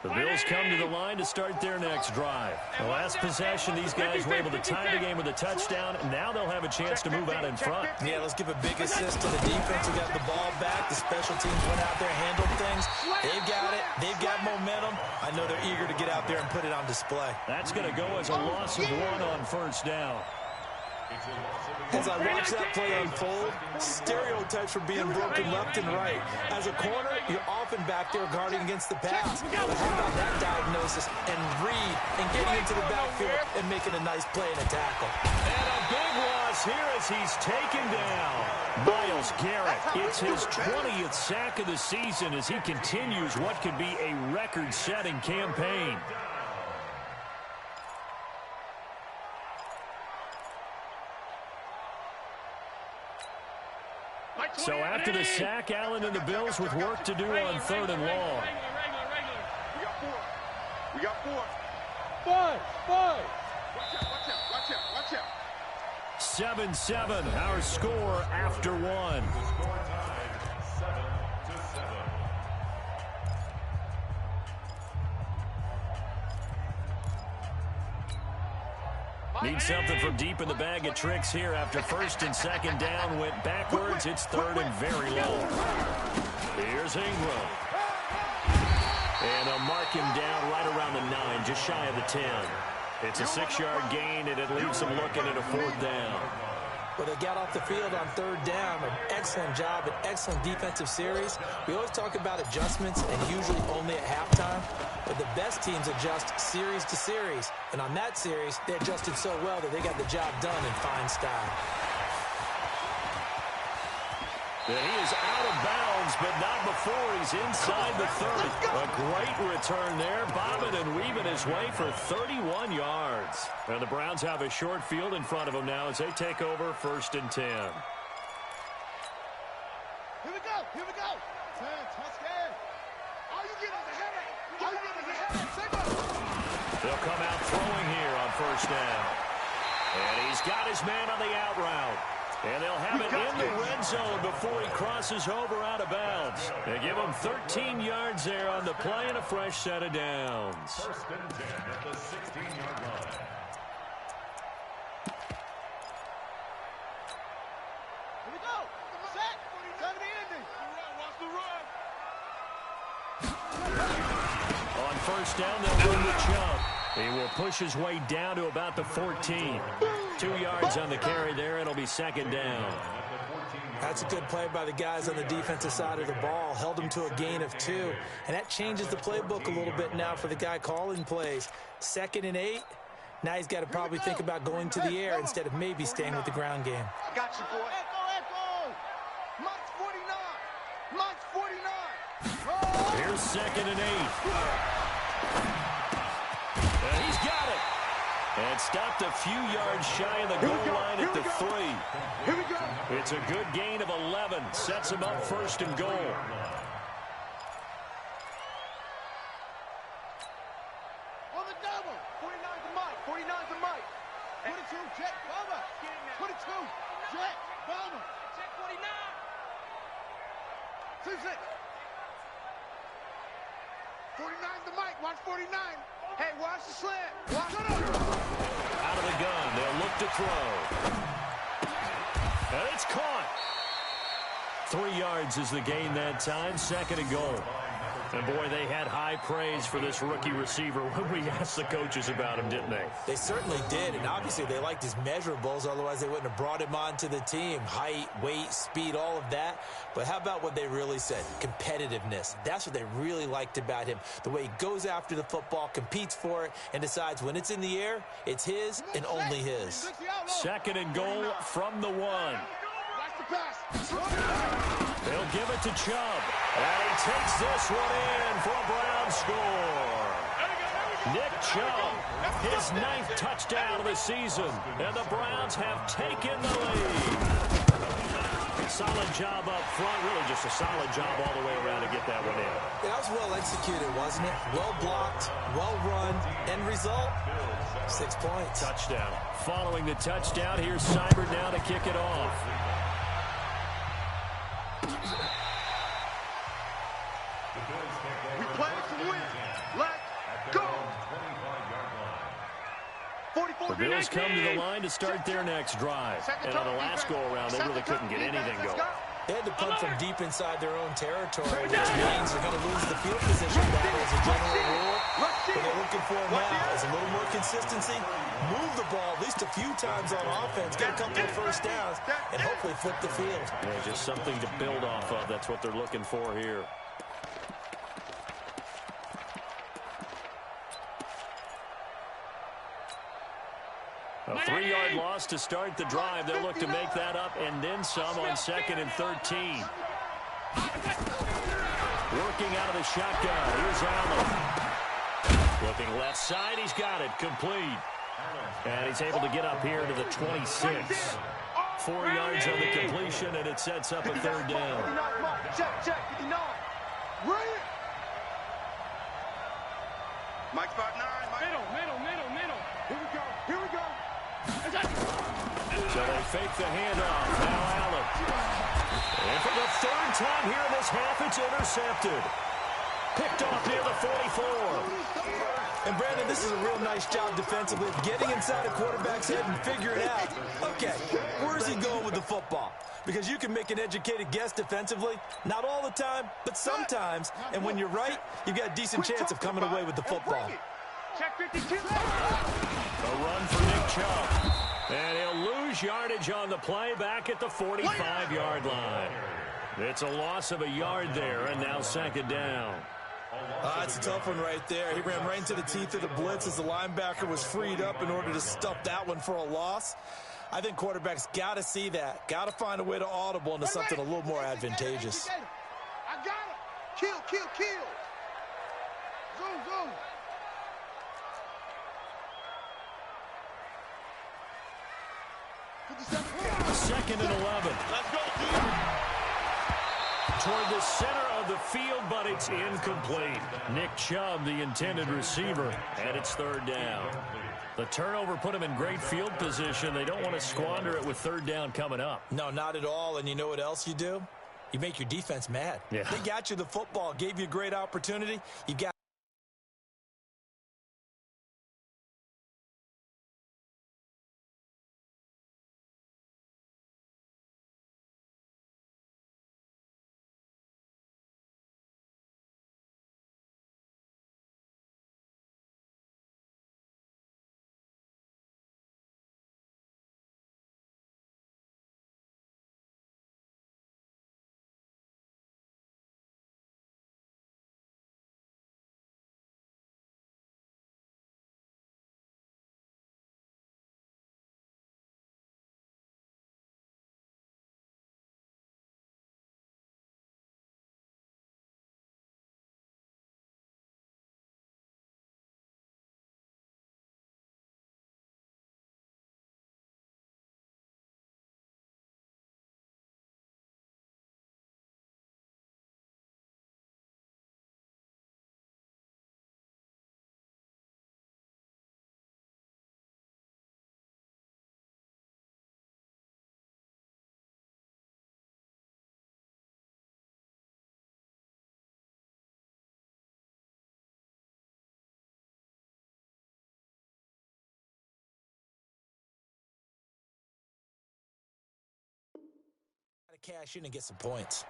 The Bills come to the line to start their next drive. The last possession, these guys were able to tie the game with a touchdown, and now they'll have a chance to move out in front.
Yeah, let's give a big assist to the defense who got the ball back. The special teams went out there, handled things. They've got it. They've got momentum. I know they're eager to get out there and put it on display.
That's going to go as a loss of 1 on first down.
As I watch that play unfold, stereotypes are being broken left and right. As a corner, you're often back there guarding against the pass. But how about that diagnosis and read and getting into the backfield and making a nice play and a tackle?
And a big loss here as he's taken down. Myles Garrett, it's his 20th sack of the season as he continues what could be a record-setting campaign. So after the sack, Allen and the Bills with work to do on 3rd and long.
We got 4.
5.
Watch out.
7-7, our score after 1. Need something from deep in the bag of tricks here after 1st and 2nd down. Went backwards. It's 3rd and very long. Here's Ingram. And they'll mark him down right around the 9, just shy of the 10. It's a 6-yard gain, and it leaves them looking at a 4th down.
Well, they got off the field on 3rd down. An excellent job, an excellent defensive series. We always talk about adjustments and usually only at halftime. But the best teams adjust series to series. And on that series, they adjusted so well that they got the job done in fine style.
And he is out of bounds, but not before he's inside the 30. A great return there, bobbing and weaving his way for 31 yards. And the Browns have a short field in front of them now as they take over 1st and 10.
Here we go. 10, touchdown. All you get is a headache. Take it.
They'll come out throwing here on first down. And he's got his man on the out route. And they'll have it in the red zone before he crosses over out of bounds. They give him 13 yards there on the play and a fresh set of downs.
First and 10 at the 16-yard line.
Here we go. Set. 70 ending. Watch the run.
On first down, they'll run the jump. He will push his way down to about the 14. 2 yards on the carry there. It'll be second down.
That's a good play by the guys on the defensive side of the ball. Held him to a gain of 2. And that changes the playbook a little bit now for the guy calling plays. 2nd and 8. Now he's got to probably think about going to the air instead of maybe staying with the ground game.
Got you, boy. Echo. Mike's 49.
Here's 2nd and 8. And he's got it. And stopped a few yards shy of the goal line at the 3.
Here we go.
It's a good gain of 11. Sets him up first and goal.
On the double. 49's the Mike. 22, Jet Bomber. 22, Jet Bomber.
Check 49.
2-6. 49's the Mike. Watch 49. Hey, watch the slant. Watch it up.
Out of the gun. They'll look to throw. And it's caught. 3 yards is the gain that time. 2nd and goal. And, boy, they had high praise for this rookie receiver when we asked the coaches about him, didn't they?
They certainly did, and obviously they liked his measurables. Otherwise, they wouldn't have brought him onto the team. Height, weight, speed, all of that. But how about what they really said? Competitiveness. That's what they really liked about him. The way he goes after the football, competes for it, and decides when it's in the air, it's his and only his.
2nd and goal from the 1.
Watch the pass.
They'll give it to Chubb. And he takes this one in for a Brown score. Nick Chubb, his 9th touchdown of the season. And the Browns have taken the lead. Solid job up front. Really just a solid job all the way around to get that one in.
That was well executed, wasn't it? Well blocked, well run. End result, 6 points.
Touchdown. Following the touchdown, here's Seibert now to kick it off.
We play to win. Let's go.
The Bills come to the line to start their next drive. And on the last go-around, they really couldn't get anything going.
They had to punt from deep inside their own territory, which means they're going to lose the field position battle as a general rule. What they're looking for now is a little more consistency, move the ball at least a few times on offense, get a couple of first downs, and hopefully flip the field.
Yeah, just something to build off of. That's what they're looking for here. A 3-yard loss to start the drive. They'll look to make that up and then some on 2nd and 13. Working out of the shotgun. Here's Allen. Looking left side. He's got it. Complete. And he's able to get up here to the 26. 4 yards on the completion, and it sets up a 3rd down.
Check, 59. Right.
Mike spot 9.
Middle.
Here we go.
So they fake the handoff. Now Allen. And for the 3rd time here in this half, it's intercepted. Picked off near the 44.
And Brandon, this is a real nice job defensively of getting inside a quarterback's head and figuring out, okay, where's he going with the football? Because you can make an educated guess defensively, not all the time, but sometimes. And when you're right, you've got a decent chance of coming away with the football.
Check 52.
A run for Nick Chubb. And he'll lose yardage on the play back at the 45-yard line. It's a loss of a yard there, and now 2nd down.
That's a tough one right there. He ran right into the teeth of the blitz as the linebacker was freed up in order to stuff that one for a loss. I think quarterbacks got to see that. Got to find a way to audible into something a little more advantageous.
I got him. Kill. Zoom.
2nd and 11.
Let's go,
toward the center of the field, but it's incomplete. Nick Chubb, the intended receiver, and it's third down. The turnover put them in great field position. They don't want to squander it with third down coming up.
No, not at all. And you know what else you do? You make your defense mad.
Yeah.
They got you the football, gave you a great opportunity. You got to cash in and get some points.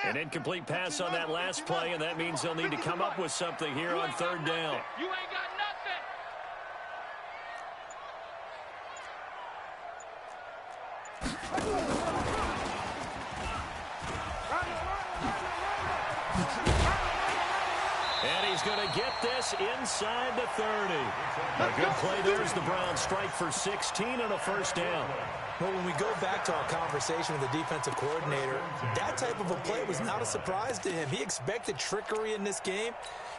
An incomplete pass on that last play, and that means they'll need to come up with something here on third down.
You ain't got nothing.
And he's going to get this inside the 30. A good play there as the Browns strike for 16 and a first down.
Well, when we go back to our conversation with the defensive coordinator, that type of a play was not a surprise to him. He expected trickery in this game,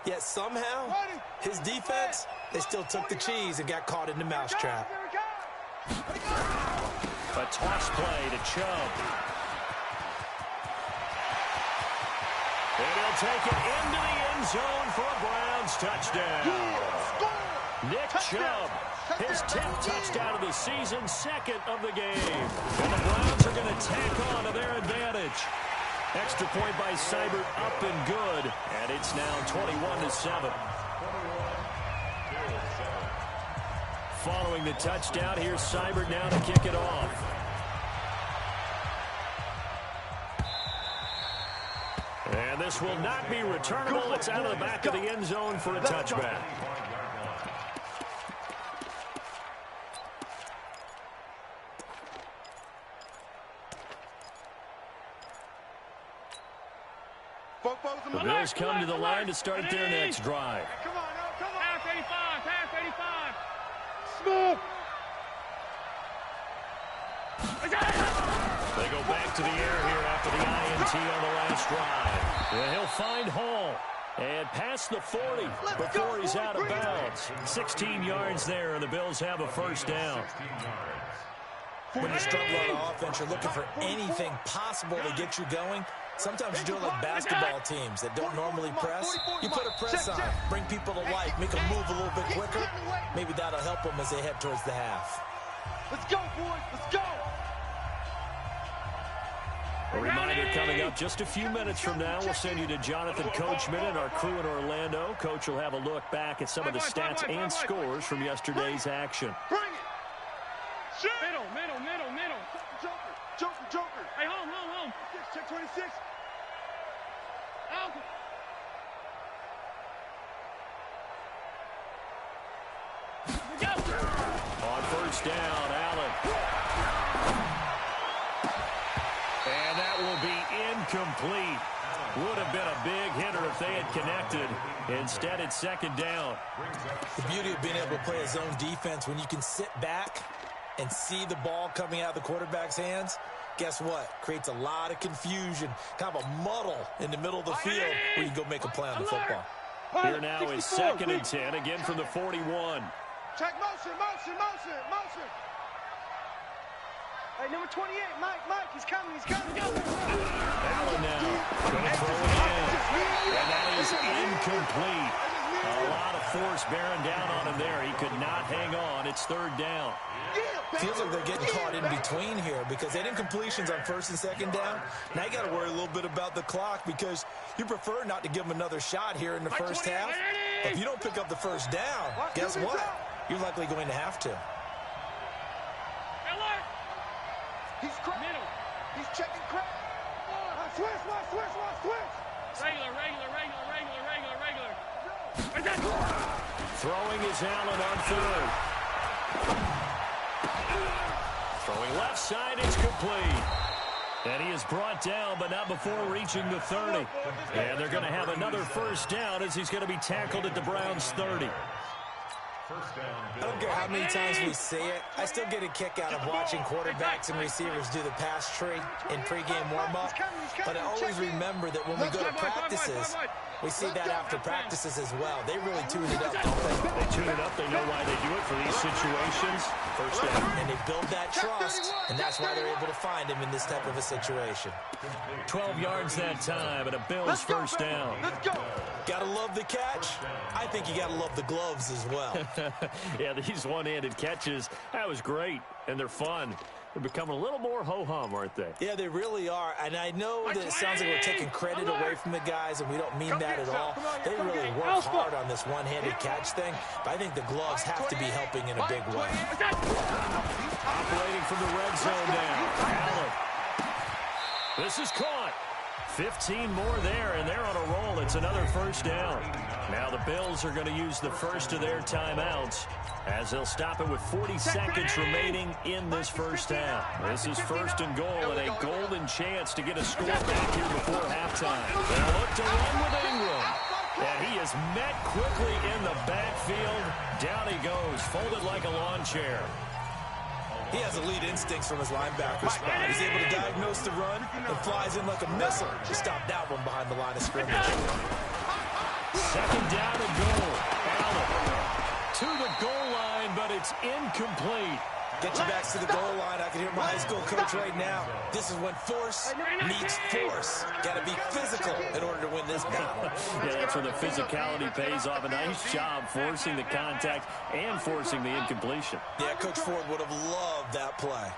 yet somehow his defense, they still took the cheese and got caught in the mousetrap.
A toss play to Chubb. And he'll take it into the end zone for a Browns touchdown. Nick Chubb, his 10th touchdown of the season, second of the game. And the Browns are going to tack on to their advantage. Extra point by Seibert, up and good. And it's now 21-7. Following the touchdown, here's Seibert now to kick it off. And this will not be returnable. It's out of the back of the end zone for a touchback. The Bills come to the line to start their next drive.
Come on, come on. Pass 85, pass 85.
Smooth.
They go back to the air here after the INT on the last drive. And he'll find Hall. And past the 40 before he's out of bounds. 16 yards there, and the Bills have a first down.
When you struggle on offense, you're looking for anything possible to get you going. Sometimes you do it like basketball teams that don't normally press. You put a press on, bring people to life, make them move a little bit quicker. Maybe that'll help them as they head towards the half.
Let's go, boys. Let's go.
A reminder coming up just a few minutes from now, we'll send you to Jonathan Coachman and our crew in Orlando. Coach will have a look back at some of the stats and scores from yesterday's action.
Bring it. Middle. Joker. Hey, home.
Check 26.
Out.
On first down, Allen. And that will be incomplete. Would have been a big hitter if they had connected. Instead, it's second down.
The beauty of being able to play a zone defense, when you can sit back and see the ball coming out of the quarterback's hands, guess what? Creates a lot of confusion, kind of a muddle in the middle of the field where you go make a play on the football.
Here now is second and 10, again from the 41.
Check motion, motion, motion, motion. Hey, number 28, Mike, he's coming.
Allen now going to throw it in, and that is incomplete. A lot of force bearing down on him there. He could not hang on. It's third down.
Feels like they're getting caught in between here because they didn't completions on first and second down. Now you got to worry a little bit about the clock because you prefer not to give them another shot here in the first half. But if you don't pick up the first down, guess what? You're likely going to have to.
He's middle. He's checking crack. Switch. Regular.
Throwing is Allen on third. Throwing left side, it's complete. And he is brought down, but not before reaching the 30. And they're going to have another first down as he's going to be tackled at the Browns' 30.
I don't care how many times we say it, I still get a kick out of watching quarterbacks and receivers do the pass tree in pregame warm-up. But I always remember that when we go to practices, we see that after practices as well. They really tune it up, don't they?
They tune it up. They know why they do it for these situations. First down.
And they build that trust, and that's why they're able to find him in this type of a situation.
12 yards that time, and a Bills first down.
Let's go.
Gotta love the catch. I think you gotta love the gloves as well.
Yeah, these one-handed catches, that was great, and they're fun. They're becoming a little more ho-hum, aren't they?
Yeah, they really are. And I know that it sounds like we're taking credit away from the guys, and we don't mean that at all. They really work hard on this one-handed catch thing, but I think the gloves have to be helping in a big way.
Operating from the red zone now. Allen. This is caught. 15 more there, and they're on a roll. It's another first down. Now the Bills are going to use the first of their timeouts as they'll stop it with 40 seconds remaining in this first half. This is first and goal, and a golden chance to get a score back here before halftime. They'll look to run with Ingram. And he is met quickly in the backfield. Down he goes, folded like a lawn chair.
He has elite instincts from his linebacker spot. He's able to diagnose the run and flies in like a missile to stop that one behind the line of scrimmage.
Second down and goal. Allen to the goal line, but it's incomplete.
Get your backs to the goal line. I can hear my high school coach right now. This is when force meets force. Got to be physical in order to win this battle.
Yeah, that's where the physicality pays off. A nice job forcing the contact and forcing the incompletion.
Yeah, Coach Ford would have loved that play.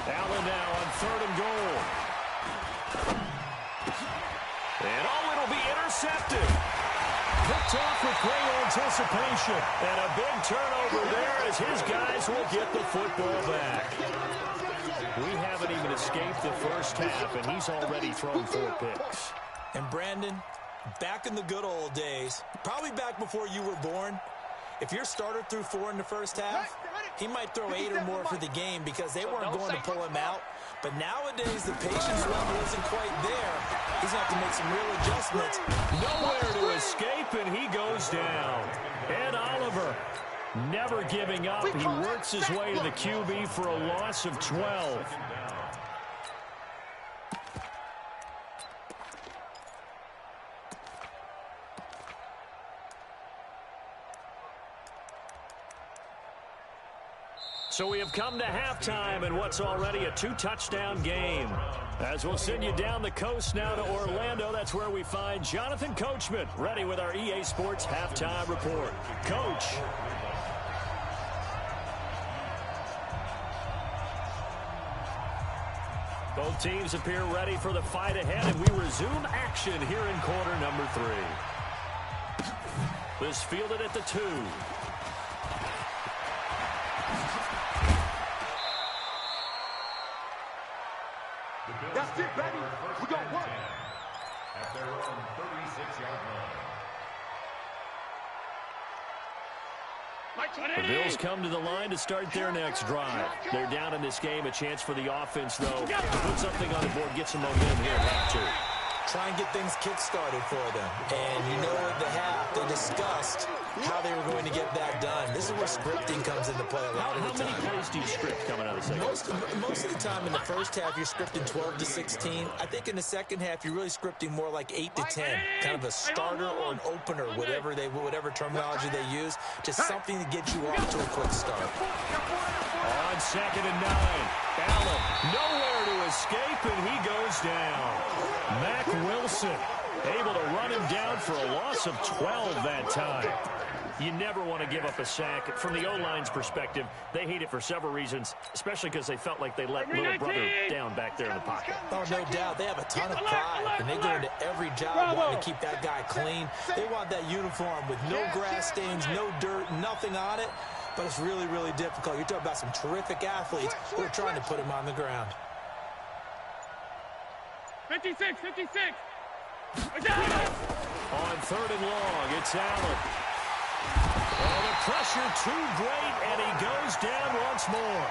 Allen now on third and goal. And it'll be intercepted. Picked off with great anticipation. And a big turnover there as his guys will get the football back. We haven't even escaped the first half, and he's already thrown 4 picks.
And Brandon, back in the good old days, probably back before you were born, if your starter threw 4 in the first half, he might throw 8 or more for the game because they weren't going to pull him out. But nowadays, the patience level isn't quite there. He's going to have to make some real adjustments.
Nowhere to escape, and he goes down. Ed Oliver never giving up. He works his way to the QB for a loss of 12. So we have come to halftime in what's already a 2-touchdown game. As we'll send you down the coast now to Orlando, that's where we find Jonathan Coachman, ready with our EA Sports Halftime Report. Coach. Both teams appear ready for the fight ahead, and we resume action here in quarter number 3. This fielded at the 2.
That's it, baby. We got one.
At their own 36-yard line.
The Bills come to the line to start their next drive. They're down in this game. A chance for the offense, though, to put something on the board, get some momentum here at half two.
Try and get things kick-started for them. And you know at the half, they discussed how they were going to get that done. This is where scripting comes into play a lot of the time.
How many plays do you script coming out of the second?
Most of the time in the first half, you're scripting 12 to 16. I think in the second half, you're really scripting more like 8 to 10. Kind of a starter or an opener, whatever terminology they use. Just something to get you off to a quick start.
On 2nd and 9. Allen nowhere to escape, and he goes down. Mack Wilson able to run him down for a loss of 12 that time. You never want to give up a sack. From the O-line's perspective, they hate it for several reasons, especially because they felt like they let little brother down back there in the pocket.
Oh, no doubt. They have a ton of pride, and they go into every job wanting to keep that guy clean. They want that uniform with no grass stains, no dirt, nothing on it. But it's really, really difficult. You're talking about some terrific athletes who are trying to put him on the ground.
56.
On 3rd and long, it's Allen. Oh, the pressure too great, and he goes down once more.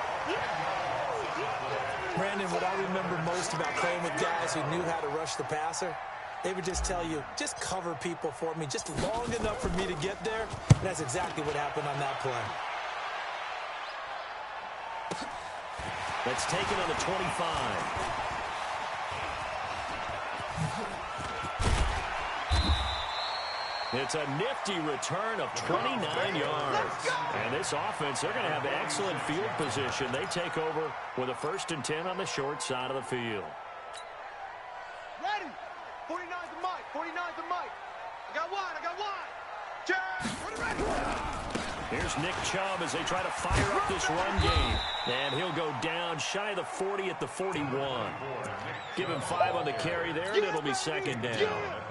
Brandon, what I remember most about playing with guys who knew how to rush the passer, they would just tell you, just cover people for me, just long enough for me to get there. And that's exactly what happened on that play.
That's taken on the 25. It's a nifty return of 29 yards. And this offense, they're going to have excellent field position. They take over with a 1st and 10 on the short side of the field.
Ready. 49's the mic. 49's the mic. I got wide. Check. Ready.
Here's Nick Chubb as they try to fire up this run game. And he'll go down shy of the 40 at the 41. Give him 5 on the carry there, and it'll be 2nd down.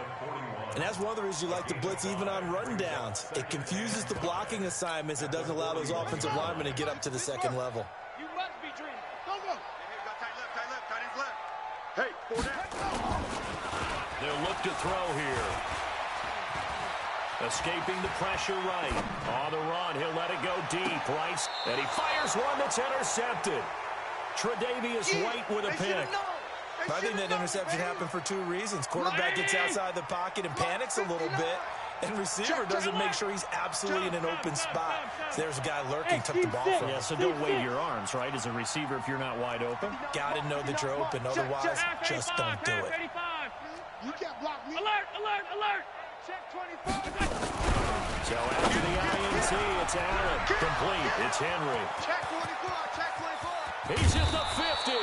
And that's one of the reasons you like to blitz even on run downs. It confuses the blocking assignments. It doesn't allow those offensive linemen to get up to the 2nd level.
You must be dreaming. Go.
Tight ends left. Hey, 4 down.
They'll look to throw here. Escaping the pressure right. On the run, he'll let it go deep. Rice, and he fires one that's intercepted. Tre'Davious White with a pick.
I think that interception happened for 2 reasons. Quarterback gets outside the pocket and panics a little bit, and receiver doesn't make sure he's absolutely in an open spot. So there's a guy lurking, took the ball from him.
Yeah, so don't wave your arms, right, as a receiver if you're not wide open.
Got to know that you're open. Otherwise, just don't do it.
You can't block me.
Alert. Check 24.
So after the INT, it's Allen. Complete. It's Henry.
Check 24.
He's at the 50.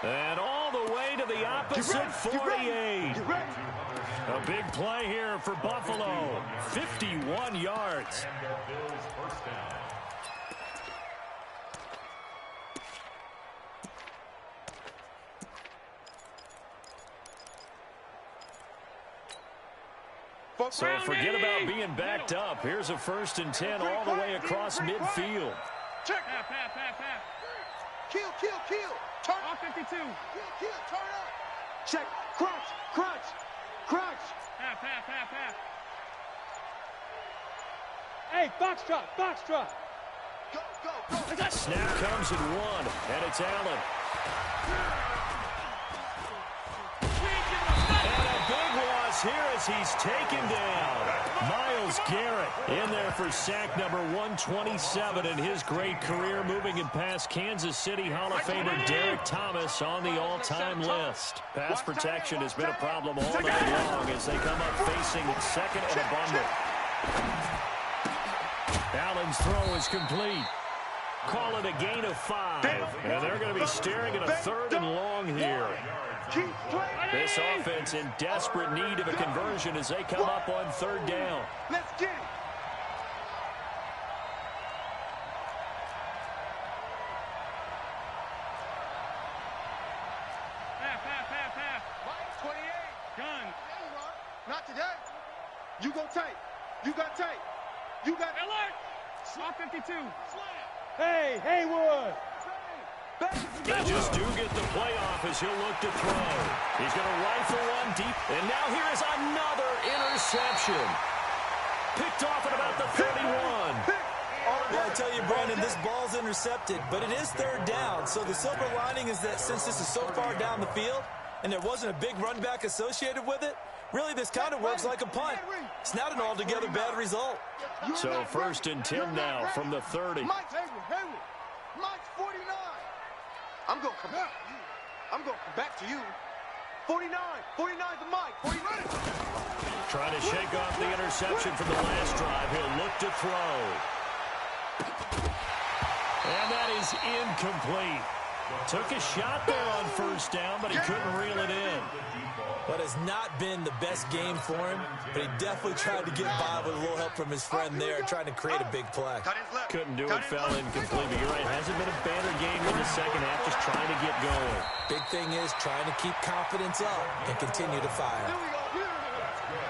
And all the way to the opposite 48. A big play here for Buffalo. 51 yards. So forget about being backed up. Here's a 1st and 10 all the way across midfield.
Check. Half. Kill. Turn off 52. Kill. Turn up. Check. Crunch. Half. Hey, box drop. Go.
Snap comes at 1, and it's Allen. And a big loss here as he's taken down. Myles Garrett in there for sack number 127 in his great career, moving and past Kansas City Hall of Famer Derek Thomas on the all-time list. Pass protection has been a problem all night long as they come up facing 2nd and abundant. Allen's throw is complete. Call it a gain of 5. And they're going to be staring at a 3rd and long here. This offense in desperate need of a conversion as they come up on 3rd down.
Let's get it. Half. 28. Gun. Not today. You go tight. You got alert. Swap 52. Hey, Haywood.
They just do get the playoff as he'll look to throw. He's going to rifle one deep. And now here is another interception. Picked off at about the 31.
Well, I tell you, Brandon, this ball's intercepted, but it is third down. So the silver lining is that since this is so far down the field and there wasn't a big run back associated with it, really this kind of works like a punt. It's not an altogether bad result.
So 1st and 10 now from the 30.
Mike's 49.
I'm going to come back. I'm going to come back to you. 49. 49 to Mike. 49.
Trying to shake off the interception from the last drive. He'll look to throw. And that is incomplete. Took a shot there on 1st down, but he couldn't reel it in.
What has not been the best game for him, but he definitely tried to get by with a little help from his friend there, trying to create a big play.
Couldn't do it, fell incomplete. But you're right, hasn't been a better game in the second half, just trying to get going.
Big thing is trying to keep confidence up and continue to fire.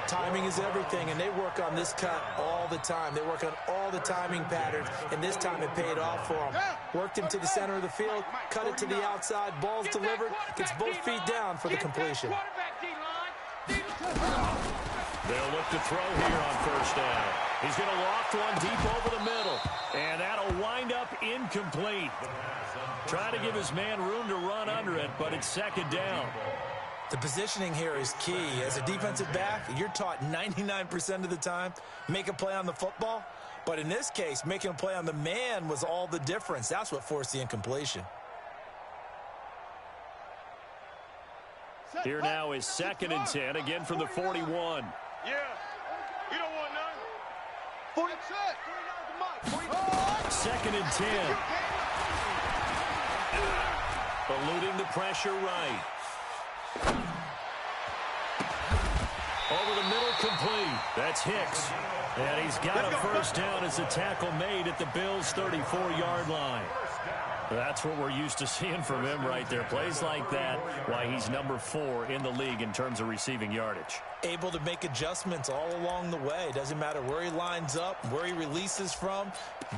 Timing is everything, and they work on this cut all the time. They work on all the timing patterns, and this time it paid off for them. Worked him to the center of the field, cut it to the outside, ball's delivered, gets both feet down for the completion.
They'll look to throw here on 1st down. He's going to loft one deep over the middle, and that'll wind up incomplete. Trying to give his man room to run under it, but it's 2nd down.
The positioning here is key. As a defensive back, you're taught 99% of the time, make a play on the football. But in this case, making a play on the man was all the difference. That's what forced the incompletion.
Here now is 2nd and 10, again from the 41.
Yeah. You don't want none.
2nd and 10. Eluding the pressure right. Over the middle, complete. That's Hicks. And he's got a 1st down as a tackle made at the Bills' 34-yard line. That's what we're used to seeing from him right there. Plays like that, why he's number 4 in the league in terms of receiving yardage.
Able to make adjustments all along the way. Doesn't matter where he lines up, where he releases from.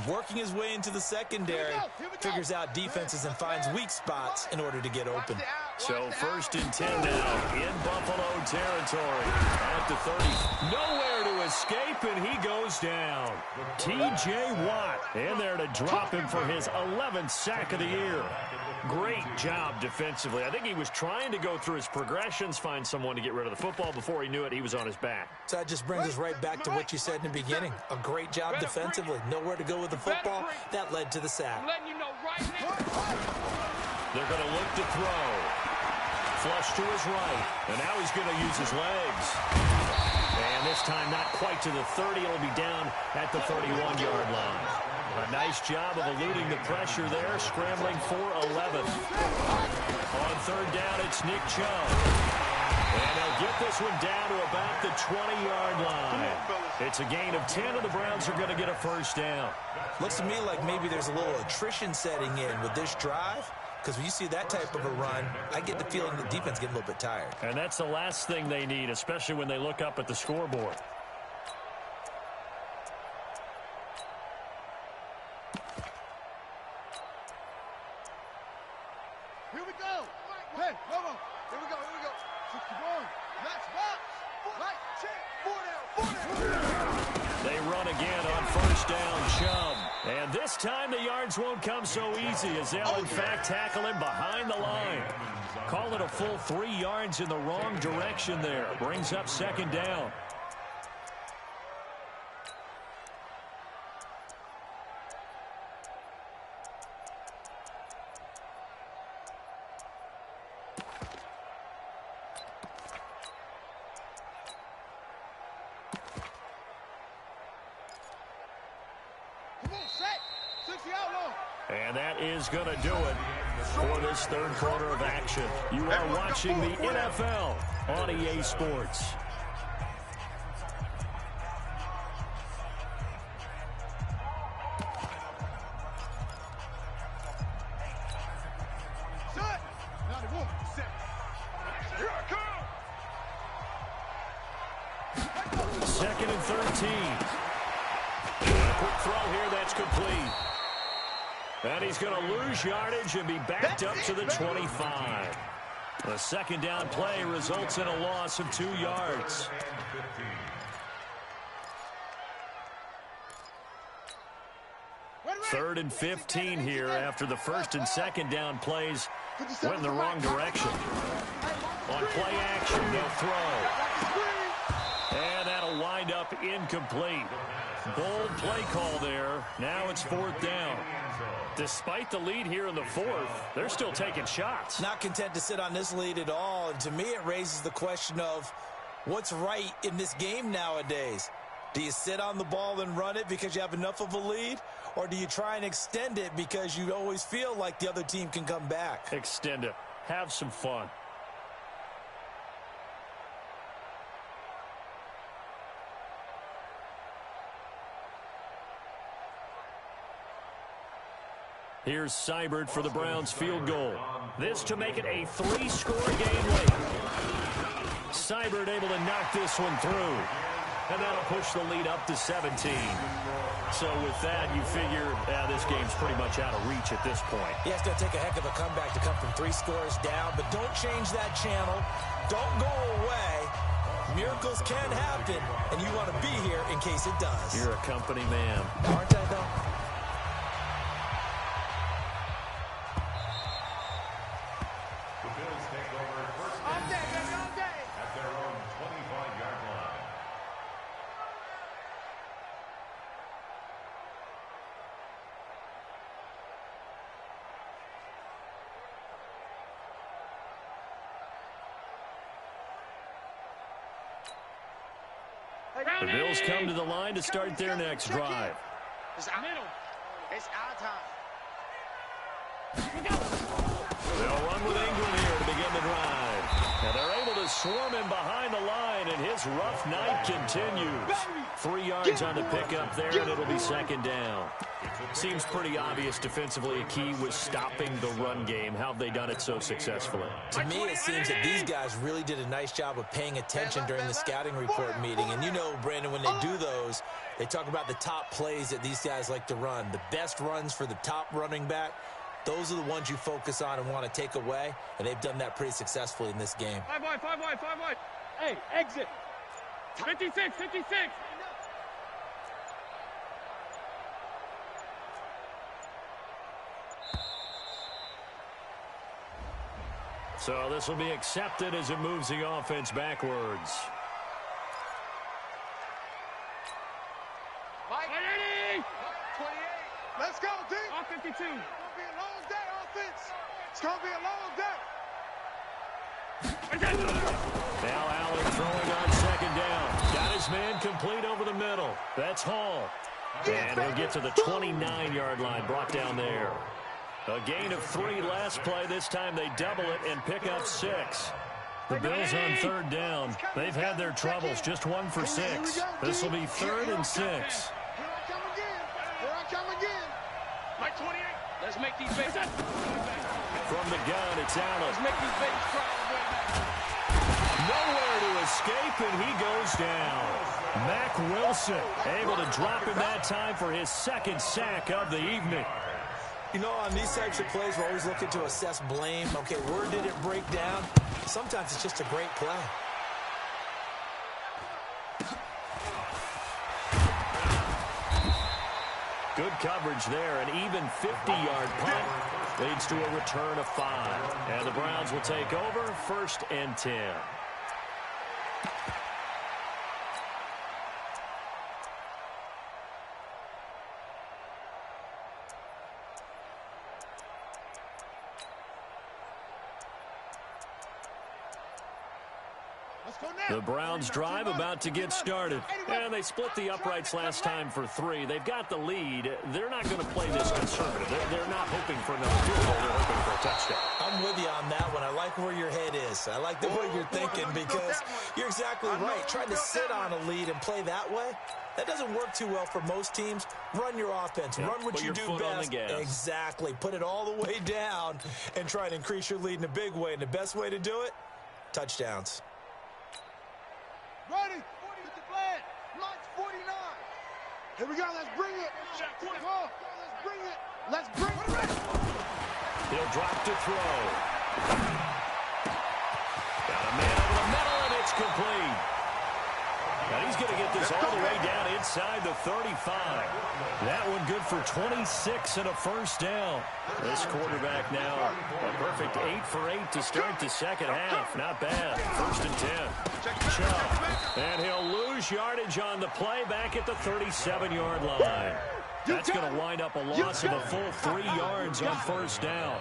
Working his way into the secondary, figures out defenses and finds weak spots in order to get open.
So 1st and 10 now in Buffalo territory. At the 30. Nowhere to escape, and he goes down. T.J. Watt in there to drop him for his 11th sack of the year. Great job defensively. I think he was trying to go through his progressions, find someone to get rid of the football. Before he knew it, he was on his back.
So that just brings us right back to what you said in the beginning. A great job defensively. Nowhere to go with the football. That led to the sack.
They're going to look to throw. Flush to his right. And now he's going to use his legs. And this time not quite to the 30. It'll be down at the 31-yard line. A nice job of eluding the pressure there, scrambling for 11. On 3rd down, it's Nick Chubb. And they'll get this one down to about the 20-yard line. It's a gain of 10, and the Browns are going to get a 1st down.
Looks to me like maybe there's a little attrition setting in with this drive. Because when you see that type of a run, I get the feeling the defense getting a little bit tired.
And that's the last thing they need, especially when they look up at the scoreboard.
Here we go. Hey, come on. Here we go. 61. Next box. Right, check. 4 down.
They run again on 1st down, Chubb. And this time the yards won't come so easy as they'll, in fact, tackle him behind the line. Call it a full 3 yards in the wrong direction there. Brings up 2nd down. And that is going to do it for this 3rd quarter of action. You are watching the NFL on EA Sports. Second and 13. Quick throw here, that's complete. And he's going to lose yardage and be backed up to the 25. The 2nd down play results in a loss of 2 yards. 3rd and 15 here after the 1st and 2nd down plays went in the wrong direction. On play action, they'll throw. And that'll wind up incomplete. Bold play call there. Now it's 4th down. Despite the lead here in the 4th, they're still taking shots.
Not content to sit on this lead at all. And to me, it raises the question of what's right in this game nowadays. Do you sit on the ball and run it because you have enough of a lead? Or do you try and extend it because you always feel like the other team can come back?
Extend it. Have some fun. Here's Seibert for the Browns field goal. This to make it a 3-score game late. Seibert able to knock this one through. And that'll push the lead up to 17. So with that, you figure this game's pretty much out of reach at this point.
Yeah, it's going to take a heck of a comeback to come from 3 scores down, but don't change that channel. Don't go away. Miracles can happen, and you want to be here in case it does.
You're a company man.
Aren't I, though?
The Bills take over first
All day, baby, all day.
at their own 25-yard line.
The Bills come to the line to start their next drive.
It's our middle. It's our time.
They'll run with Ingram here to begin the drive. And they're able to swarm him behind the line, and his rough night continues. 3 yards on the pickup there, and it'll be 2nd down. Seems pretty obvious defensively a key was stopping the run game. How have they done it so successfully?
To me, it seems that these guys really did a nice job of paying attention during the scouting report meeting. And you know, Brandon, when they do those, they talk about the top plays that these guys like to run. The best runs for the top running back, those are the ones you focus on and want to take away. And they've done that pretty successfully in this game.
5 wide, 5 wide, 5 wide. Hey, exit. 56, 56.
So this will be accepted as it moves the offense backwards.
Mike.
180.
28. Let's go, D.
All 52.
It's going to be a long day, offense. It's going to be a long day.
Now Allen throwing on 2nd down. Got his man complete over the middle. That's Hall. And he'll get to the 29-yard line, brought down there. A gain of 3 last play. This time they double it and pick up 6. The Bills on 3rd down. They've had their troubles, just 1 for 6. This will be 3rd and 6.
Here I come again. Here I come again.
Mike 28. Let's make these bases.
From the gun, it's Allen.
Let's make these bases cry all the way back.
Nowhere to escape, and he goes down. Mack Wilson able to drop him that time for his 2nd sack of the evening.
You know, on these types of plays, we're always looking to assess blame. Okay, where did it break down? Sometimes it's just a great play.
Good coverage there. An even 50-yard punt leads to a return of 5. And the Browns will take over 1st and 10. The Browns drive about to get started. And they split the uprights last time for 3. They've got the lead. They're not going to play this conservative. They're not hoping for another field goal. They're hoping for a touchdown.
I'm with you on that one. I like where your head is. I like the way you're thinking because you're exactly right. Trying to sit on a lead and play that way, that doesn't work too well for most teams. Run your offense. Run what you do best. Exactly. Put it all the way down and try and increase your lead in a big way. And the best way to do it, touchdowns.
Ready? 50 flag. March 49. Here we go. Let's bring it. Come on. Let's bring it. Let's bring it.
He'll drop to throw. Got a man over the middle, and it's complete. And he's going to get this all the way down inside the 35. That one good for 26 and a first down. This quarterback now a perfect 8 for 8 to start the second half. Not bad. First and 10. Chubb. And he'll lose yardage on the play back at the 37-yard line. That's going to wind up a loss of a full 3 yards on first down.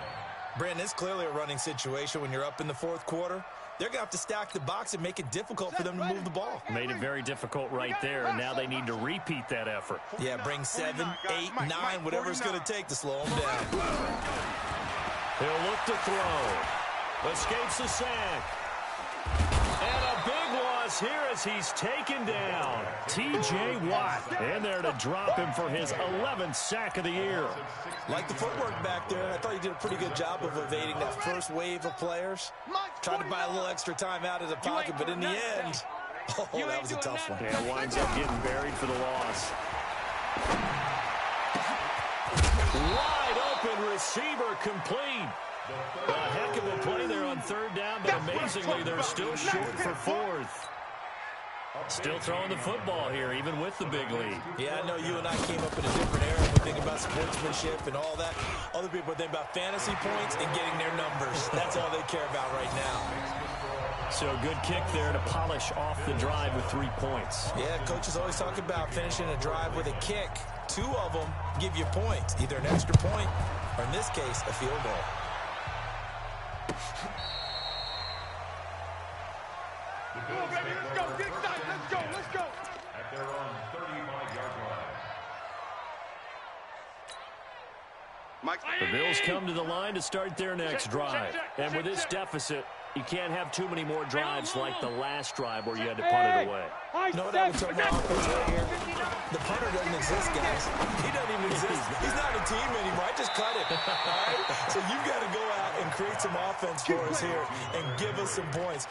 Brandon, it's clearly a running situation when you're up in the fourth quarter. They're going to have to stack the box and make it difficult for them to move the ball.
Made it very difficult right there, and now they need to repeat that effort.
Yeah, bring 7, 8, 9, whatever it's going to take to slow them down.
He'll look to throw. Escapes the sack. And a big loss here as he's taken down. T.J. Watt in there to drop him for his 11th sack of the year.
Like the footwork back there, I thought he did a pretty good job of evading that first wave of players. Tried to buy a little extra time out of the pocket, but in the end, that was a tough one.
Yeah, winds up getting buried for the loss. Wide open receiver complete. A heck of a play there on third down, but amazingly, they're still short for fourth. Still throwing the football here, even with the big lead.
Yeah, I know you and I came up in a different era. We think about sportsmanship and all that. Other people think about fantasy points and getting their numbers. That's all they care about right now.
So good kick there to polish off the drive with 3 points.
Yeah, coaches always talk about finishing a drive with a kick. 2 of them give you points, either an extra point or, in this case, a field goal.
Come on, baby, let's go. Get excited. Let's go. Let's go.
At their own 35-yard line.
The Bills come to the line to start their next drive. And with this deficit, you can't have too many more drives like the last drive where you had to punt it away.
You know what I would tell my offense right here? The punter doesn't exist, guys. He doesn't even exist. He's not a team anymore. I just cut it. All right? So you've got to go out and create some offense for us here and give us some points.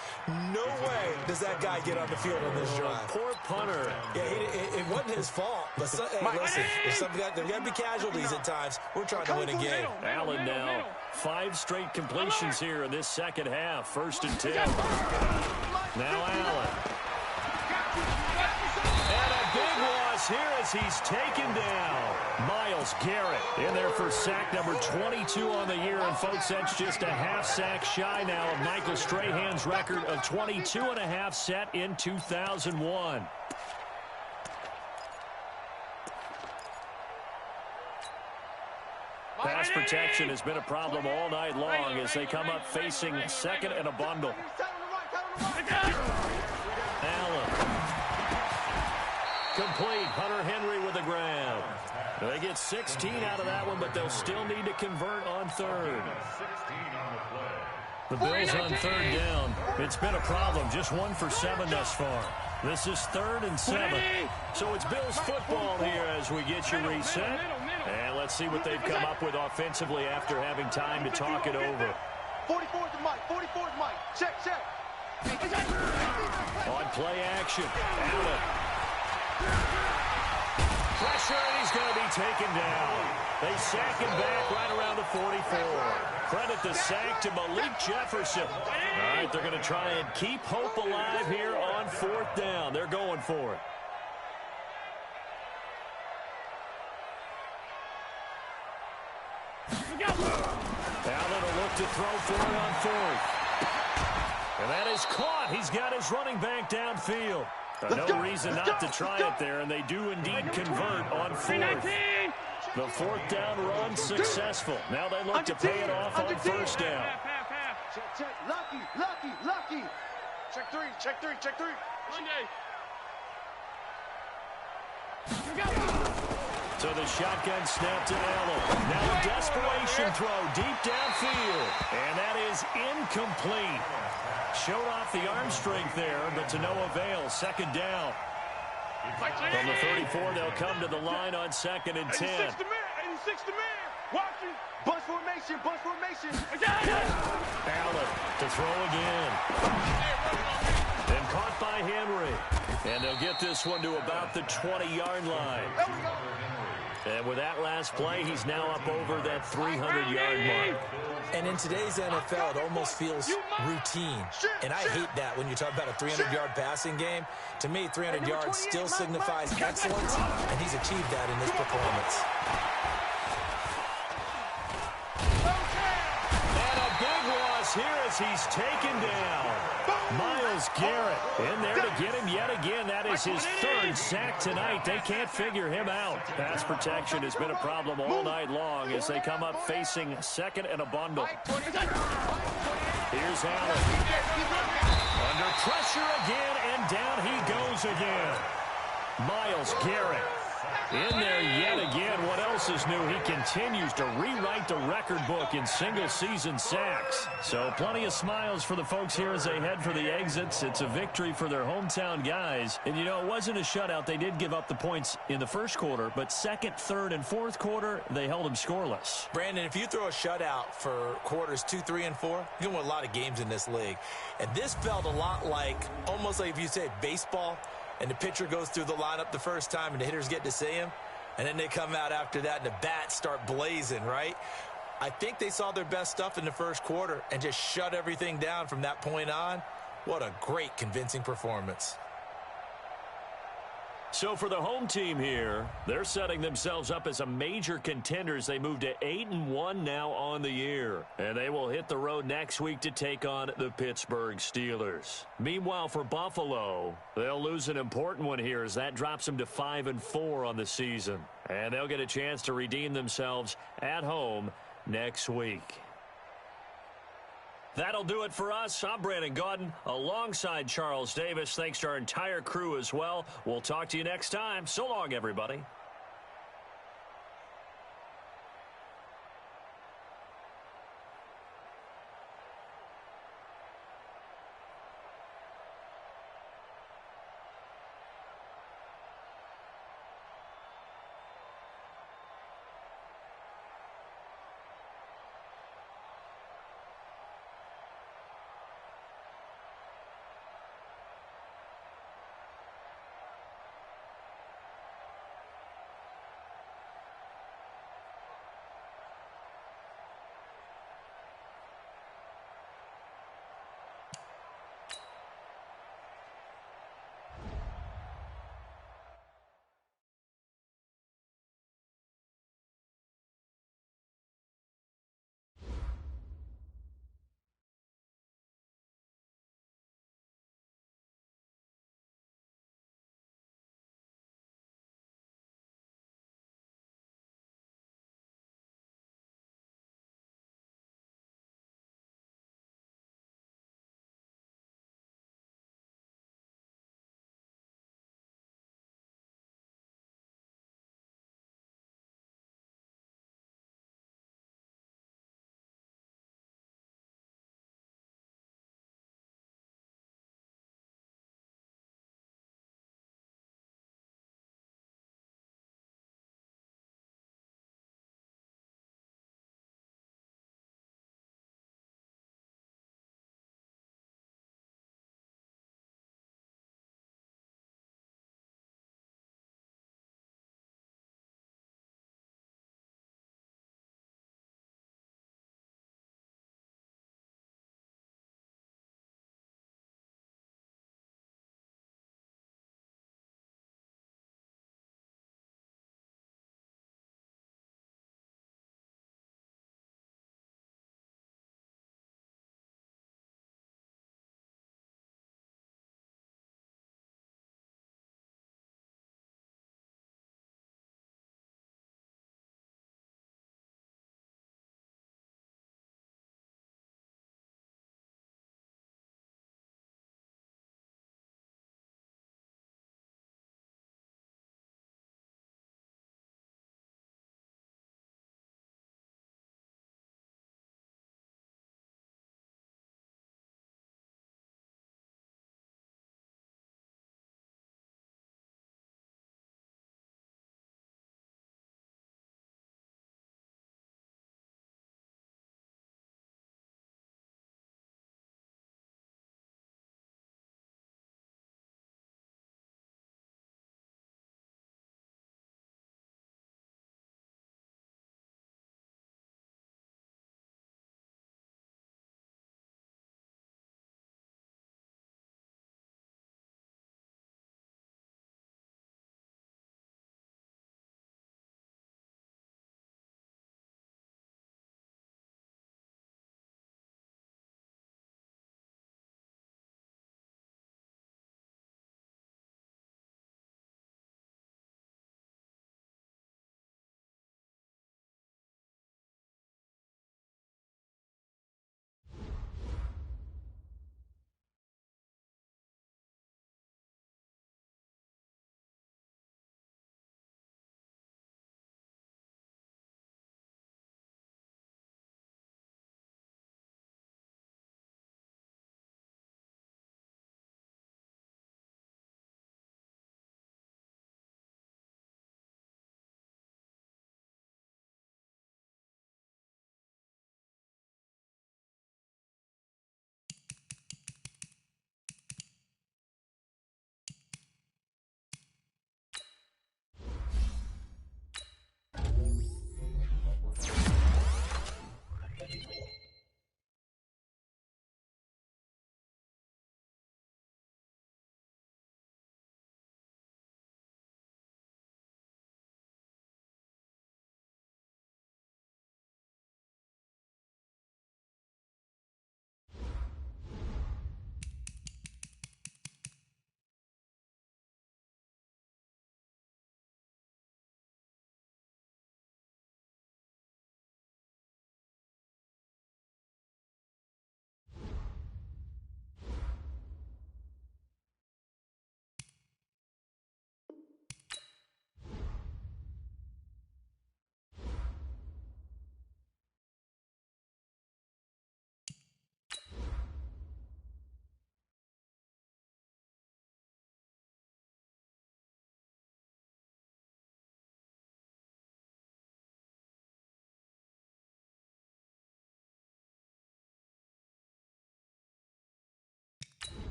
No way does that guy get on the field on this drive.
Poor punter.
Yeah, it wasn't his fault. But hey, listen, there's got to be casualties at times. We're trying to win a game.
Allen now 5 straight completions here in this second half. First and 10. Now Allen. And a big loss here as he's taken down. Myles Garrett in there for sack number 22 on the year. And, folks, that's just a half sack shy now of Michael Strahan's record of 22 and a half set in 2001. Pass protection has been a problem all night long as they come up facing second and a bundle. Allen. Complete. Hunter Henry with the grab. They get 16 out of that one, but they'll still need to convert on third. The Bills on third down. It's been a problem. Just 1 for 7 thus far. This is 3rd and 7. So it's Bills football here as we get you reset. And let's see what they've come up with offensively after having time to talk it over.
44 to Mike. 44 to Mike. Check, check.
On play action. Allen. Pressure, and he's going to be taken down. They sack him back right around the 44. Credit the sack to Malik Jefferson. All right, they're going to try and keep hope alive here on 4th down. They're going for it. Allen will look to throw for it on 4th. And that is caught. He's got his running back downfield. No reason not to try it there, and they do indeed convert on 4th. The 4th down run successful. Now they look to pay it off on 1st down.
Check, check. Lucky, lucky, lucky. Check 3, check 3, check 3.
So the shotgun snap to Allen. Now a desperation throw deep downfield. And that is incomplete. Showed off the arm strength there, but to no avail. 2nd down. From the 34, they'll come to the line on 2nd and 10.
86 to man, 86 to man. Watch it.
Bunch formation, bunch formation.
Allen to throw again. And caught by Henry. And they'll get this one to about the 20-yard line. And with that last play, he's now up over that 300-yard mark.
And in today's NFL, it almost feels routine. And I hate that when you talk about a 300-yard passing game. To me, 300 yards still signifies excellence, and he's achieved that in this performance.
And a big loss here as he's taken down. Myles Garrett in there to get him yet again. That is his third sack tonight. They can't figure him out. Pass protection has been a problem all night long as they come up facing second and a bundle. Here's Allen. Under pressure again, and down he goes again. Myles Garrett in there yet again. What else is new? He continues to rewrite the record book in single-season sacks. So plenty of smiles for the folks here as they head for the exits. It's a victory for their hometown guys. And, you know, it wasn't a shutout. They did give up the points in the first quarter, but second, third, and fourth quarter, they held them scoreless.
Brandon, if you throw a shutout for quarters 2, 3, and 4, you're going to win a lot of games in this league. And this felt a lot like, almost like if you say baseball, and the pitcher goes through the lineup the first time and the hitters get to see him, and then they come out after that and the bats start blazing, right? I think they saw their best stuff in the first quarter and just shut everything down from that point on. What a great, convincing performance.
So for the home team here, they're setting themselves up as a major contender as they move to 8-1 now on the year. And they will hit the road next week to take on the Pittsburgh Steelers. Meanwhile, for Buffalo, they'll lose an important one here as that drops them to 5-4 on the season. And they'll get a chance to redeem themselves at home next week. That'll do it for us. I'm Brandon Gaudin alongside Charles Davis. Thanks to our entire crew as well. We'll talk to you next time. So long, everybody.